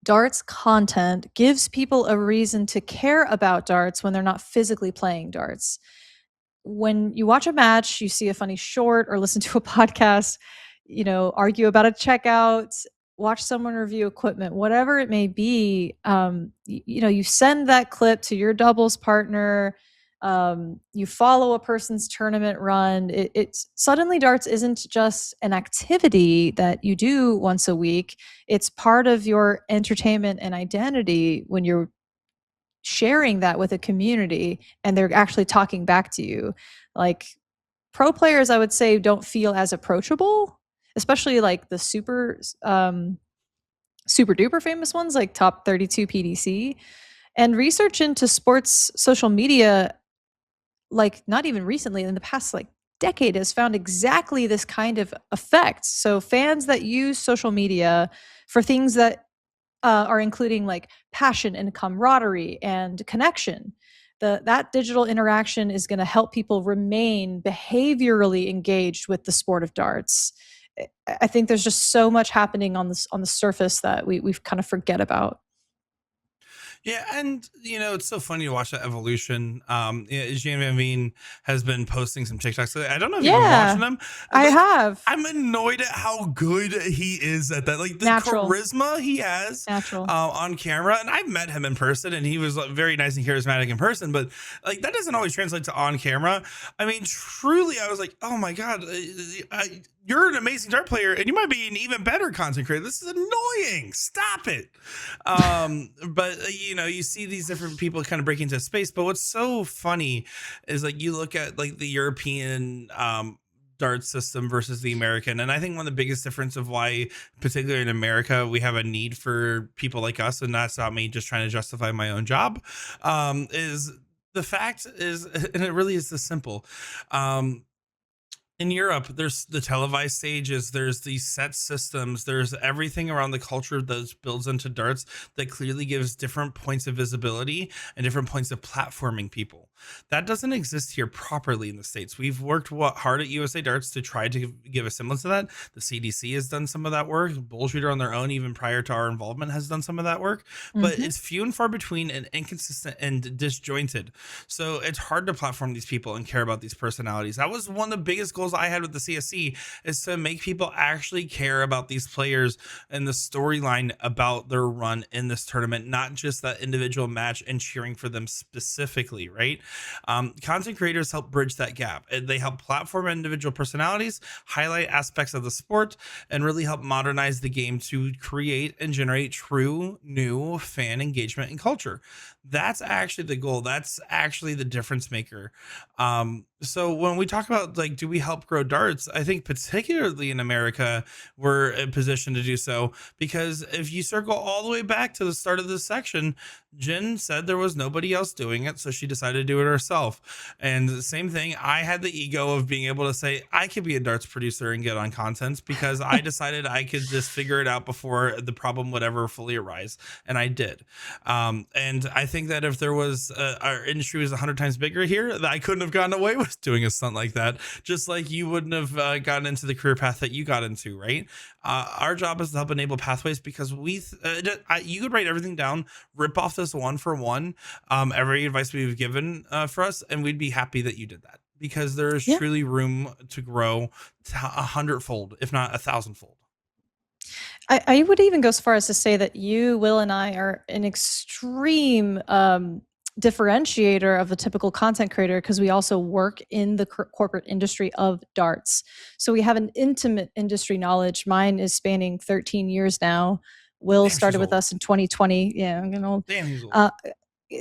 darts content gives people a reason to care about darts when they're not physically playing darts. When you watch a match, you see a funny short or listen to a podcast, argue about a checkout. watch someone review equipment, whatever it may be. You send that clip to your doubles partner. You follow a person's tournament run. It's suddenly darts isn't just an activity that you do once a week. It's part of your entertainment and identity when you're sharing that with a community and they're actually talking back to you. Like, pro players, I would say, don't feel as approachable, especially like the super duper famous ones like top 32 PDC. And research into sports social media, like not even recently, in the past like decade, has found exactly this kind of effect. So fans that use social media for things that are including like passion and camaraderie and connection, that digital interaction is going to help people remain behaviorally engaged with the sport of darts. I think there's just so much happening on the surface that we've kind of forget about. Yeah, and it's so funny to watch that evolution. Jean Van Veen has been posting some TikToks. I don't know if you've been watching Yeah, them. I Like, have. I'm annoyed at how good he is at that. Like the Natural, charisma he has natural. on camera, and I've met him in person, and he was very nice and charismatic in person. But like that doesn't always translate to on camera. I mean, truly, I was like, oh my god, you're an amazing dart player, and you might be an even better content creator. This is annoying. Stop it. But you see these different people kind of break into space. But what's so funny is like you look at like the European dart system versus the American. And I think one of the biggest difference of why, particularly in America, we have a need for people like us, and that's not me just trying to justify my own job, is the fact is, and it really is this simple. In Europe, there's the televised stages, there's these set systems, there's everything around the culture that builds into darts that clearly gives different points of visibility and different points of platforming people. That doesn't exist here properly in the States. We've worked hard at USA Darts to try to give a semblance of that. The CDC has done some of that work. Bullshooter on their own, even prior to our involvement, has done some of that work, but Hmm. it's few and far between and inconsistent and disjointed. So it's hard to platform these people and care about these personalities. That was one of the biggest goals I had with the CSC, is to make people actually care about these players and the storyline about their run in this tournament, not just that individual match and cheering for them specifically, right? Content creators help bridge that gap. They help platform individual personalities, highlight aspects of the sport, and really help modernize the game to create and generate true new fan engagement and culture. That's actually the goal. That's actually the difference maker. So when we talk about like, do we help grow darts? I think particularly in America, we're in position to do so, because if you circle all the way back to the start of this section, Jen said there was nobody else doing it, so she decided to do it herself. And the same thing, I had the ego of being able to say I could be a darts producer and get on content, because I decided I could just figure it out before the problem would ever fully arise, and I did. And I think that if there was our industry was 100 times bigger here, that I couldn't have gotten away with doing a stunt like that, just like you wouldn't have gotten into the career path that you got into, right? Our job is to help enable pathways, because you could write everything down, rip off this one for one, every advice we've given for us, and we'd be happy that you did that, because there is Yeah. truly room to grow to 100-fold, if not 1,000-fold. I would even go as far as to say that you, Will, and I are an extreme differentiator of the typical content creator, because we also work in the corporate industry of darts. So we have an intimate industry knowledge. Mine is spanning 13 years now. Will Damn, she's started with old. us in 2020. Yeah, I'm getting old. Damn, he's old. Uh,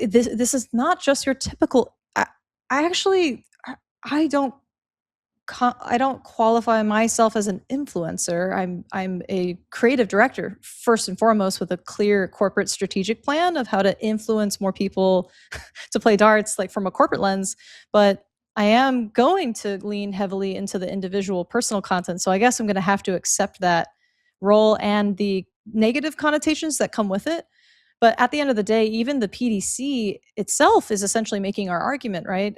this is not just your typical. I actually I don't I don't qualify myself as an influencer. I'm a creative director first and foremost, with a clear corporate strategic plan of how to influence more people to play darts, like from a corporate lens. But I am going to lean heavily into the individual personal content. So I guess I'm going to have to accept that role and the negative connotations that come with it. But at the end of the day, even the PDC itself is essentially making our argument, right?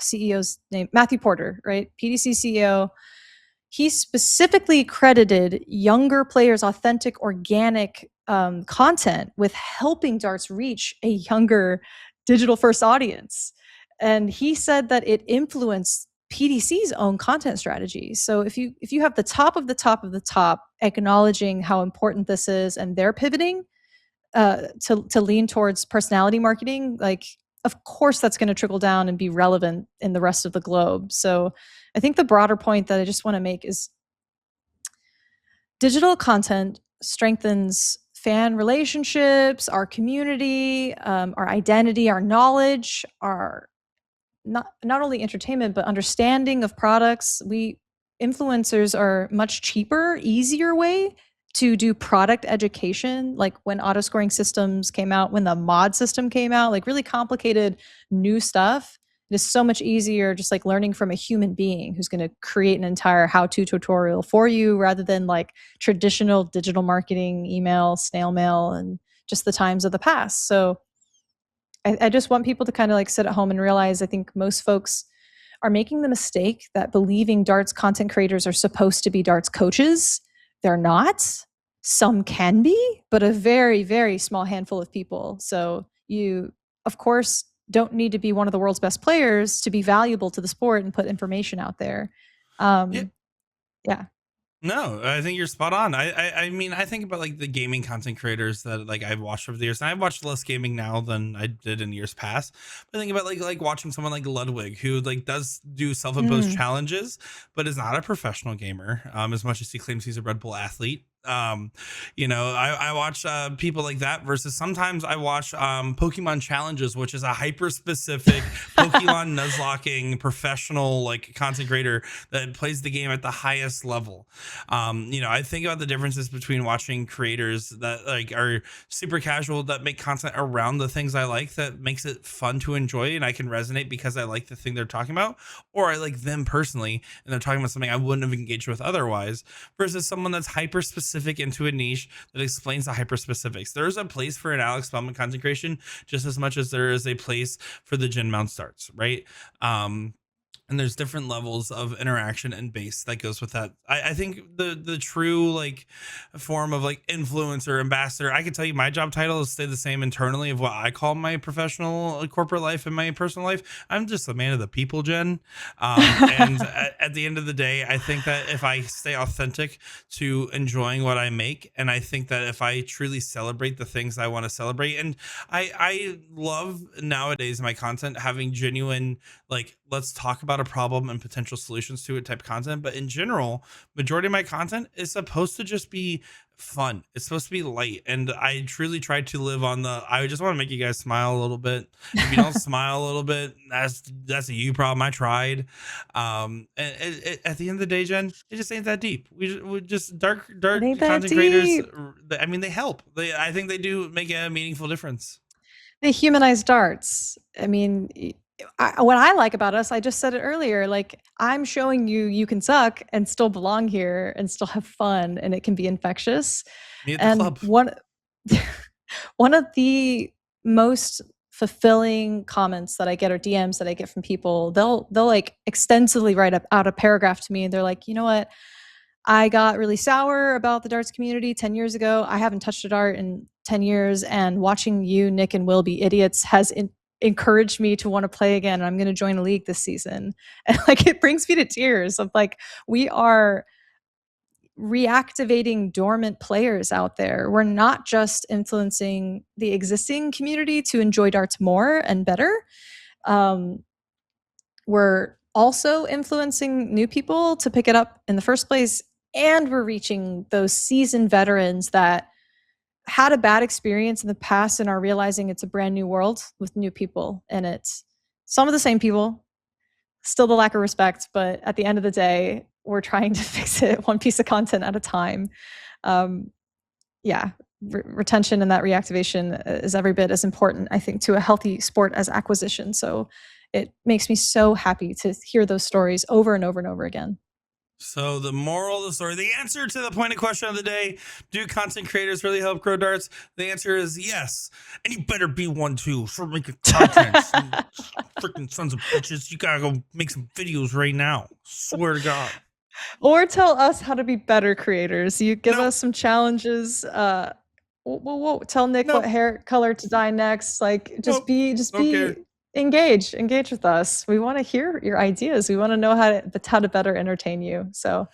CEO's name, Matthew Porter, right? PDC CEO. He specifically credited younger players' authentic, organic content with helping darts reach a younger digital first audience. And he said that it influenced PDC's own content strategy. So if you have the top of the top of the top acknowledging how important this is, and they're pivoting to lean towards personality marketing, like of course that's going to trickle down and be relevant in the rest of the globe. So I think the broader point that I just want to make is digital content strengthens fan relationships, our community, our identity, our knowledge, our not only entertainment but understanding of products. We influencers are much cheaper, easier way to do product education. Like when auto scoring systems came out, when the mod system came out, like really complicated new stuff, it is so much easier just like learning from a human being who's going to create an entire how-to tutorial for you, rather than like traditional digital marketing, email, snail mail, and just the times of the past. So I just want people to kind of like sit at home and realize, I think most folks are making the mistake that believing darts content creators are supposed to be darts coaches. They're not. Some can be, but a very, very small handful of people. So you, of course, don't need to be one of the world's best players to be valuable to the sport and put information out there. Yeah. Yeah. No, I think you're spot on. I mean, I think about like the gaming content creators that like I've watched over the years, and I've watched less gaming now than I did in years past. But I think about like watching someone like Ludwig, who like does do self-imposed Mm. challenges, but is not a professional gamer. As much as he claims he's a Red Bull athlete. I watch people like that, versus sometimes I watch Pokemon challenges, which is a hyper specific Pokemon nuzlocking professional like content creator that plays the game at the highest level. I think about the differences between watching creators that like are super casual, that make content around the things I like, that makes it fun to enjoy and I can resonate because I like the thing they're talking about, or I like them personally and they're talking about something I wouldn't have engaged with otherwise, versus someone that's hyper specific into a niche that explains the hyper specifics. There's a place for an Alex Spellman content creation just as much as there is a place for the Jin Mount starts, right? And there's different levels of interaction and base that goes with that. I think the true like form of like influencer ambassador, I can tell you my job title is stay the same internally of what I call my professional corporate life and my personal life. I'm just a man of the people, Jen. And at the end of the day, I think that if I stay authentic to enjoying what I make, and I think that if I truly celebrate the things I want to celebrate, and I love nowadays my content having genuine like let's talk about a problem and potential solutions to it type content. But in general, majority of my content is supposed to just be fun. It's supposed to be light, and I truly try to live on the I just want to make you guys smile a little bit. If you don't smile a little bit, that's a you problem. I tried. At the end of the day, Jen, it just ain't that deep. We just dark It ain't that content creators. deep. I mean, they help. I think they do make a meaningful difference. They humanize darts. I mean, what I like about us, I just said it earlier, like I'm showing you you can suck and still belong here and still have fun, and it can be infectious. Me at the And club. one of the most fulfilling comments that I get, or DMs that I get from people, they'll like extensively write up out a paragraph to me, and they're like, you know what? I got really sour about the darts community 10 years ago. I haven't touched a dart in 10 years. And watching you, Nick, and Will be idiots has encouraged me to want to play again. And I'm going to join a league this season. And like, it brings me to tears of like, we are reactivating dormant players out there. We're not just influencing the existing community to enjoy darts more and better. We're also influencing new people to pick it up in the first place, and we're reaching those seasoned veterans that had a bad experience in the past and are realizing it's a brand new world with new people in it. Some of the same people, still the lack of respect, but at the end of the day, we're trying to fix it one piece of content at a time. Yeah, retention and that reactivation is every bit as important, I think, to a healthy sport as acquisition. So it makes me so happy to hear those stories over and over and over again. So the moral of the story, the answer to the pointed question of the day, do content creators really help grow darts? The answer is yes. And you better be one too. Start making content. Freaking sons of bitches. You gotta go make some videos right now. Swear to God. Or tell us how to be better creators. You give us some challenges. Tell Nick what hair color to dye next. Like just be engage with us. We want to hear your ideas. We want to know how to better entertain you. So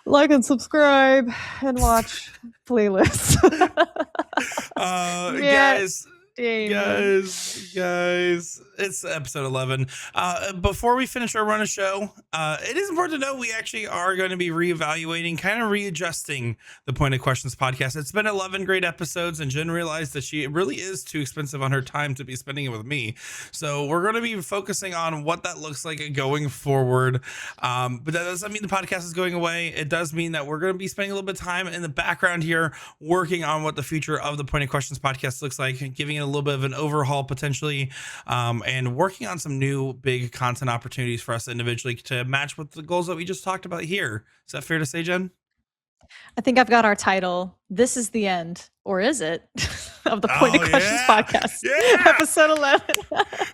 like and subscribe and watch playlists. Yeah, Guys, Damon. it's episode 11. Before we finish our run of show, it is important to know we actually are going to be reevaluating, kind of readjusting the Pointed Questions podcast. It's been 11 great episodes, and Jen realized that she really is too expensive on her time to be spending it with me. So we're going to be focusing on what that looks like going forward. But that doesn't mean the podcast is going away. It does mean that we're going to be spending a little bit of time in the background here working on what the future of the Pointed Questions podcast looks like, giving it a little bit of an overhaul potentially, and working on some new big content opportunities for us individually to match with the goals that we just talked about here. Is that fair to say, Jen? I think I've got our title. This is the end, or is it? Of the Pointed Oh, Questions yeah. podcast, Yeah. episode 11.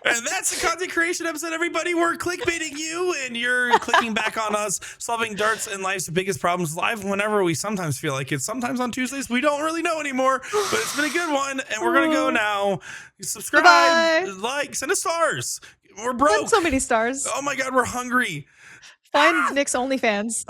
And that's the content creation episode, everybody. We're clickbaiting you, and you're clicking back on us, solving darts and life's biggest problems live whenever we sometimes feel like it. Sometimes on Tuesdays, we don't really know anymore, but it's been a good one, and we're going to go now. Subscribe, Bye-bye. like, send us stars. We're broke. Send so many stars. Oh my God, we're hungry. Find Nick's OnlyFans.